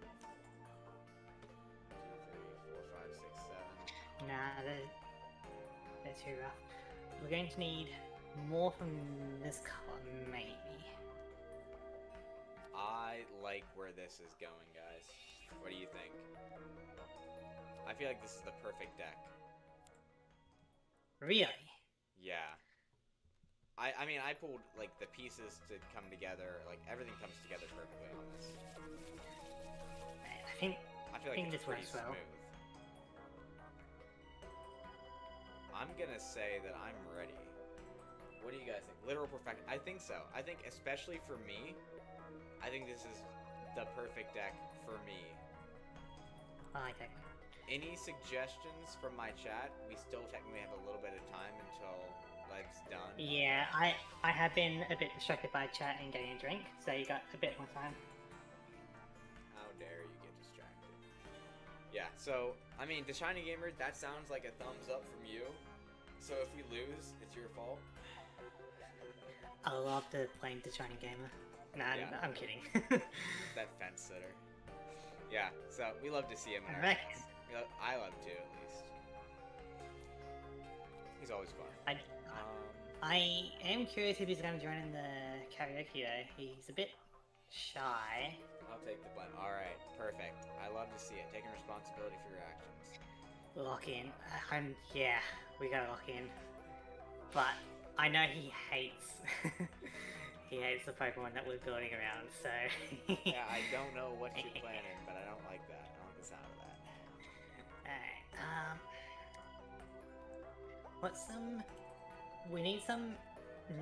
2, 3, 4, 5, 6, 7. Nah, they're too rough. We're going to need more from this color, maybe. I like where this is going, guys. What do you think? I feel like this is the perfect deck. Really? Yeah. I mean, I pulled, like, the pieces to come together. Like, everything comes together perfectly on this. I think I feel like it's this pretty works well. smooth. I'm gonna say that I'm ready. What do you guys think? Literal perfection. I think so. I think, especially for me, I think this is the perfect deck for me. I like that. Any suggestions from my chat? We still technically have a little bit of time until Led's done. Yeah, I have been a bit distracted by chat and getting a drink, so you got a bit more time. How dare you get distracted? Yeah, so, I mean, The Shiny Gamer, that sounds like a thumbs up from you. So if we lose, it's your fault. I love the playing the Shiny Gamer. Nah, Yeah. I'm kidding. That fence sitter. Yeah, so we love to see him in I our reckon. chats. I love to, at least. He's always fun. I am curious if he's going to join in the karaoke though. He's a bit shy. I'll take the blend. Alright, perfect. I love to see it. Taking responsibility for your actions. Lock in. Yeah, we gotta lock in. But I know he hates he hates the Pokemon that we're building around, so Yeah, I don't know what you're planning, but I don't like that. I don't like the sound of that. Alright, we need some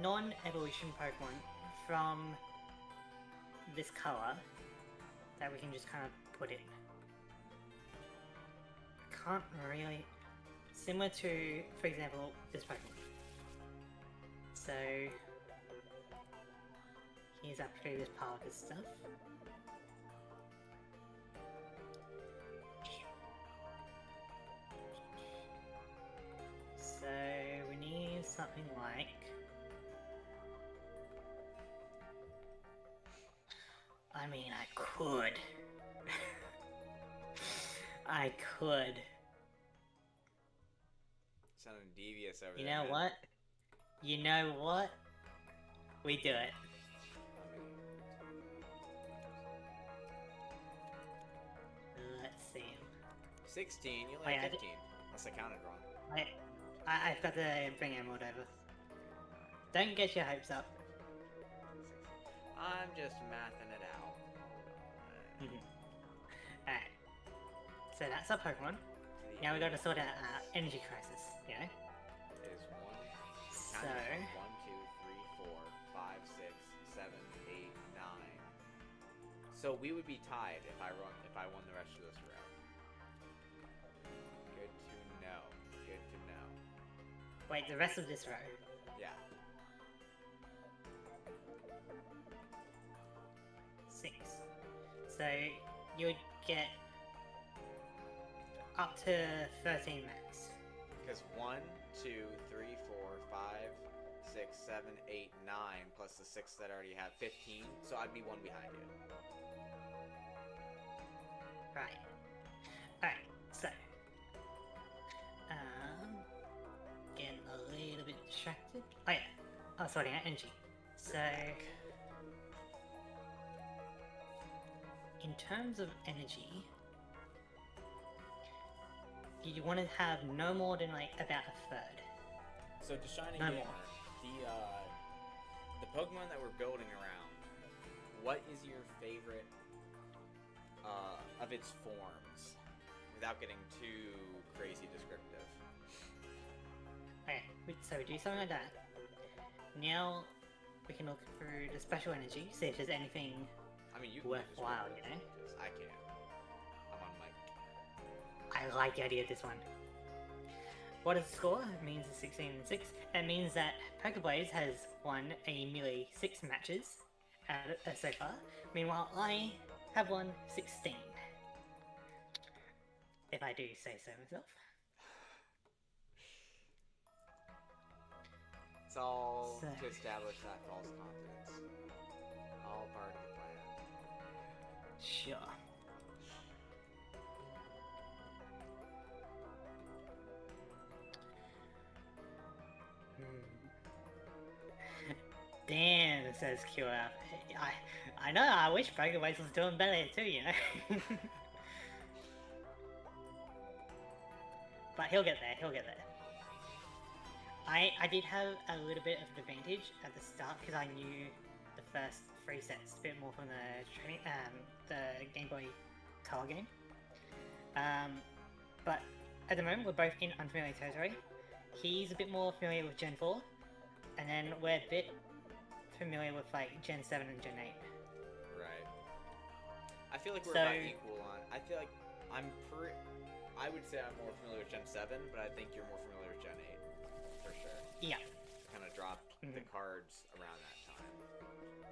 non-evolution Pokemon from this color that we can just kind of put in. Can't really... Similar to, for example, this Pokemon. So... Here's our previous part of this stuff. So we need something like... I mean, I could. I could. Sounding devious over You there. know what? You know what? We do it. Let's see. 16, you Oh, like yeah, 15. Unless I counted wrong. I've got to bring Emerald over. Don't get your hopes up. I'm just mathing it out. Alright. So that's our Pokemon. Now we gotta sort out our energy crisis, you know? Is one. So... 1, 2, 3, 4, 5, 6, 7, 8, 9. So we would be tied if I won the rest of this round. Good to know. Good to know. Wait, the rest of this row? Yeah. 6. So you would get up to 13 max. Because 1, 2, 3, 4, 5, 6, 7, 8, 9, plus the 6 that already have 15. So I'd be one behind you. Right. Alright, so... getting a little bit distracted. Oh yeah, I was sorting out energy. So... In terms of energy... You want to have no more than like about a third. So to Shiny No Gamer, more. the Pokemon that we're building around, what is your favorite of its forms? Without getting too crazy descriptive. Okay, so we do something like that. Now we can look through the special energy, see if there's anything I mean, you can worthwhile, you know? I can't. I'm on mic. I like the idea of this one. What is the score? It means it's 16 and 6. It means that Pokeblaze has won a merely 6 matches so far. Meanwhile, I have won 16. If I do say so myself. It's all So- to establish that false confidence. All part of the plan. Sure. Damn, it says QF. I know, I wish Pokeways was doing better too, you know? But he'll get there, he'll get there. I did have a little bit of an advantage at the start because I knew the first 3 sets a bit more from the Game Boy Color game. But at the moment we're both in unfamiliar territory. He's a bit more familiar with Gen 4, and then we're a bit familiar with like Gen 7 and Gen 8. Right. I feel like we're about equal on. I feel like I would say I'm more familiar with Gen 7, but I think you're more familiar with Gen 8. For sure. Yeah. Kind of dropped the cards around that time.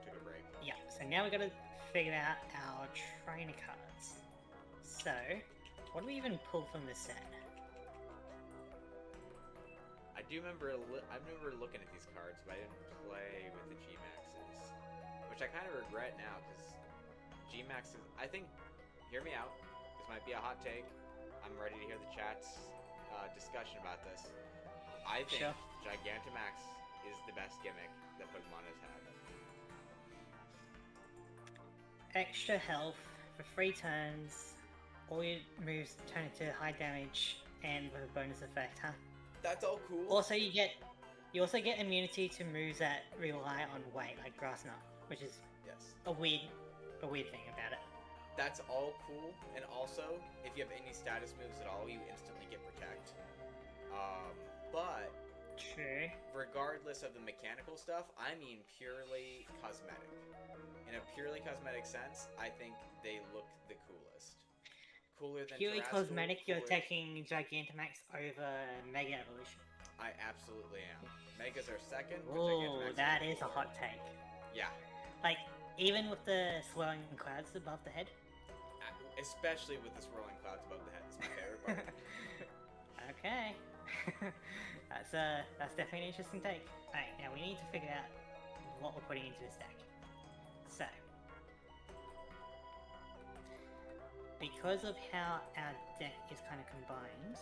Took a break. Yeah, so now we gotta figure out our trainer cards. So, what do we even pull from this set? I do remember, I remember looking at these cards, but I didn't play with the G-Maxes. Which I kind of regret now, because G-Maxes, I think, hear me out, this might be a hot take, I'm ready to hear the chat's discussion about this. I think Gigantamax is the best gimmick that Pokemon has had. Extra health for 3 turns, all your moves turn into high damage, and with a bonus effect, huh? That's all cool. Also, you also get immunity to moves that rely on weight, like Grass Knot, which is a weird thing about it. That's all cool, and also, if you have any status moves at all, you instantly get Protect. But true. Regardless of the mechanical stuff, I mean purely cosmetic. In a purely cosmetic sense, I think they look the coolest. Cooler than purely Terrestrial, cosmetic, you're taking Gigantamax over Mega Evolution. I absolutely am. Megas are second. Oh, that is a hot take. Yeah. Like, even with the swirling clouds above the head? Especially with the swirling clouds above the head. It's my favorite part. Okay. That's definitely an interesting take. Alright, now we need to figure out what we're putting into this deck. So, because of how our deck is kind of combined,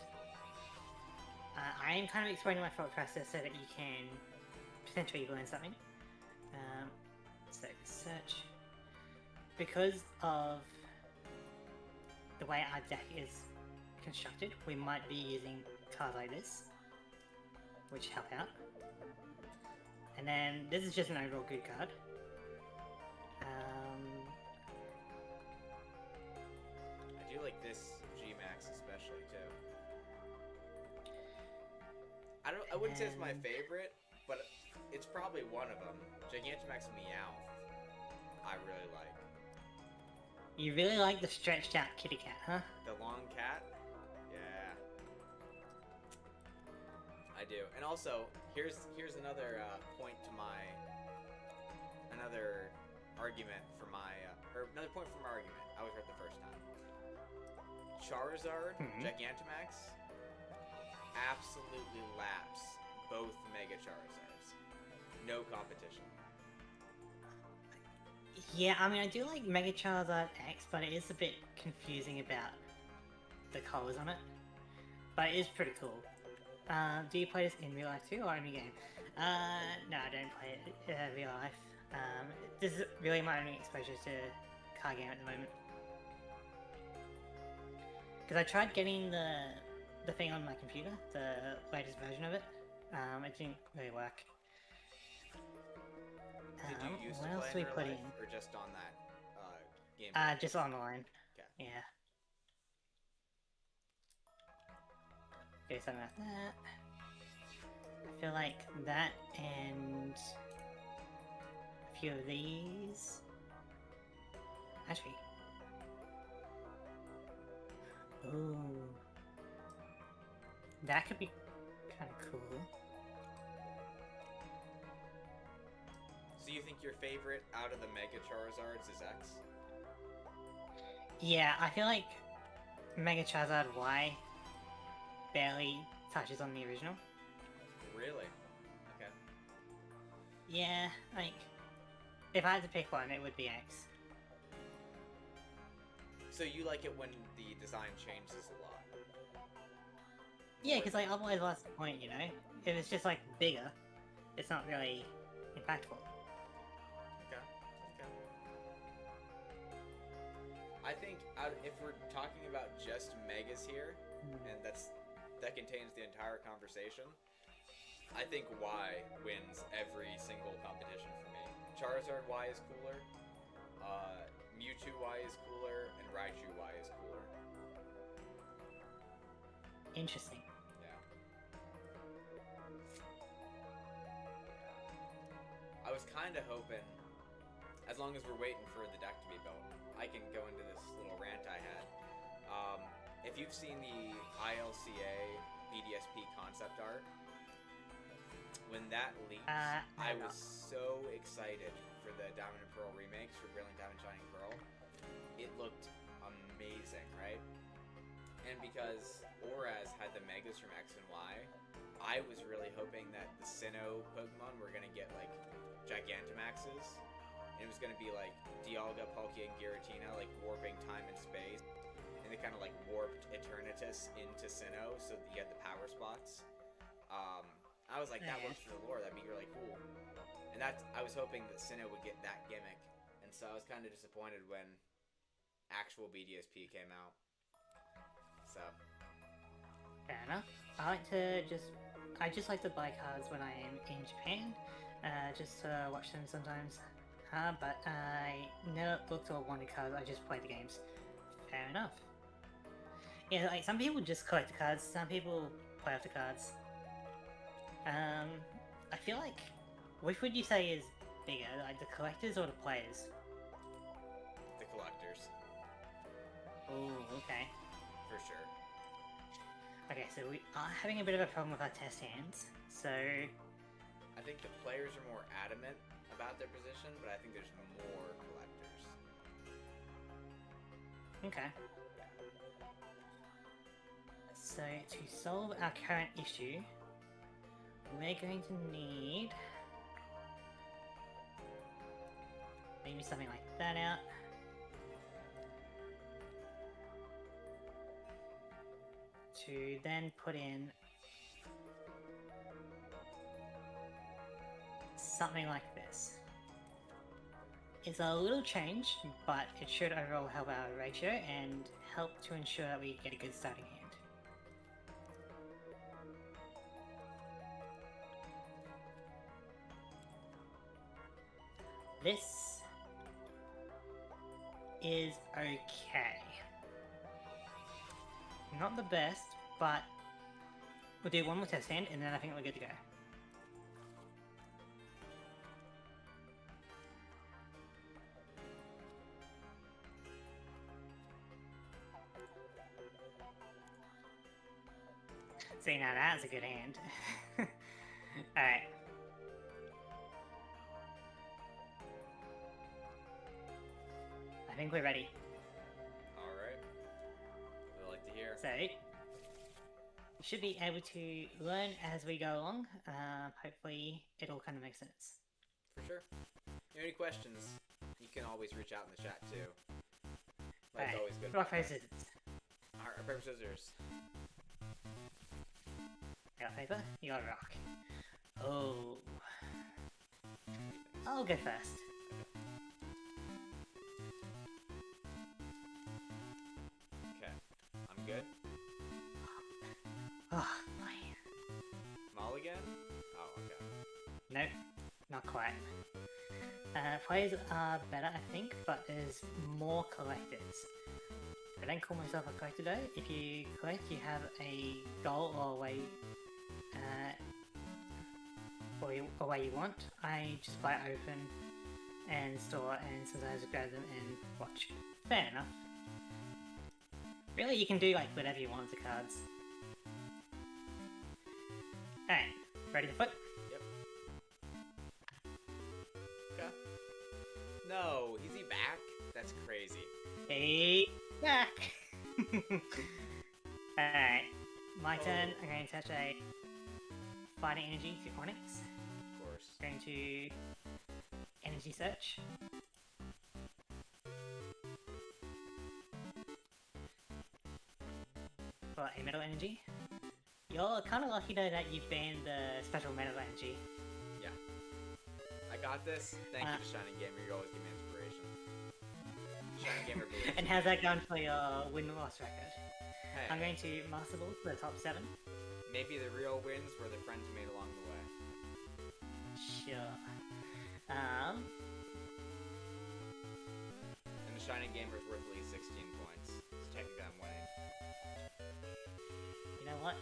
I am kind of explaining my thought process so that you can potentially learn something. So, search. Because of the way our deck is constructed, we might be using cards like this, which help out. And then this is just an overall good card. I do like this G-Max especially too. I wouldn't say it's my favorite, but it's probably one of them. Gigantamax Meowth, I really like. You really like the stretched out kitty cat, huh? The long cat? Yeah. I do. And also, here's another point to my... Another argument for my... or another point for my argument. I was right the first time. Charizard, Gigantamax, absolutely laps both Mega Charizards. No competition. Yeah, I mean, I do like Mega Charizard X, but it is a bit confusing about the colors on it. But it is pretty cool. Do you play this in real life too, or only game? No, I don't play it in real life. This is really my only exposure to card game at the moment. Because I tried getting the thing on my computer, the latest version of it. It didn't really work. Did you used what to else play do we in put real in? life, or just on that game? Just online. Okay. Yeah. Okay, something like that. I feel like that and a few of these. Actually. Ooh. That could be kind of cool. So you think your favorite out of the Mega Charizards is X? Yeah, I feel like Mega Charizard Y barely touches on the original. Really? Okay. Yeah, like, if I had to pick one, it would be X. So you like it when the design changes a lot? Yeah, because like otherwise what's the point, you know? If it's just like bigger, it's not really impactful. I think if we're talking about just megas here, and that contains the entire conversation, I think Y wins every single competition for me. Charizard Y is cooler, Mewtwo Y is cooler, and Raichu Y is cooler. Interesting. Yeah. I was kind of hoping, as long as we're waiting for the deck to be built, I can go into this little rant I had. If you've seen the ILCA BDSP concept art, when that leaked, I was so excited for the Diamond and Pearl remakes for Brilliant Diamond Shining Pearl. It looked amazing, right? And because Oraz had the Megas from X and Y, I was really hoping that the Sinnoh Pokemon were going to get, like, Gigantamaxes. And it was going to be, like, Dialga, Palkia, and Giratina, like, warping time and space. And they kind of, like, warped Eternatus into Sinnoh so that you had the power spots. I was like, that works for the lore. That'd be really cool. And I was hoping that Sinnoh would get that gimmick. And so I was kind of disappointed when actual BDSP came out. So. Fair enough. I just like to buy cards when I am in Japan, just to watch them sometimes. But I never looked or wanted cards, I just play the games. Fair enough. Yeah, like, some people just collect the cards, some people play off the cards. I feel like, which would you say is bigger, like the collectors or the players? The collectors. Oh, okay. For sure. Okay, so we are having a bit of a problem with our test hands, so... I think the players are more adamant about their position, but I think there's more collectors. Okay. So, to solve our current issue, we're going to need... maybe something like that out. To then put in something like this. It's a little change, but it should overall help our ratio and help to ensure that we get a good starting hand. This is okay. Not the best, but we'll do one more test hand and then I think we're good to go. See, now that's a good hand. Alright. I think we're ready. Alright. I'd like to hear. So, we should be able to learn as we go along. Hopefully, it all kind of makes sense. For sure. If you have any questions, you can always reach out in the chat too. Like always good. Rock, paper, scissors. Alright, paper, scissors. I got paper, you got rock. Oh. I'll go first. Okay. I'm good. Oh, man. Mulligan? Oh, okay. Nope, not quite. Players are better, I think, but there's more collectors. I don't call myself a collector though. If you collect, you have a goal or a way, a way you want. I just buy open and store and sometimes grab them and watch. Fair enough. Really, you can do like whatever you want with the cards. Alright, ready to foot? Yep. Okay. No, is he back? That's crazy. Hey, back! Alright, my turn. I'm going to touch a Fighting Energy to Onyx. Of course. Going to Energy Search. For a Metal Energy. You're kind of lucky though that you banned the special Metal Energy. Yeah. I got this. Thank you to Shining Gamer. You always give me inspiration. Shining Gamer believes And in how's you. that going for your win-loss record? Hey, I'm going to Master Ball for the top 7. maybe the real wins were the friends made along the way. Sure. And the Shining Gamer is worth at least 16 points. So technically I'm winning. You know what?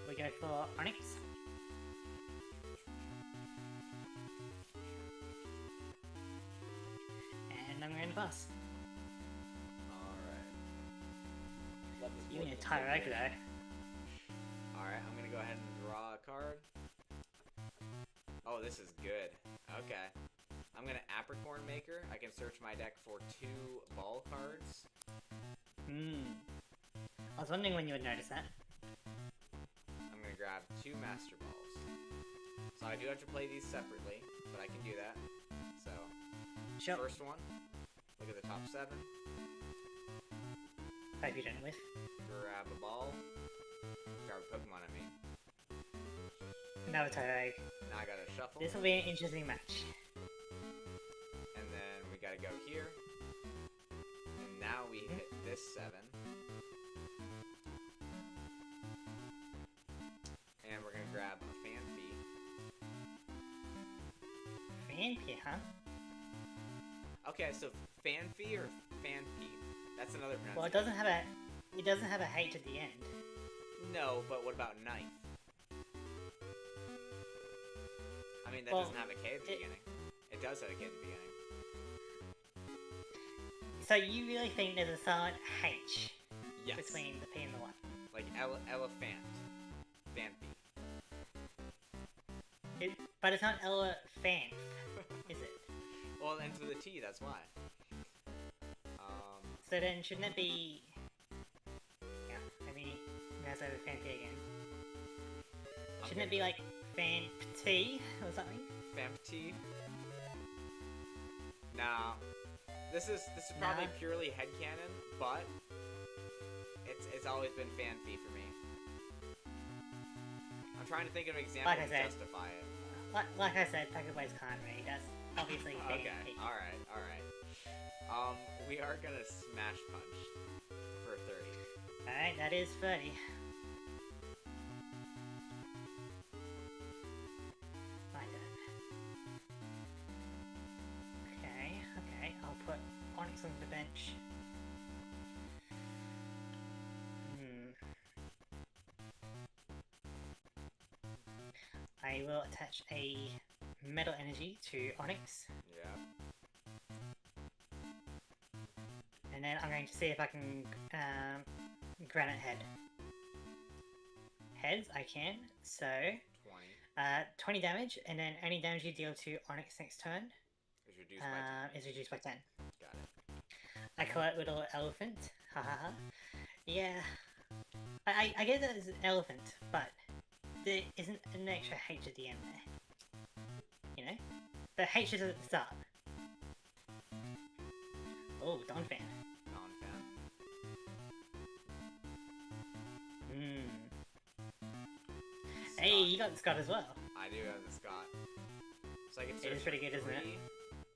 We go for Onyx. And I'm going to pass. Alright. You need a Tyrag though. Alright, I'm gonna go ahead and draw a card. Oh, this is good. Okay. I'm gonna Apricorn Maker. I can search my deck for 2 ball cards. I was wondering when you would notice that. I'm gonna grab 2 Master Balls. So I do have to play these separately, but I can do that. So, Sure. first one. Look at the top 7. Hope you don't whiff. Grab a ball. Grab a Pokemon, I mean. Another Tyrag. Now I gotta shuffle. This will be an interesting match. And then we gotta go here. And now we hit this 7. And we're gonna grab a Fanpy. Fanpy, huh? Okay, so Fanpy or Fanpy? That's another pronunciation. Well, it doesn't have a H at the end. No, but what about ninth? I mean, that Well, doesn't have a K at the beginning. It does have a K at the beginning. So you really think there's a silent H Yes. between the P and the Y? Like elephant. Fanpy. But it's not elephant, is it? Well, ends with a T, that's why. So then shouldn't it be... Yeah, maybe we have to have a Fanpy again. Shouldn't it be like Fanpty or something? Fanpty? No. This is probably Nah. purely headcanon, but it's always been Fanpy for me. I'm trying to think of an example Like I to said. justify it. Like I said, Pokeballs can't read. That's obviously Okay, Fanpy. alright. We are gonna Smash Punch for 30. Alright, that is 30. My turn. Okay, I'll put Onyx on the bench. I will attach a Metal Energy to Onyx. Yeah. And then I'm going to see if I can Granite Head. Heads, I can. So, 20. 20 damage, and then any damage you deal to Onyx next turn Is reduced by 10. is reduced by 10. Got it. I call it Little Elephant. Hahaha. Yeah. I get that it's an elephant, but there isn't an extra H at the end there. You know? The H is at the start. Oh, Donphan. Non-fan. Hey, you got the Scott as well. I do have the Scott. So I can It search is pretty good, isn't it? 3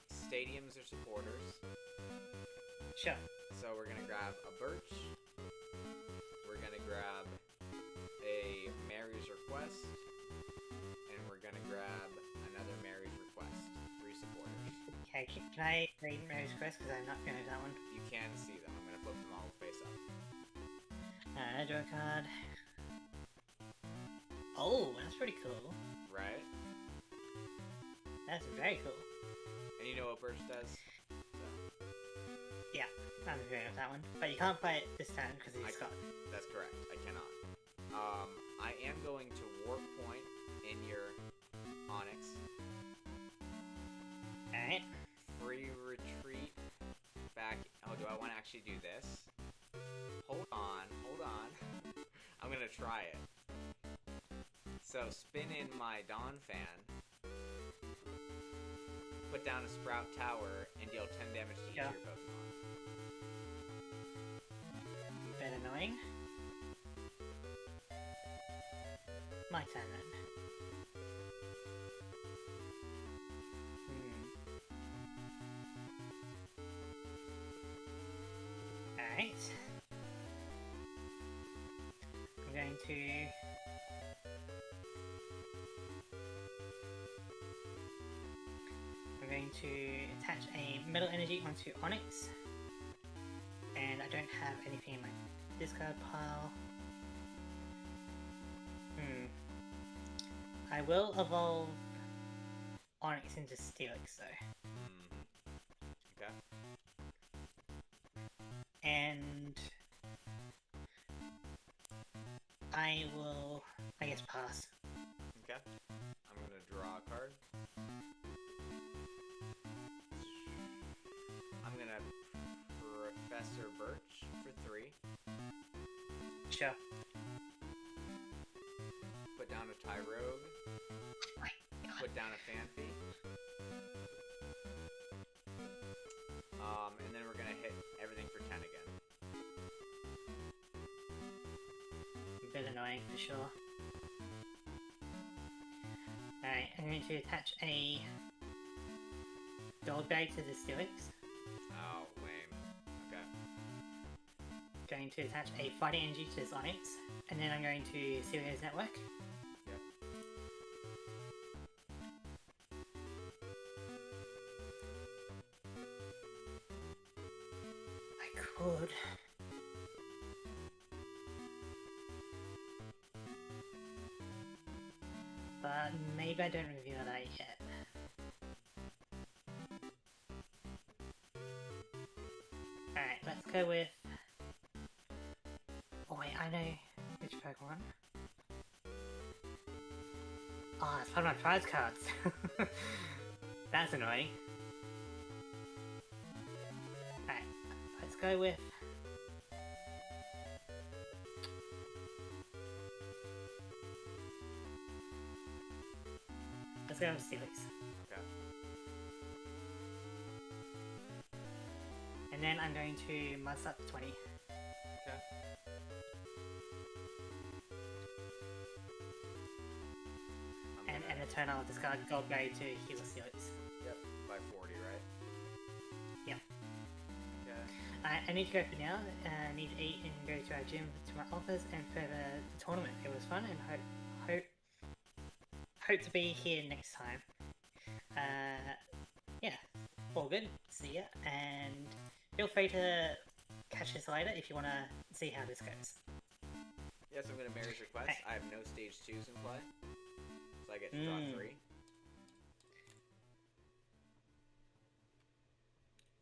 stadiums or supporters. Sure. So we're gonna grab a Birch. We're gonna grab a Mary's Request. And we're gonna grab another Mary's Request. 3 supporters. Okay, can I read Mary's Quest? Because I'm not going to that one. You can see them. I'm gonna flip them all face up. Draw a card. Oh, that's pretty cool. Right? That's very cool. And you know what Birch does? Yeah, I'm agreeing with that one. But you can't play it this turn because I he's got. That's correct. I cannot. I am going to Warp Point in your Onyx. Alright. Free retreat back. Oh, do I want to actually do this? Hold on. I'm gonna try it. So spin in my Donphan. Put down a Sprout Tower and deal 10 damage to each of your Pokemon. A bit annoying. My turn then. Alright. I'm going to... I'm going to attach a Metal Energy onto Onyx. And I don't have anything in my discard pile. I will evolve Onyx into Steelix though. Okay. And I will, I guess, pass. Okay. I'm gonna draw a card. I'm gonna Professor Birch for 3. Sure. Put down a Tyrogue. Put down a Fanfi. And then we're gonna hit everything for 10 again. A bit annoying for sure. Alright, I'm going to attach a Dog Bag to the Steelix. Oh, lame. Okay. Going to attach a Fighting Energy to this Onyx. And then I'm going to Celio's Network. Yep. I could. But maybe I don't reveal that yet. Alright, let's go with... Oh wait, I know which Pokemon. Oh, it's Pokemon prize cards. That's annoying. Alright, let's go with... Let's go with Steelix. Okay. And then I'm going to Mudslap 20. Okay. And end the turn I'll discard Gold Berry to heal Steelix. Yep. By 40, right? Yep. Okay. I need to go for now. I need to eat and go to our gym to my office and for the tournament. It was fun and hope to be here next time. Yeah, all good. See ya, and feel free to catch this later if you want to see how this goes. Yes, I'm gonna Mary's request. Hey. I have no stage 2s in play, so I get to draw 3.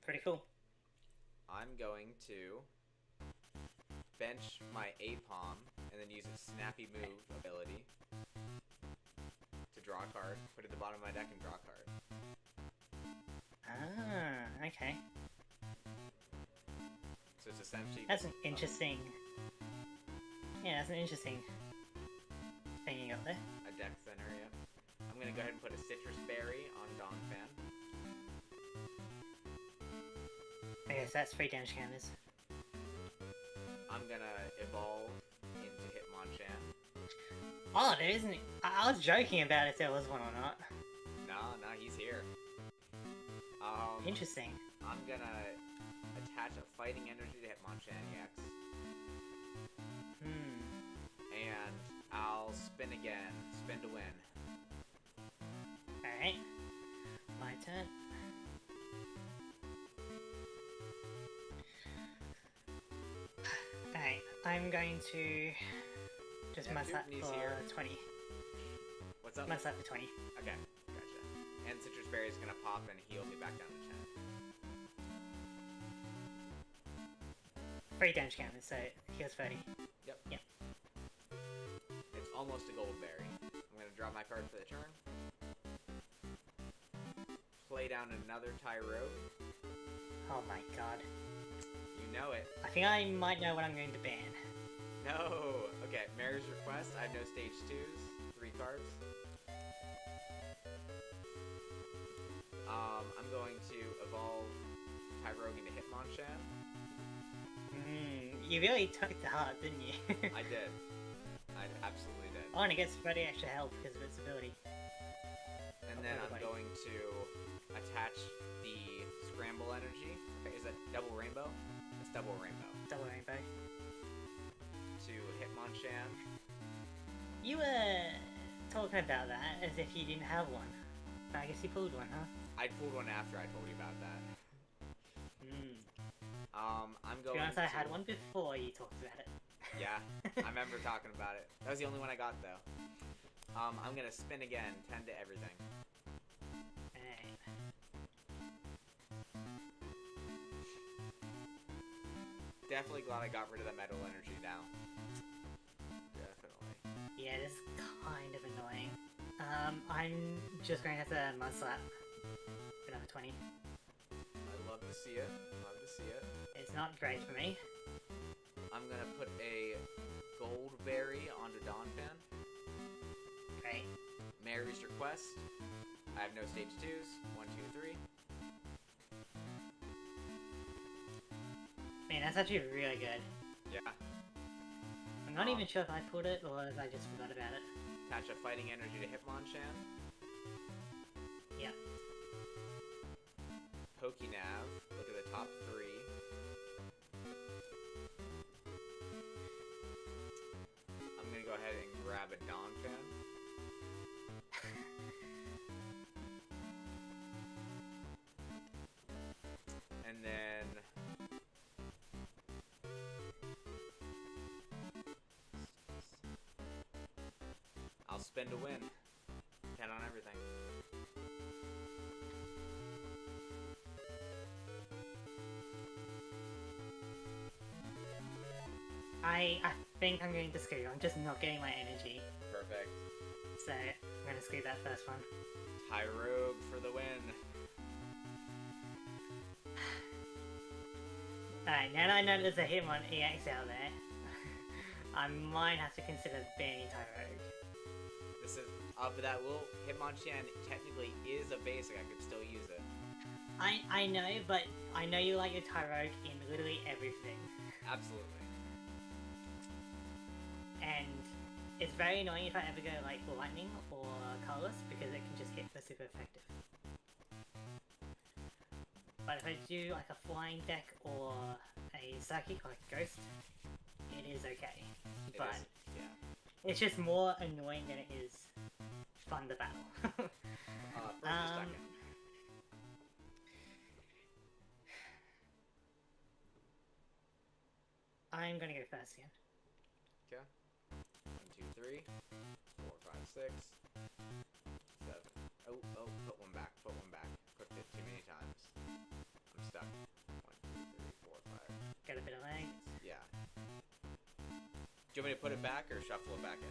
Pretty cool. I'm going to bench my Apom and then use its Snappy Move ability to draw a card, put it at the bottom of my deck and draw a card. Ah, okay. So it's essentially... That's an interesting... Yeah, that's an interesting thing you got there. A deck center, yeah. I'm gonna go ahead and put a Citrus Berry on Donphan. Okay, so that's 3 damage counters. I'm gonna evolve into Hitmonchan. Oh, there isn't... I was joking about if there was one or not. No, he's here. Interesting. I'm gonna attach a Fighting Energy to Hitmonchan EX. And I'll spin again. Spin to win. Alright. My turn. Alright, I'm going to just Yeah, Mudslap Tootin's for here. 20. What's up? Mudslap for 20. Okay, gotcha. And Citrus Berry is gonna pop and heal me back down to 10. 3 damage counters, so heals 30. Yep. Yep. It's almost a Gold Berry. I'm gonna draw my card for the turn. Play down another Tyrogue. Oh my god. You know it. I think I might know what I'm going to ban. No! Okay, Mary's request. I have no stage 2s. 3 cards. I'm going to evolve Tyrogue into Hitmonchan. You really took it to heart, didn't you? I did. I absolutely did. Oh, and it gets 30 extra health because of its ability. And then I'm going to attach the Scramble Energy. Okay, is that Double Rainbow? It's Double Rainbow. Double rainbow. To Hitmonchan. You were talking about that as if you didn't have one. But I guess you pulled one, huh? I pulled one after I told you about that. Hmm. I'm To going be honest, I had one before you talked about it. Yeah, I remember talking about it. That was the only one I got, though. I'm gonna spin again, 10 to everything. Alright. Definitely glad I got rid of the metal energy now. Definitely. Yeah, it is kind of annoying. I'm just going to have to mud slap for another 20. I'd love to see it. Love to see it. It's not great for me. I'm gonna put a gold berry onto Donphan. Great. Mary's request. I have no stage 2s. 1, 2, 3. Man, that's actually really good. Yeah. I'm not even sure if I pulled it or if I just forgot about it. Attach a fighting energy to Hitmonchan. Yep. Pokenav. Look at the top 3. I'm gonna go ahead and grab a Donphan. And then I'll spin to win. 10 on everything. I think I'm going to screw. I'm just not getting my energy. Perfect. So, I'm going to screw that first one. Tyrogue for the win. Alright, now that I know there's a Hitmon EX out there, I might have to consider banning Tyrogue. This is but that will Hitmonchan technically is a basic. I could still use it. I know, but I know you like your Tyrogue in literally everything. Absolutely. And it's very annoying if I ever go like lightning or colorless because it can just hit for super effective. But if I do like a flying deck or a psychic like ghost, it is okay. But yeah. it's just more annoying than it is fun to battle. First or second? I'm gonna go first again. Okay. 1, 2, 3, 4, 5, 6, 7. Oh, put one back. Put one back. Clicked it too many times. I'm stuck. 1, 2, 3, 4, 5. Got a bit of lag. Yeah. Do you want me to put it back or shuffle it back in?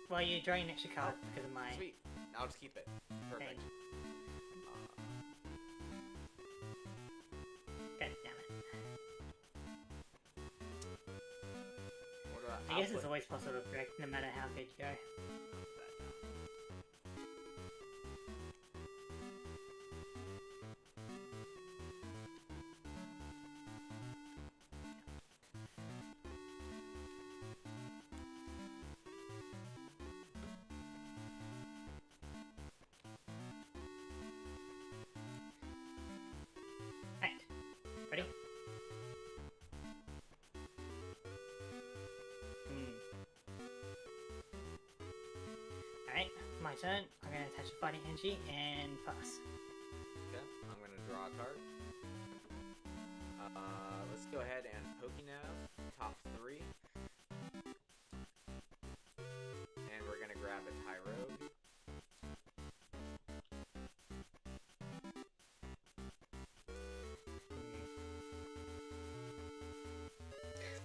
Well, you're drawing an extra card because of my... Sweet. Now let's keep it. Perfect. God damn it. What about I guess it's always possible to break no matter how good you go. Ready? Alright, my turn. I'm going to attach a fighting energy and pass. Okay, I'm going to draw a card. Let's go ahead and Pokenav, top 3. And we're going to grab a Tyrogue.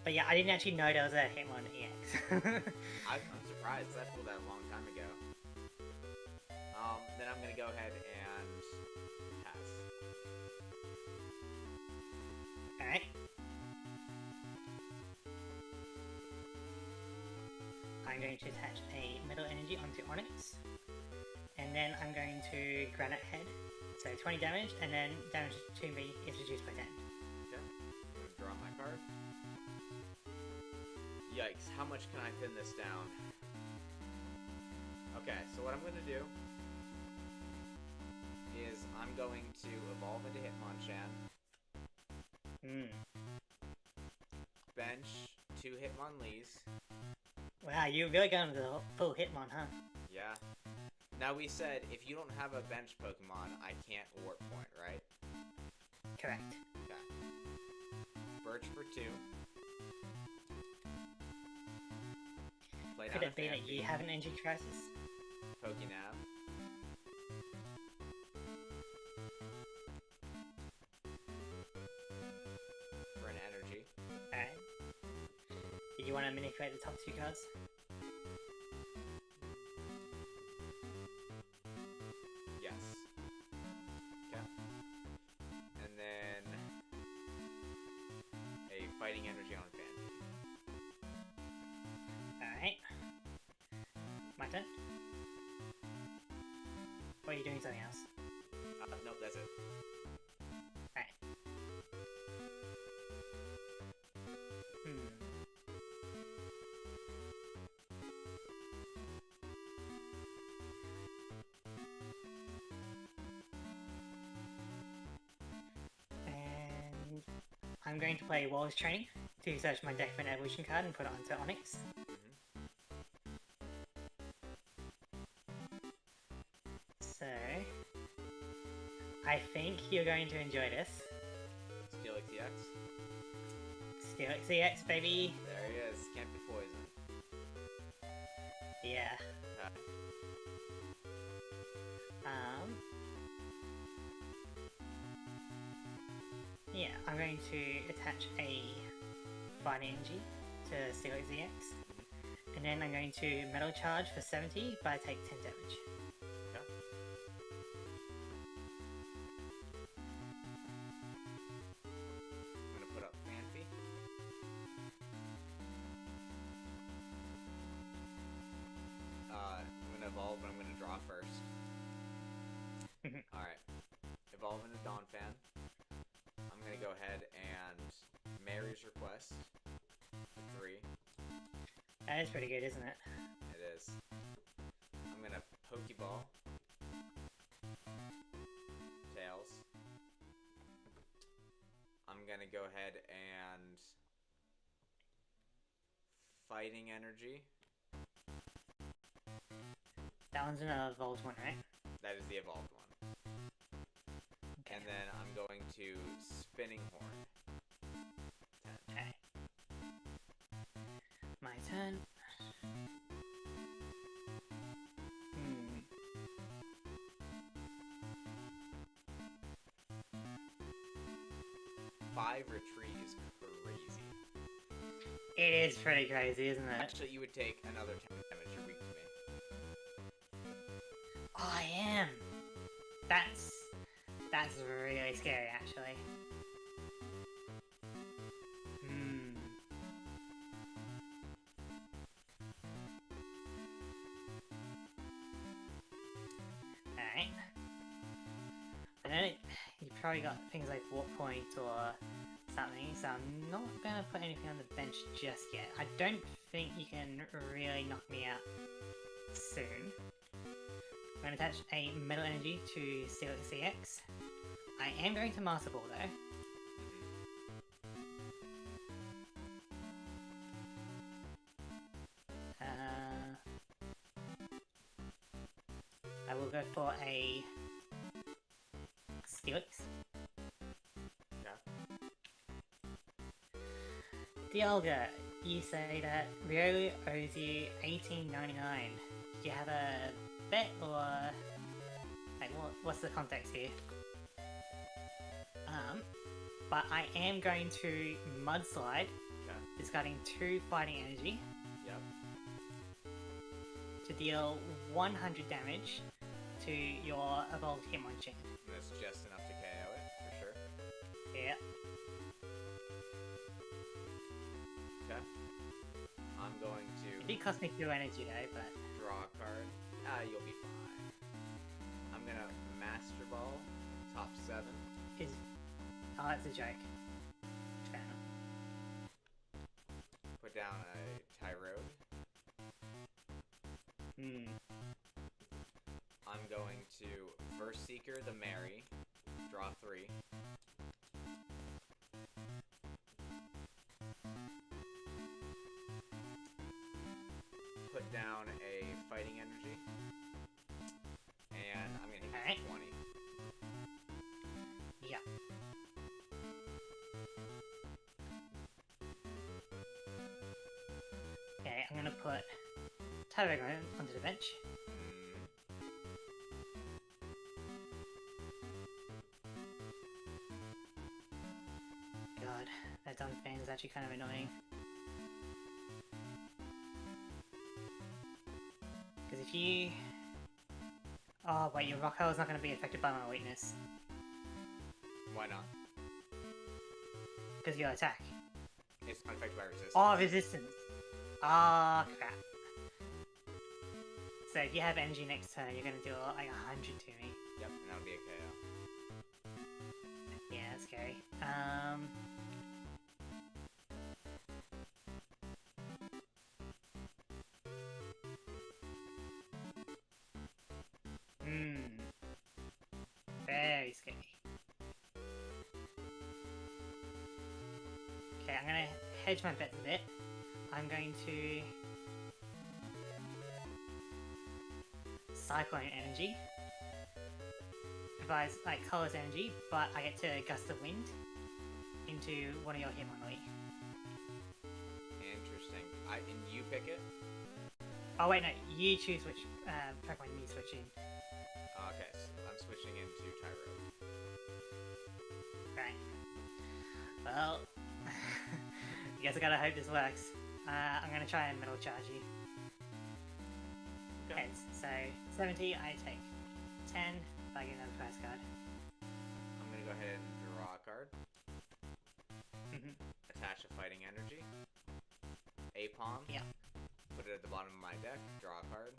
But yeah, I didn't actually know there was a Hitmon EX. I'm surprised. I pulled that a long time ago. Then I'm going to go ahead and pass. Alright. I'm going to attach a metal energy onto Onyx. And then I'm going to Granite Head. So 20 damage, and then damage to me is reduced by 10. Okay. I'm going to draw my card. Yikes, how much can I thin this down? Okay, so what I'm going to do is I'm going to evolve into Hitmonchan. Hmm. Bench 2 Hitmonlees. Wow, you're really going with the full Hitmon, huh? Yeah. Now we said if you don't have a bench Pokemon, I can't Warp Point, right? Correct. Okay. Birch for 2. Play Could down it be that you have an energy crisis? Pokenav. For an energy. Alright. Did you want to manipulate the top 2 cards? Yes. Okay. And then a fighting energy on Fan. Alright. My turn? Or are you doing something else? Nope, that's it. Alright. And I'm going to play Walls Training to search my deck for an evolution card and put it onto Onyx. So, I think you're going to enjoy this. Steelix EX. Steelix EX, baby! There he is. Can't be poisoned. Yeah. Okay. Yeah, I'm going to attach a Fighting Energy to Steelix EX. And then I'm going to Metal Charge for 70, but I take 10 damage. Okay. I'm gonna put up Fanfi. I'm gonna evolve, but I'm gonna draw first. Alright. Evolve into Donphan. I'm gonna go ahead and Mary's Request. 3. That is pretty good, isn't it? It is. I'm gonna Pokeball. Tails. I'm gonna go ahead and Fighting Energy. That one's an evolved one, right? That is the evolved one. Okay. And then I'm going to Spinning Horn. 10. Okay. My turn. 5 retreat is crazy. It is pretty crazy, isn't it? Actually, you would take another 10 damage. You're weak to me. Oh, I am. That's really scary, actually. Alright. I know you probably got things like Warp Point or something, so I'm not gonna put anything on the bench just yet. I don't think you can really knock me out soon. I'm going to attach a Metal Energy to Steelix CX. I am going to Master Ball though. I will go for a Steelix. Dialga, you say that Rio owes you $18.99. Do you have a bet or like what's the context here? But I am going to Mudslide, discarding 2 Fighting Energy. Yep. To deal 100 damage to your evolved Hitmonchan. That's just enough to KO it, for sure. Yeah. Okay. I'm going to... It did cost me 2 energy though, but... Draw a card. You'll be fine. I'm gonna Master Ball, top 7. Oh, that's a joke. Fair enough. Put down a Tyrode. I'm going to Verse Seeker the Mary. Draw 3. put down a fighting energy. And I'm gonna hit Alright. you for 20. Yeah. Okay, I'm gonna put Tyragon onto the bench. God, that dumb fan is actually kind of annoying. Because if you... Oh wait, your rock is not going to be affected by my weakness. Why not? Because your attack. It's not affected by resistance. Oh, resistance! Ah, crap. So if you have energy next turn, you're going to do like 100 to me. Yep, and that'll be a KO. Yeah, that's scary. Very scary. Okay, I'm gonna hedge my bets a bit. I'm going to Cyclone Energy. Provides like colors energy, but I get to gust of wind into one of your Hitmonlee. Interesting. And you pick it? Oh wait, no, you choose which Pokemon you switch in. Okay, so I'm switching into Tyro. Right. Well, guess I gotta hope this works. I'm gonna try and Metal Charge you. Okay. Heads. So 70, I take 10. If I get another prize card. I'm gonna go ahead and draw a card. Attach a fighting energy. Apom. Yeah. Put it at the bottom of my deck. Draw a card.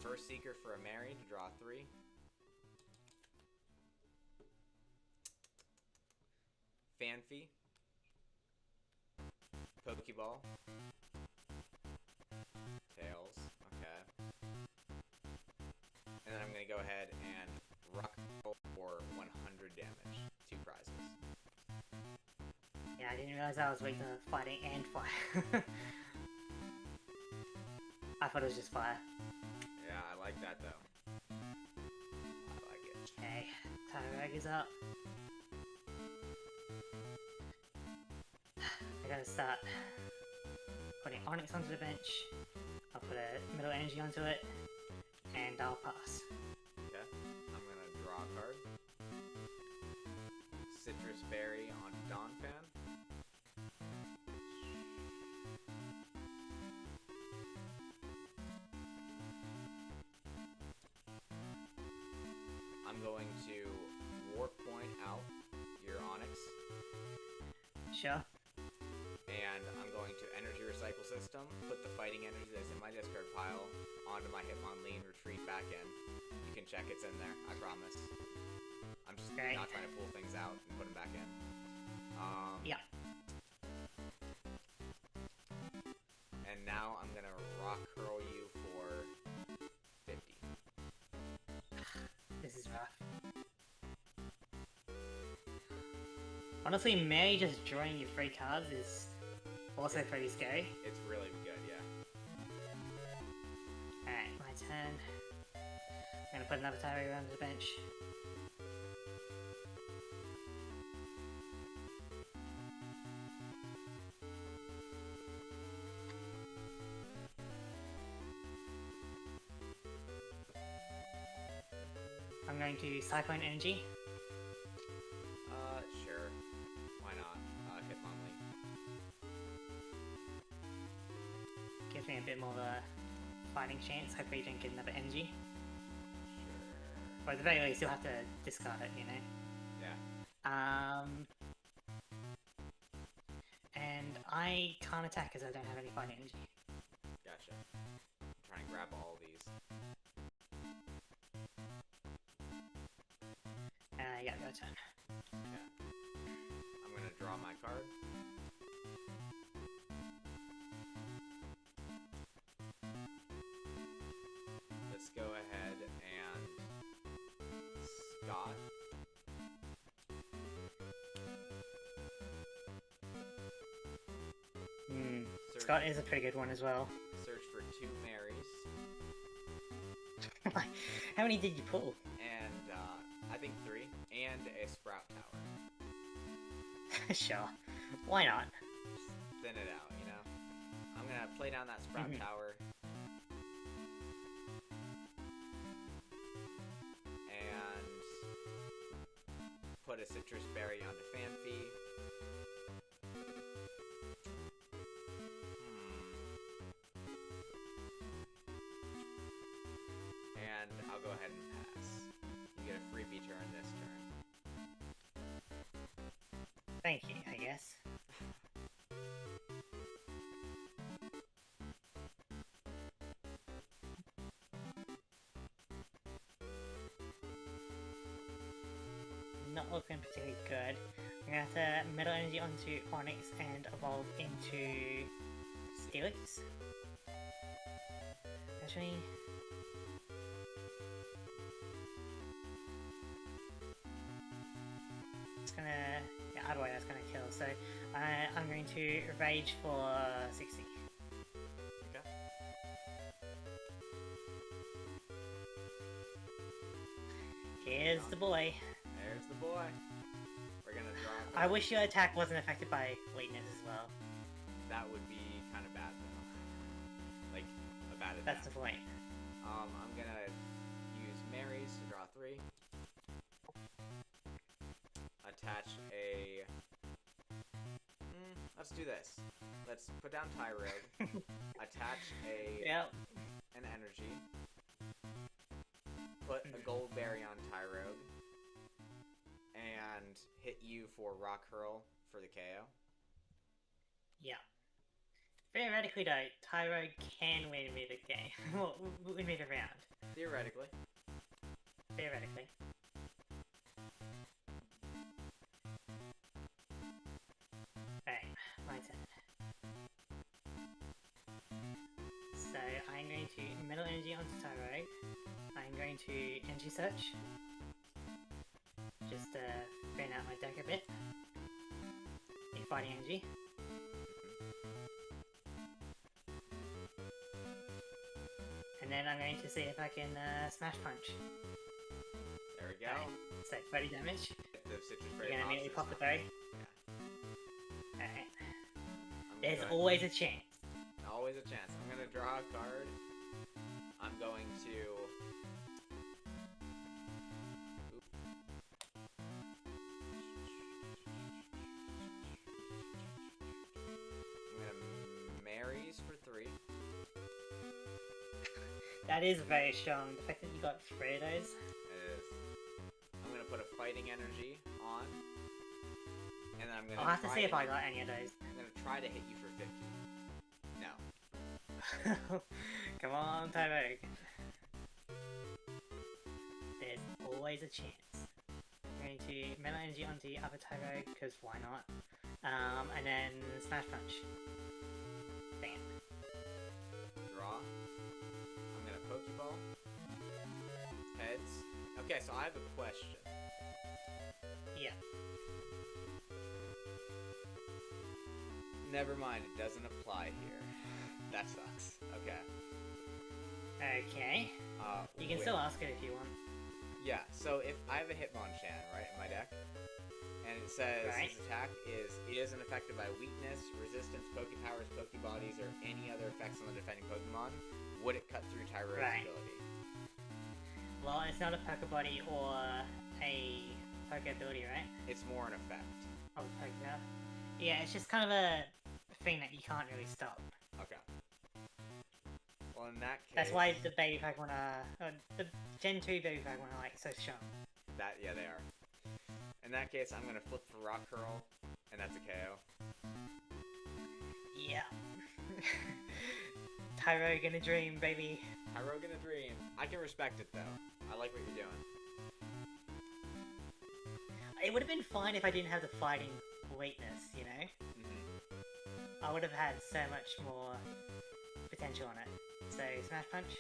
First Seeker for a Mary to draw 3. Fanfy. Pokeball. Tails. Okay. And then I'm going to go ahead and rock for 100 damage. 2 prizes. Yeah, I didn't realize I was weak to fighting and fire. I thought it was just fire. Yeah, I like that though. I like it. Okay, Tyrag is up. I gotta start putting Onyx onto the bench. I'll put a Middle Energy onto it, and I'll pass. Okay, I'm gonna draw a card. Citrus Berry on Donphan. I'm going to Warp Point out your Onyx. Sure. And I'm going to Energy Recycle System, put the fighting energy that's in my discard pile onto my Hitmonlee and retreat back in. You can check it's in there, I promise. I'm just not trying to pull things out and put them back in. Yeah. And now I'm gonna rock curl you for 50. This is rough. Honestly, Mary just drawing you 3 cards is also pretty scary. It's really good, yeah. Alright, my turn. I'm gonna put another Tyree around the bench. I'm going to Cyclone Energy. Sure. Why not? Hitmonlee. Gives me a bit more of a fighting chance. Hopefully you don't get another energy. Sure. But at the very least, you'll have to discard it, you know? Yeah. And I can't attack because I don't have any fighting energy. Gotcha. I'm trying to grab all these. Yeah, your turn. Okay. I'm gonna draw my card. Let's go ahead and Scott. Scott is a pretty good one as well. Search for 2 Marys. How many did you pull? And, I think 3. And a Sprout Tower. Sure. Why not? Just thin it out, you know? I'm gonna play down that Sprout Tower. And put a Citrus Berry onto Fanfi. And I'll go ahead and pass. You get a freebie turn this turn. Thank you, I guess. Not looking particularly good. I'm gonna have to Metal Energy onto Onyx and evolve into Steelix. Actually, it's gonna, yeah, otherwise that's gonna kill. So I'm going to Rage for 60. Okay. Here's the boy. There's the boy. We're gonna draw. I wish your attack wasn't affected by weakness as well. That would be kind of bad though. Like a bad attack. That's the point. I'm gonna use Mary's to draw 3. Attach a. Let's do this. Let's put down Tyrogue. Attach a an energy. Put a gold berry on Tyrogue. And hit you for Rock Hurl for the KO. Yeah. Theoretically though, Tyro can win me the game. Well, win me the round. Theoretically. Theoretically. Alright, my turn. So I'm going to Metal Energy onto Tyro. I'm going to Energy Search. Just thin out my deck a bit. In Fighting Energy. And then I'm going to see if I can Smash Punch. There we go. Right. So 30 damage. Get the Citrus You're Berry gonna immediately boxes. pop the berry. Yeah. Alright. I'm There's gonna- always a chance. Always a chance. I'm gonna draw a card. I'm going to. Oop. I'm gonna Marys for 3. That is very strong. The fact that you got 3 of those. It is. I'm gonna put a Fighting Energy on. And then I'm gonna. I'll have to try see if I got any of those. I'm gonna try to hit you for 50. No. Come on, Tyrogue. There's always a chance. I'm going to Metal Energy onto the other Tyrogue, because why not? And then Smash Punch. Bam. Draw. I'm gonna Pokeball. Heads. Okay, so I have a question. Yeah. Never mind, it doesn't apply here. That sucks. Okay. Okay. You can wait. still ask it if you want. Yeah, so if I have a Hitmonchan, right, in my deck, and it says Right. his attack is unaffected by weakness, resistance, Pokepowers, Pokebodies, or any other effects on the defending Pokemon, would it cut through Tyrogue's Right. ability? Well, it's not a Pokebody or a Poke ability, right? It's more an effect. Oh, Pokeball. Yeah, it's just kind of a thing that you can't really stop. Okay. Well, in that case... That's why the baby Pokemon are... the Gen 2 baby Pokemon are, like, so strong. Yeah, they are. In that case, I'm gonna flip for Rock Hurl, and that's a KO. Yeah. Tyro gonna dream, baby. Tyrogue in a dream. I can respect it, though. I like what you're doing. It would have been fine if I didn't have the fighting weakness, you know? Mm-hmm. I would have had so much more potential on it. So, Smash Punch.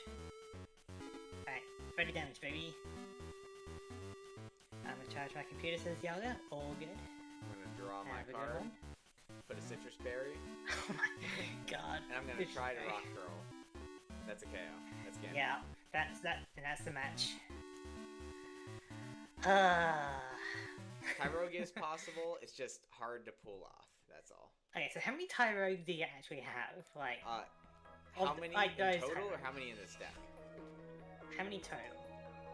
Alright, 30 damage, baby. I'm gonna charge my computer, says Yaga. All good. I'm gonna draw my Have a good card. one. put a citrus berry. Oh my god. And I'm gonna try to rock curl. That's a KO. That's Gambit. Yeah, that's the match. Tyrogue is possible, it's just hard to pull off, that's all. Okay, so how many Tyrogue do you actually have? Like, how many like in those total, or Tyrogue. how many in this deck? How many total?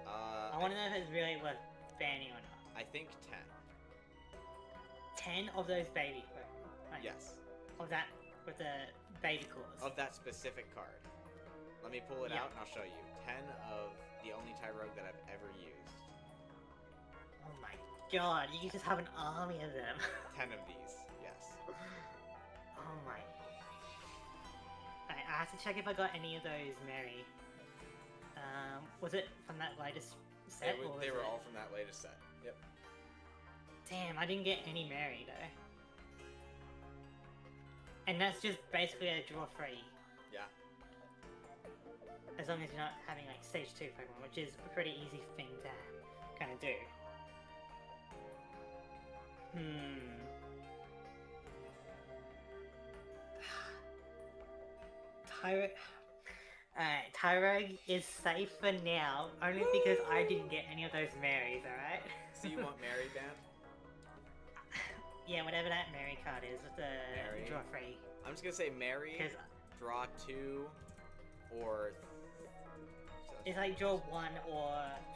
I want to know if it's really worth banning or not. I think 10. 10 of those baby Pokemon. Like, Yes. Of that, with the baby claws. Of that specific card. Let me pull it out and I'll show you. 10 of the only Tyrogue that I've ever used. Oh my god, you just have an army of them. 10 of these, yes. Oh my. I have to check if I got any of those Mary. Was it from that latest set? They were all from that latest set. Yep. Damn, I didn't get any Mary though. And that's just basically a draw free. Yeah. As long as you're not having like stage 2 Pokemon, which is a pretty easy thing to kind of do. Tyrogue is safe for now, only because I didn't get any of those Marys, alright? So you want Mary ban? Yeah, whatever that Mary card is with the Mary. draw free. I'm just gonna say Mary, draw 2, or... It's like draw 1 or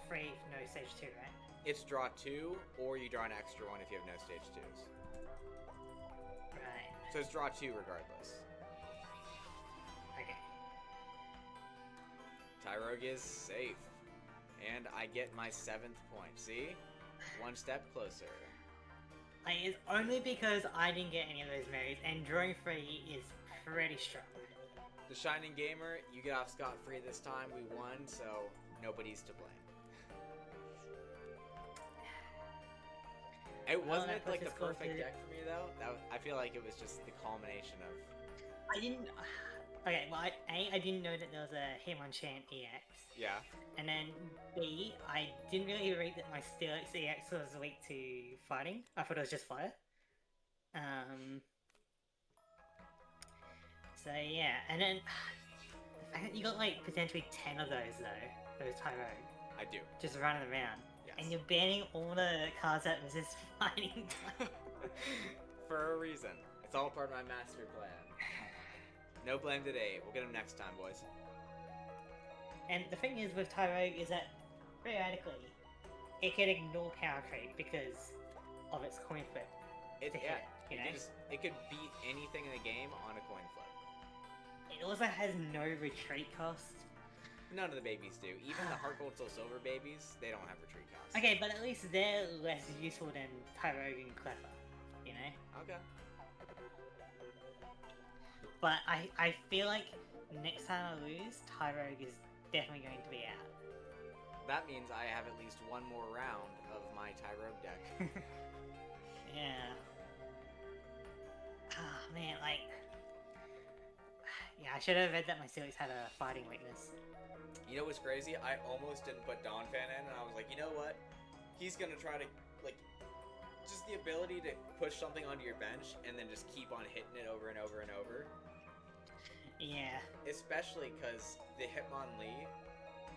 free, no stage 2, right? It's draw 2, or you draw an extra one if you have no stage 2s. Right. So it's draw 2 regardless. Okay. Tyrogue is safe. And I get my 7th point. See? One step closer. It's only because I didn't get any of those Marys, and drawing free is pretty strong. The Shining Gamer, you get off scot-free this time. We won, so nobody's to blame. It wasn't like the perfect deck for me though. I feel like it was just the culmination of. I didn't. Okay, well, I didn't know that there was a Hitmonchan EX. Yeah. And then B, I didn't really read that my Steelix EX was weak to fighting. I thought it was just fire. So yeah, and then the fact that you got like potentially 10 of those though, those Tyrogue. I do. Just running around. Yes. And you're banning all the cards that resist fighting type. For a reason. It's all part of my master plan. No blame today. We'll get him next time, boys. And the thing is with Tyrogue is that, theoretically, it can ignore Power Creep because of its coin flip. It could beat anything in the game on a coin flip. It also has no retreat cost. None of the babies do. Even the Heart Gold Soul Silver babies, they don't have retreat cost. Okay, but at least they're less useful than Tyrogue and Cleffa, you know? Okay. But I feel like next time I lose, Tyrogue is definitely going to be out. That means I have at least one more round of my Tyrogue deck. Yeah. Ah, man, like... Yeah, I should have read that my Steelix had a fighting weakness. You know what's crazy? I almost didn't put Donphan in, and I was like, you know what? He's gonna try to, like... Just the ability to push something onto your bench, and then just keep on hitting it over and over and over. Yeah. Especially because the Hitmonlee,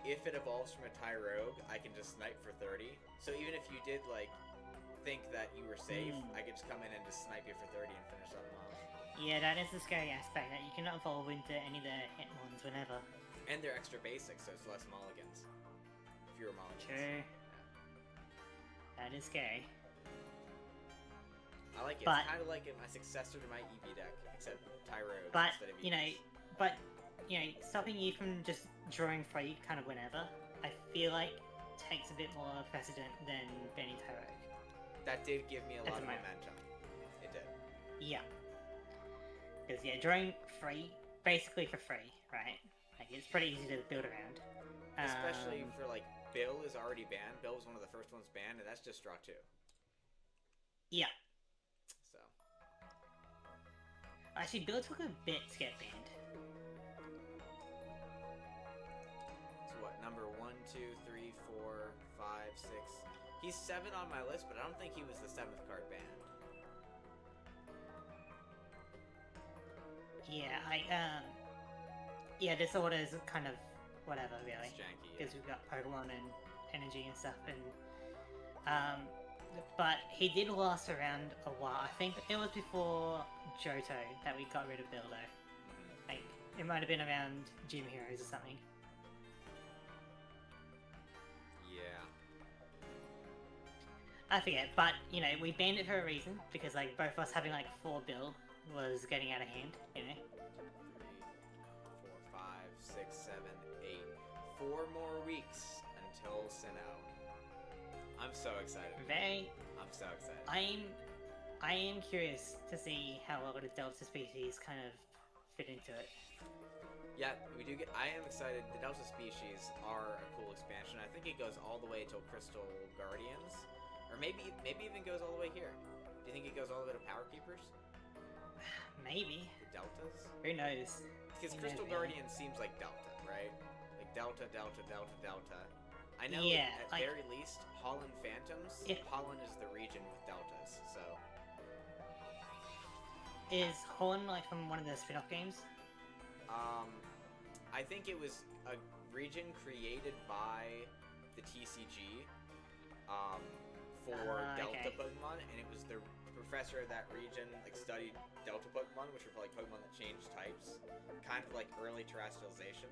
if it evolves from a Tyrogue, I can just snipe for 30. So even if you did, like, think that you were safe, I could just come in and just snipe you for 30 and finish something off. Yeah, that is the scary aspect, that you can evolve into any of the Hitmons whenever. And they're extra basic, so it's less mulligans. Fewer mulligans. True. Yeah. That is scary. I like it. But, it's kind of like my successor to my EV deck, except Tyrogue but, instead of EVs. Stopping you from just drawing free kind of whenever, I feel like takes a bit more precedent than banning Tyrogue. That did give me a lot of moment. momentum. It did. Yeah. Because, yeah, drawing free, basically for free, right? Like, it's pretty easy to build around. Especially for, like, Bill is already banned. Bill was one of the first ones banned, and that's just draw 2. Yeah. So. Actually, Bill took a bit to get banned. So what, number 1, 2, 3, 4, 5, 6. He's 7 on my list, but I don't think he was the 7th card banned. Yeah, yeah, this order is kind of whatever, really. It's janky. Yeah. Because we've got Pokemon and energy and stuff, and but he did last around a while. I think it was before Johto that we got rid of Builder. Like, it might have been around Gym Heroes or something. Yeah. I forget, but, you know, we banned it for a reason, because, like, both of us having, like, 4 build was getting out of hand, you know? 3, 4, 5, 6, 7, 8. 4 more weeks until Sinnoh. I'm so excited. I'm so excited. I am curious to see how well the Delta species kind of fit into it. Yeah, we do get. I am excited. The Delta species are a cool expansion. I think it goes all the way till Crystal Guardians, or maybe even goes all the way here. Do you think it goes all the way to Power Keepers? Maybe. The Deltas? Who knows? Because Crystal Guardians seems like Delta, right? Like Delta. I know Yeah, at like, very least, Holland Phantoms. Holland is the region with Deltas, so. Is Holland like from one of the spin-off games? I think it was a region created by the TCG, for Delta okay. Pokemon, and it was the professor of that region, like, studied Delta Pokemon, which are like Pokemon that change types, kind of like early terrestrialization.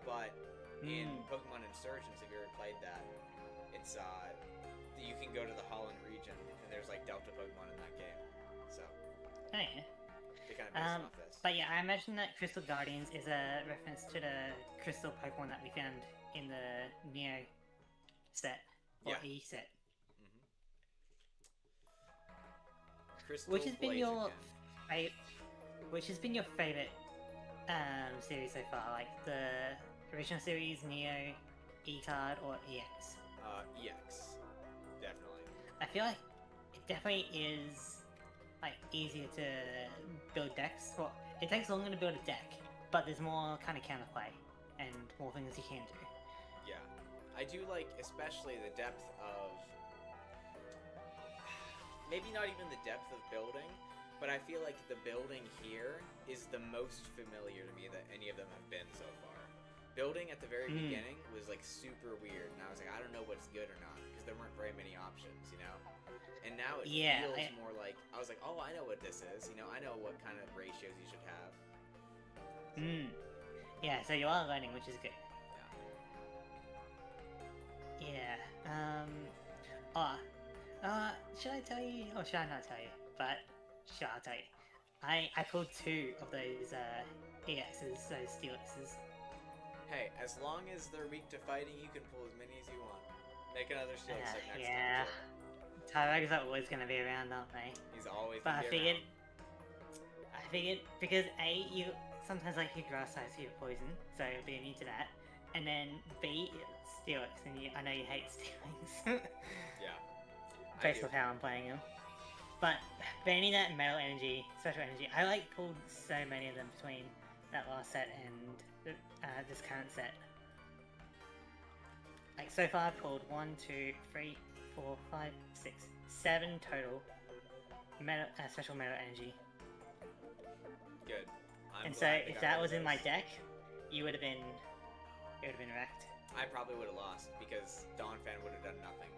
But in Pokemon Insurgents, if you ever played that, it's you can go to the Holland region, and there's like Delta Pokemon in that game. So. Oh yeah. They kind of based off this. But yeah, I imagine that Crystal Guardians is a reference to the Crystal Pokemon that we found in the Neo set, or E set. Crystal Which has been your Blaziken. which has been your favorite series so far? Like the original series, Neo, E card, or EX? EX, definitely. I feel like it definitely is like easier to build decks. Well, it takes longer to build a deck, but there's more kind of counterplay and more things you can do. Yeah, I do like especially the depth of. Maybe not even the depth of building, but I feel like the building here is the most familiar to me that any of them have been so far. Building at the very beginning was like super weird, and I was like, I don't know what's good or not, because there weren't very many options, you know? And now it feels more like, I was like, oh, I know what this is, you know, I know what kind of ratios you should have. Yeah, so you are learning, which is good. Yeah. Should I tell you, or should I not tell you? But, sure, I'll tell you. I pulled 2 of those EXs, those Steelixes. Hey, as long as they're weak to fighting, you can pull as many as you want. Make another Steelix next time. Yeah. Tyrags are always going to be around, aren't they? He's always but going to be around. I figured, because A, you sometimes like your grass types give poison, so you'll be immune to that. And then B, it's Steelix, and I know you hate Steelix. Yeah. Based on how I'm playing them. But banning that metal energy, special energy, I like pulled so many of them between that last set and this current set. Like so far I've pulled 1, 2, 3, 4, 5, 6, 7 total metal, special metal energy. Good. And so if that was in my deck, you would have been wrecked. I probably would have lost because Donphan would have done nothing.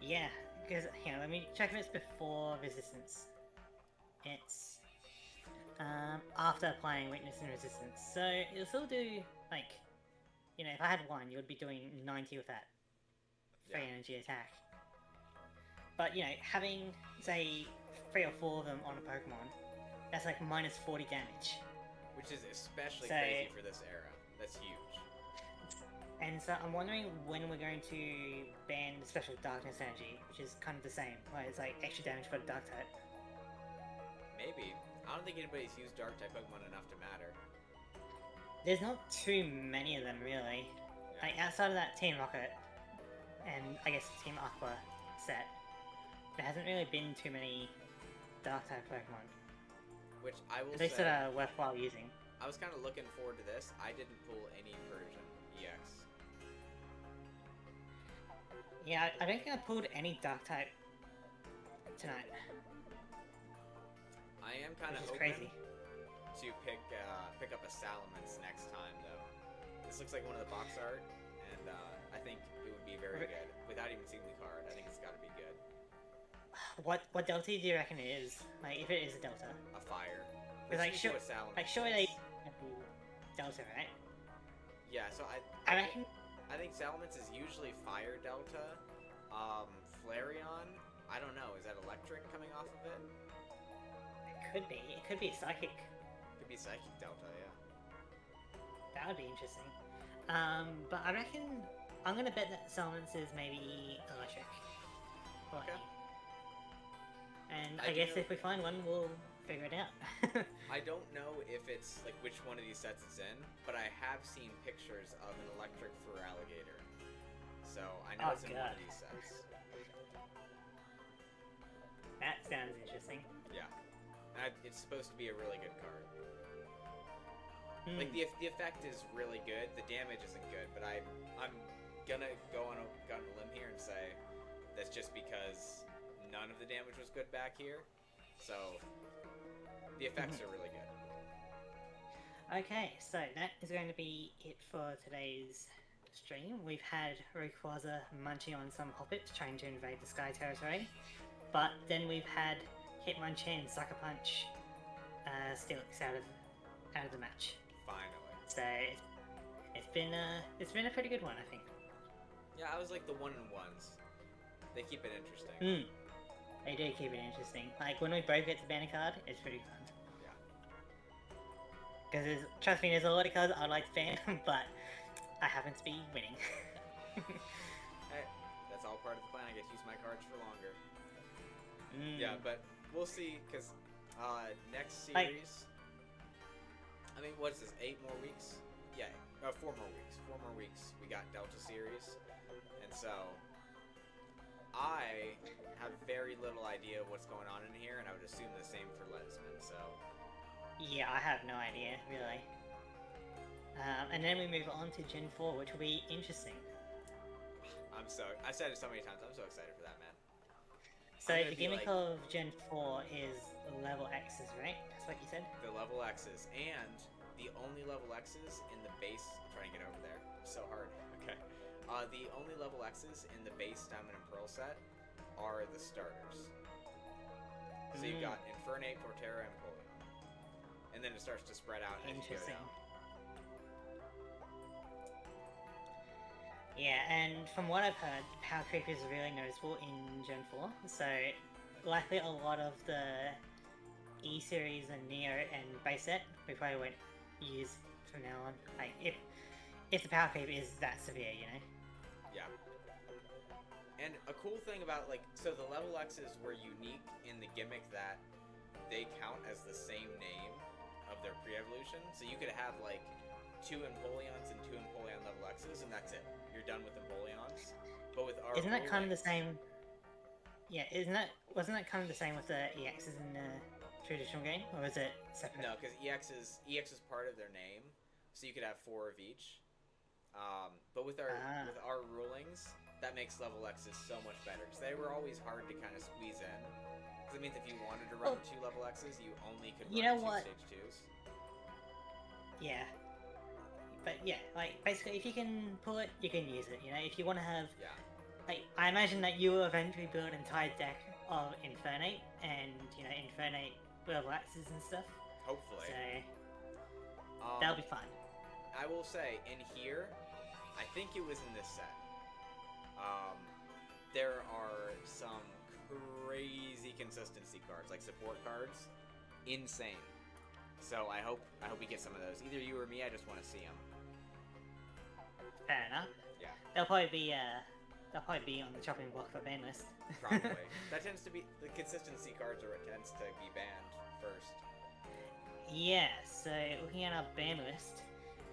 Yeah, because, here, let me check if it's before Resistance. It's after applying Weakness and Resistance. So it'll still do, like, you know, if I had 1, you would be doing 90 with that free energy attack. But, you know, having, say, 3 or 4 of them on a Pokemon, that's like minus 40 damage. Which is especially crazy for this era. That's huge. And so I'm wondering when we're going to ban the special darkness energy, which is kind of the same, where it's like extra damage for the dark type. Maybe. I don't think anybody's used dark type Pokemon enough to matter. There's not too many of them, really. Yeah. Like, outside of that Team Rocket, and I guess Team Aqua set, there hasn't really been too many dark type Pokemon. Which I will say... say... that are worthwhile using. I was kind of looking forward to this. I didn't pull any Persian EX. Yeah, I don't think I pulled any dark type tonight. I am kind of which is hoping crazy. to pick up a Salamence next time, though. This looks like one of the box art, and I think it would be very good. Without even seeing the card, I think it's got to be good. What Delta do you reckon it is? Like, if it is a Delta? A fire. Because That's usually what Salamence surely they is. Delta, right? Yeah, so I reckon. I think Salamence is usually Fire Delta. Flareon, I don't know. Is that electric coming off of it? It could be. It could be Psychic. Could be Psychic Delta, yeah. That would be interesting. But I reckon I'm gonna bet that Salamence is maybe electric. Okay. And I I guess do- if we find one, we'll figure it out. I don't know if it's like which one of these sets it's in, but I have seen pictures of an electric Feraligatr. So I know Oh, it's in one God. of these sets. That sounds interesting. Yeah. It's supposed to be a really good card. Hmm. Like the effect is really good. The damage isn't good, but I'm gonna go on a limb here and say that's just because none of the damage was good back here. So the effects are really good. Okay, so that is going to be it for today's stream. We've had Rayquaza munching on some Hoppip trying to invade the Sky Territory, but then we've had Hitmonchan Sucker Punch Steelix out of the match. Finally. So it's been a pretty good one, I think. Yeah, I was like the 1-in-1s. They keep it interesting. They do keep it interesting. Like when we both get to ban a card, it's pretty fun. Yeah. Because trust me, there's a lot of cards I'd like to ban, but I happen to be winning. Hey, that's all part of the plan. I get to use my cards for longer. Yeah, but we'll see, because next series... I mean, what is this, 8 more weeks? Yeah, 4 more weeks. 4 more weeks, we got Delta Series. And so, I have very little idea of what's going on in here, and I would assume the same for Ledisman, so... Yeah, I have no idea, really. And then we move on to Gen 4, which will be interesting. I said it so many times, I'm so excited for that, man. So I'm gonna the be gimmick like- of Gen 4 is level X's, right? That's what you said? The level X's, and the only level X's in the base... I'm trying to get over there. So hard. Okay. The only level X's in the base Diamond and Pearl set are the starters. So you've got Infernape, Torterra, and Empoleon. And then it starts to spread out as you go Interesting. down. Yeah, and from what I've heard, power creep is really noticeable in Gen 4. So likely a lot of the E-Series and Neo and base set we probably won't use from now on. Like, if the power creep is that severe, you know? Yeah. And a cool thing about, like, so the level X's were unique in the gimmick that they count as the same name of their pre-evolution. So you could have, like, 2 Empoleons and 2 Empoleon level X's, and that's it. You're done with Empoleons. But with our Isn't that kind of the Rolex- same? Yeah, wasn't that kind of the same with the EXs in the traditional game, or is it separate? No, because EX is part of their name, so you could have 4 of each. But with our rulings, that makes level X's so much better because they were always hard to kind of squeeze in. Because it means if you wanted to run 2 level X's, you only could run You know 2 what? stage 2s. Yeah. But yeah, like basically, if you can pull it, you can use it. You know, if you want to have, Yeah. like, I imagine that you will eventually build an entire deck of Infernape and Infernape level axes and stuff. Hopefully. So that'll be fun. I will say, in here, I think it was in this set. There are some crazy consistency cards, like support cards, insane. So I hope we get some of those. Either you or me. I just want to see them. Fair enough. Yeah. They'll probably be on the chopping block for ban list. Probably. That tends to be the consistency cards are what tends to be banned first. Yeah. So looking at our ban list,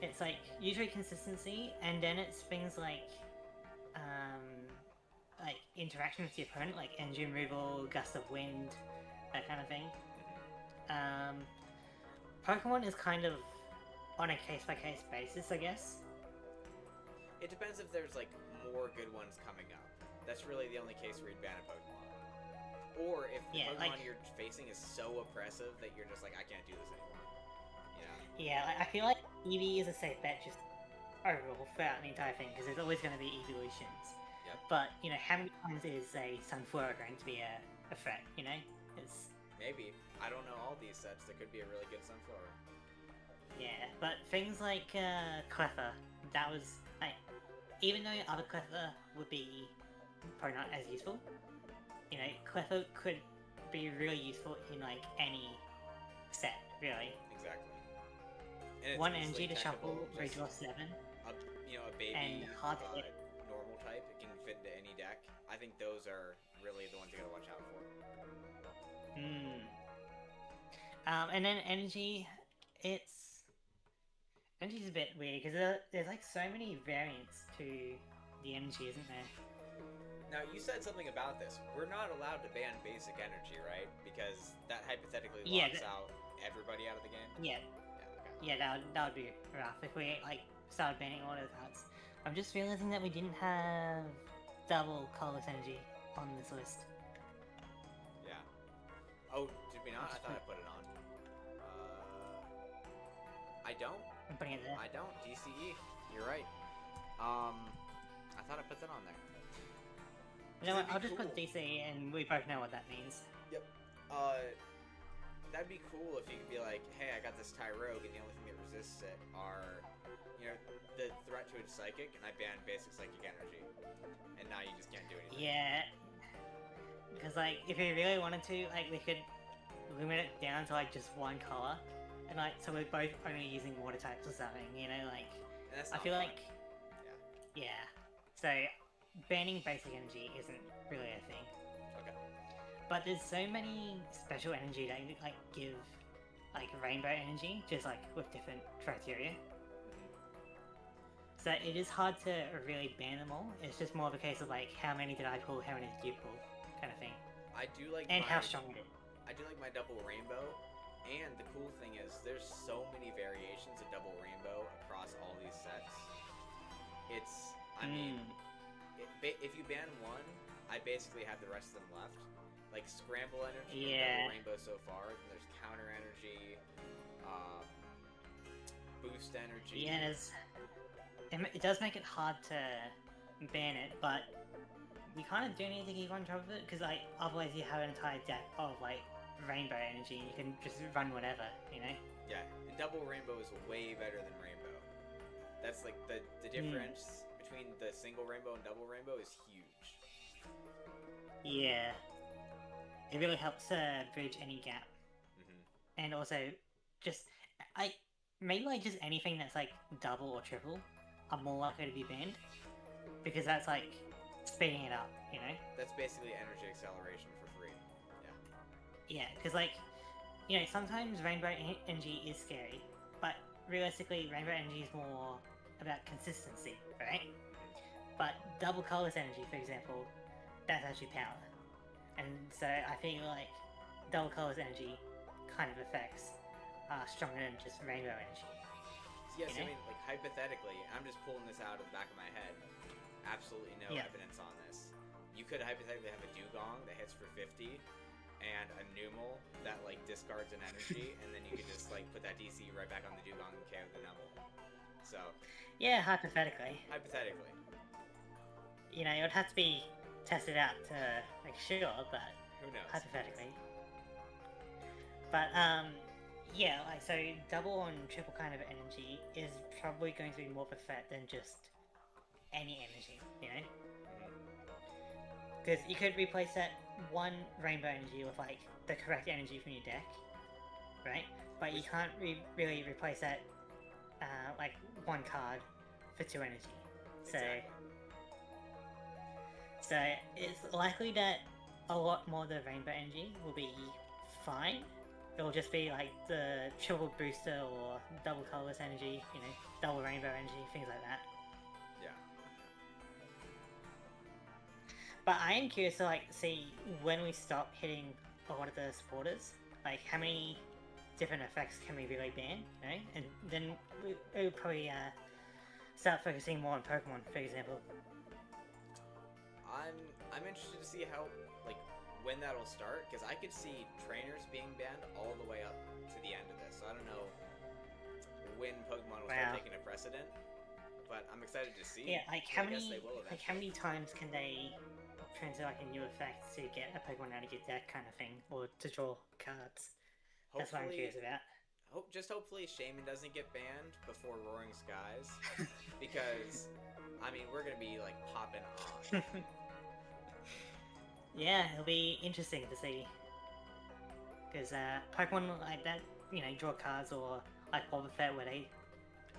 it's like usually consistency, and then it's things like interaction with your opponent, like engine removal, gust of wind, that kind of thing. Pokemon is kind of on a case-by-case basis, I guess. It depends if there's like more good ones coming up. That's really the only case where you'd ban a Pokemon. Or if the Yeah, Pokemon like- you're facing is so oppressive that you're just like, I can't do this anymore. You know? Yeah, I feel like Eevee is a safe bet just overall throughout the entire thing because there's always going to be evolutions. Yep. But you know, how many times is a Sunflora going to be a threat? You know, it's Maybe. I don't know all these sets. There could be a really good Sunflower. yeah. But things like Cleffa, that was like, even though other Cleffa would be probably not as useful, you know, Cleffa could be really useful in like any set, really. Exactly. And it's One easily energy to shuffle, technical, redraw just 7. a baby And hard to hit. normal type. It can fit into any deck. I think those are really the ones you gotta watch out for. And then energy's a bit weird because there's like so many variants to the energy, isn't there? Now, you said something about this. We're not allowed to ban basic energy, right? Because that hypothetically locks out everybody out of the game? Yeah, Yeah, okay. that would be rough if we like started banning all those cards. I'm just realizing that we didn't have double colorless energy on this list. Yeah. Oh, did we not? I Just thought I put it on. I don't. I'm putting it there. I don't. DCE. You're right. I thought I put that on there. You know what? That'd I'll be just put cool. DC and we both know what that means. Yep. That'd be cool if you could be like, hey, I got this Tyrogue, and the only thing that resists it are, you know, the threat to its Psychic, and I banned basic Psychic Energy. And now you just can't do anything. Yeah, because like if we really wanted to, like we could limit it down to like just one color, and like so we're both only using water types or something. You know, like And that's I not feel fun. like yeah. So banning basic energy isn't really a thing. Okay. But there's so many special energy that like give like rainbow energy, just like with different criteria. So it is hard to really ban them all. It's just more of a case of like how many did I pull, how many did you pull, kind of thing, I do like and my, how strong it is. I do like my double rainbow, and the cool thing is there's so many variations of double rainbow across all these sets. It's, I mean, if you ban one, I basically have the rest of them left. Like Scramble Energy and Yeah. Double Rainbow so far. Then there's Counter Energy, Boost Energy. Yes, it does make it hard to ban it, but we kind of do need to keep on top of it because like otherwise you have an entire deck of like rainbow energy and you can just run whatever, you know. Yeah, and Double Rainbow is way better than Rainbow. That's like the difference between the single Rainbow and Double Rainbow is huge. Yeah, it really helps bridge any gap, and also just maybe like just anything that's like double or triple are more likely to be banned because that's like speeding it up, you know. That's basically energy acceleration for free. Yeah, because like, you know, sometimes rainbow energy is scary, but realistically, rainbow energy is more about consistency, right? But double colorless energy, for example, that's actually power, and so I feel like double colorless energy kind of affects stronger than just rainbow energy. Yes, You know? I mean, like, hypothetically, I'm just pulling this out of the back of my head. Absolutely no Yeah. evidence on this. You could hypothetically have a Dugong that hits for 50, and a Numel that, like, discards an energy, and then you could just, like, put that DC right back on the Dugong and KO the Numel. So, Yeah, hypothetically, hypothetically. you know, it would have to be tested out to make sure, but Who knows? hypothetically. But yeah, like so double and triple kind of energy is probably going to be more of a threat than just any energy, you know? Because you could replace that one rainbow energy with like the correct energy from your deck, right? But you can't really replace that like one card for 2 energy. So Exactly. so it's likely that a lot more of the rainbow energy will be fine. It'll just be like the triple booster or double colorless energy, you know, double rainbow energy, things like that. Yeah. But I am curious to like see when we stop hitting a lot of the supporters, like how many different effects can we really ban, you know? And then we'll probably start focusing more on Pokemon, for example. I'm interested to see how, like, when that'll start, because I could see trainers being banned all the way up to the end of this. So I don't know when Pokemon will start taking a precedent, but I'm excited to see. Yeah, like how many like how many times can they transfer like a new effect to get a Pokemon out of your deck kind of thing, or to draw cards? That's what I'm curious about. Hopefully Shaman doesn't get banned before Roaring Skies, because I mean we're gonna be like popping on. Yeah, it'll be interesting to see, because Pokemon like that, you know, draw cards, or like Boba Fett where they,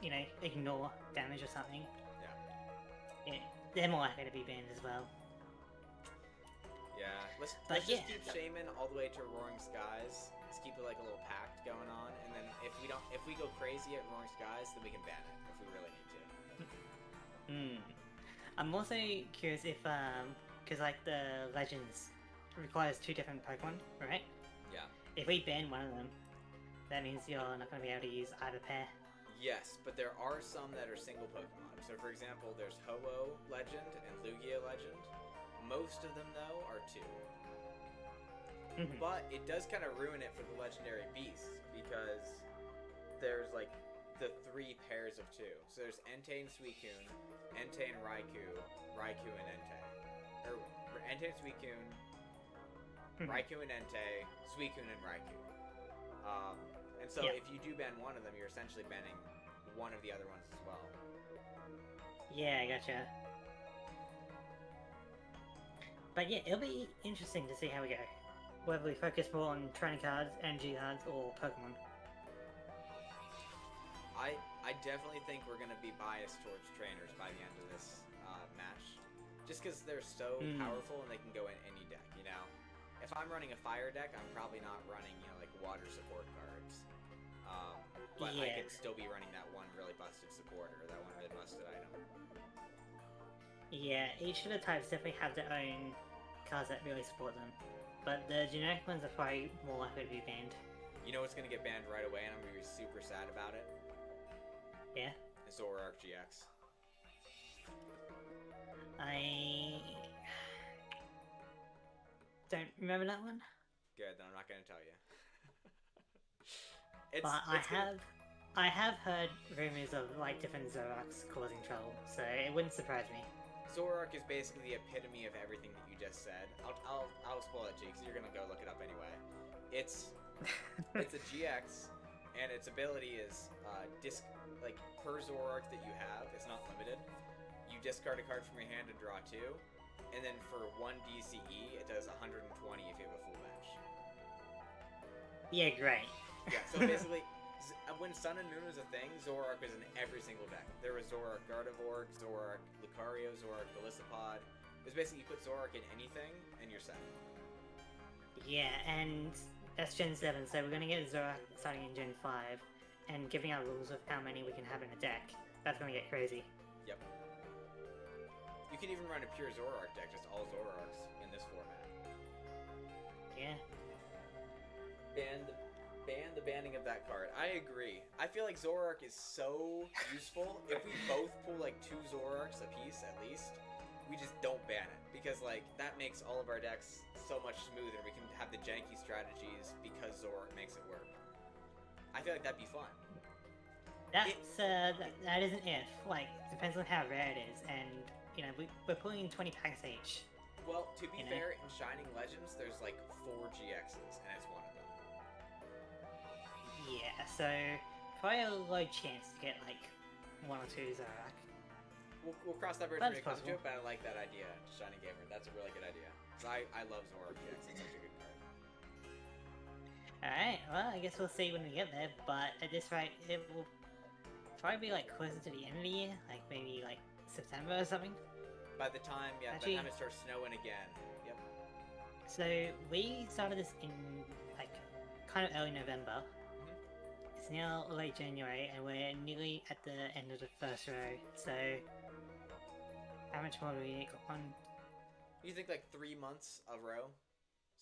you know, ignore damage or something. Yeah, they're more likely to be banned as well. Yeah, let's just keep Shaman all the way to Roaring Skies. Let's keep it like a little pact going on, and then if we go crazy at Roaring Skies, then we can ban it if we really need to. I'm also curious if because like the Legends requires 2 different Pokemon, right? Yeah. If we ban one of them, that means you're not going to be able to use either pair. Yes, but there are some that are single Pokemon. So for example, there's Ho-Oh Legend and Lugia Legend. Most of them though are 2. But it does kind of ruin it for the legendary beasts, because there's like the 3 pairs of 2. So there's Entei and Suicune, Entei and Raikou, Raikou and Entei. Or Entei and Suicune, Raikou and Entei, Suicune and Raikou. And so if you do ban one of them, you're essentially banning one of the other ones as well. Yeah, I gotcha. But yeah, it'll be interesting to see how we go. Whether we focus more on training cards, energy cards, or Pokemon. I definitely think we're going to be biased towards trainers by the end of this match. Just because they're so powerful and they can go in any deck, you know? If I'm running a fire deck, I'm probably not running, you know, like water support cards. But I could still be running that one really busted supporter, or that one really busted item. Yeah, each of the types definitely have their own cards that really support them. But the generic ones are probably more likely to be banned. You know what's going to get banned right away, and I'm going to be super sad about it? Yeah? Zoroark GX. I don't remember that one. Good, then I'm not going to tell you. I have heard rumors of like different Zoroarks causing trouble, so it wouldn't surprise me. Zoroark is basically the epitome of everything that you just said. I'll spoil it to you because you're gonna go look it up anyway. It's a GX, and its ability is like per Zoroark that you have, it's not limited. You discard a card from your hand and draw 2, and then for 1 DCE, it does 120 if you have a full bench. Yeah, great. Yeah, so basically, when Sun and Moon was a thing, Zoroark was in every single deck. There was Zoroark Gardevoir, Zoroark Lucario, Zoroark Golisopod. It was basically you put Zoroark in anything, and you're set. Yeah, and that's Gen 7, so we're going to get Zoroark starting in Gen 5, and giving out rules of how many we can have in a deck. That's going to get crazy. Yep. You can even run a pure Zoroark deck, just all Zoroarks in this format. Yeah. Ban the banning of that card. I agree. I feel like Zoroark is so useful. If we both pull like 2 Zoroarks a piece at least, we just don't ban it. Because like that makes all of our decks so much smoother. We can have the janky strategies because Zoroark makes it work. I feel like that'd be fun. That's that is an if. Like, depends on how rare it is, and you know we're pulling in 20 packs each. Well, to be fair, in Shining Legends, there's like 4 GXs, and it's one of them. Yeah, so probably a low chance to get like 1 or 2 Zoroark. We'll cross that bridge when it comes to it, but I like that idea, Shining Gamer. That's a really good idea. So I love Zoroark GX. It's such a good card. Alright, well, I guess we'll see when we get there, but at this rate, it will probably be like closer to the end of the year, like maybe like September or something. By the time, by the time it starts snowing again. Yep. So we started this in like kind of early November. It's now late January, and we're nearly at the end of the first row, so how much more do we got on? You think like 3 months a row?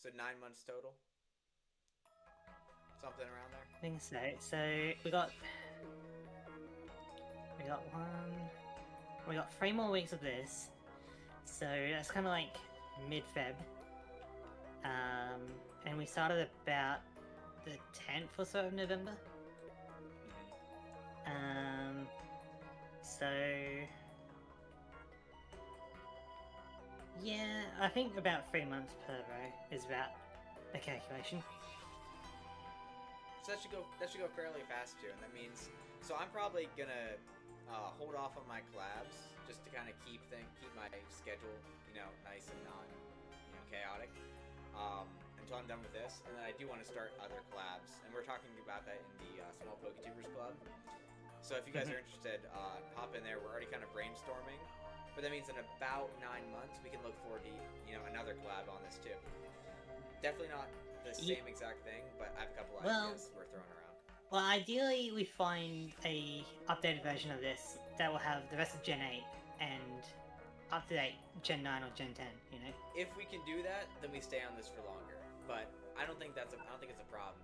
So 9 months total? Something around there? I think so. So we got 3 more weeks of this, so that's kind of like mid-Feb, And we started about the 10th or so of November. So yeah, I think about 3 months per row is about the calculation. So that should go fairly fast too, and that means so I'm probably gonna hold off on my collabs just to kind of keep my schedule, nice and not chaotic until I'm done with this, and then I do want to start other collabs, and we're talking about that in the Small Poketubers Club. So if you guys are interested, hop in there. We're already kind of brainstorming, but that means in about 9 months we can look forward to another collab on this too. Definitely not the same exact thing, but I have a couple ideas we're throwing around. Well, ideally we find a updated version of this that will have the rest of Gen 8 and up to date Gen 9 or Gen 10. If we can do that, then we stay on this for longer. But I don't think it's a problem.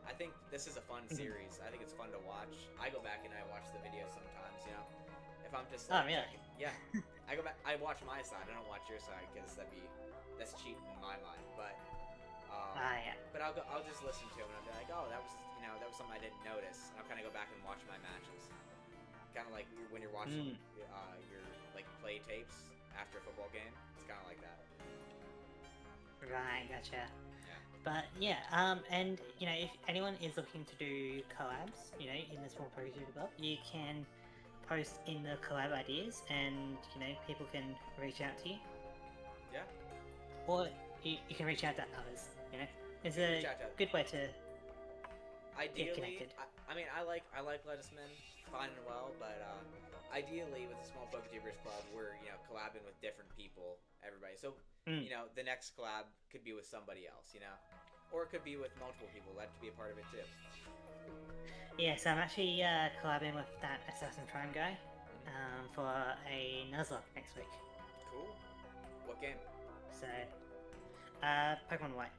I think this is a fun series. I think it's fun to watch. I go back and I watch the videos sometimes. If I'm just like, oh really? Yeah, I go back. I watch my side. I don't watch your side because that's cheating in my mind. But yeah. But I'll just listen to him and I'll be like, oh, that was something I didn't notice, and I'll kind of go back and watch my matches. Kind of like when you're watching your like play tapes after a football game. It's kind of like that. Right, gotcha. Yeah. But yeah, and if anyone is looking to do collabs, in the Small Poketubers Club, you can post in the collab ideas, and people can reach out to you. Yeah. Or you can reach out to others. It's a good way to get connected. I mean, I like Ledisman fine and well, but ideally with the Small Poketubers Club, we're collabing with different people, everybody. So the next collab could be with somebody else, or it could be with multiple people. That could be a part of it too. Yes, I'm actually collabing with that Assassin Prime guy for a Nuzlocke next week. Cool. What game? So, Pokemon White.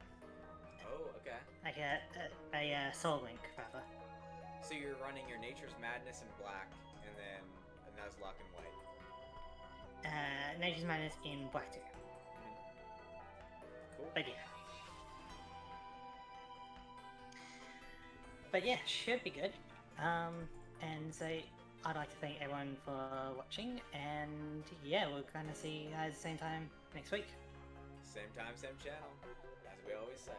Oh, okay. Like a Soul Link, rather. So you're running your Nature's Madness in black, and then a Nuzlocke in white. Nature's Madness in black too. Cool. But yeah, should be good. And so I'd like to thank everyone for watching, and yeah, we'll kind of see you guys same time next week. Same time, same channel, as we always say.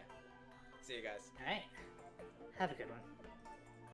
See you guys. Alright. Have a good one.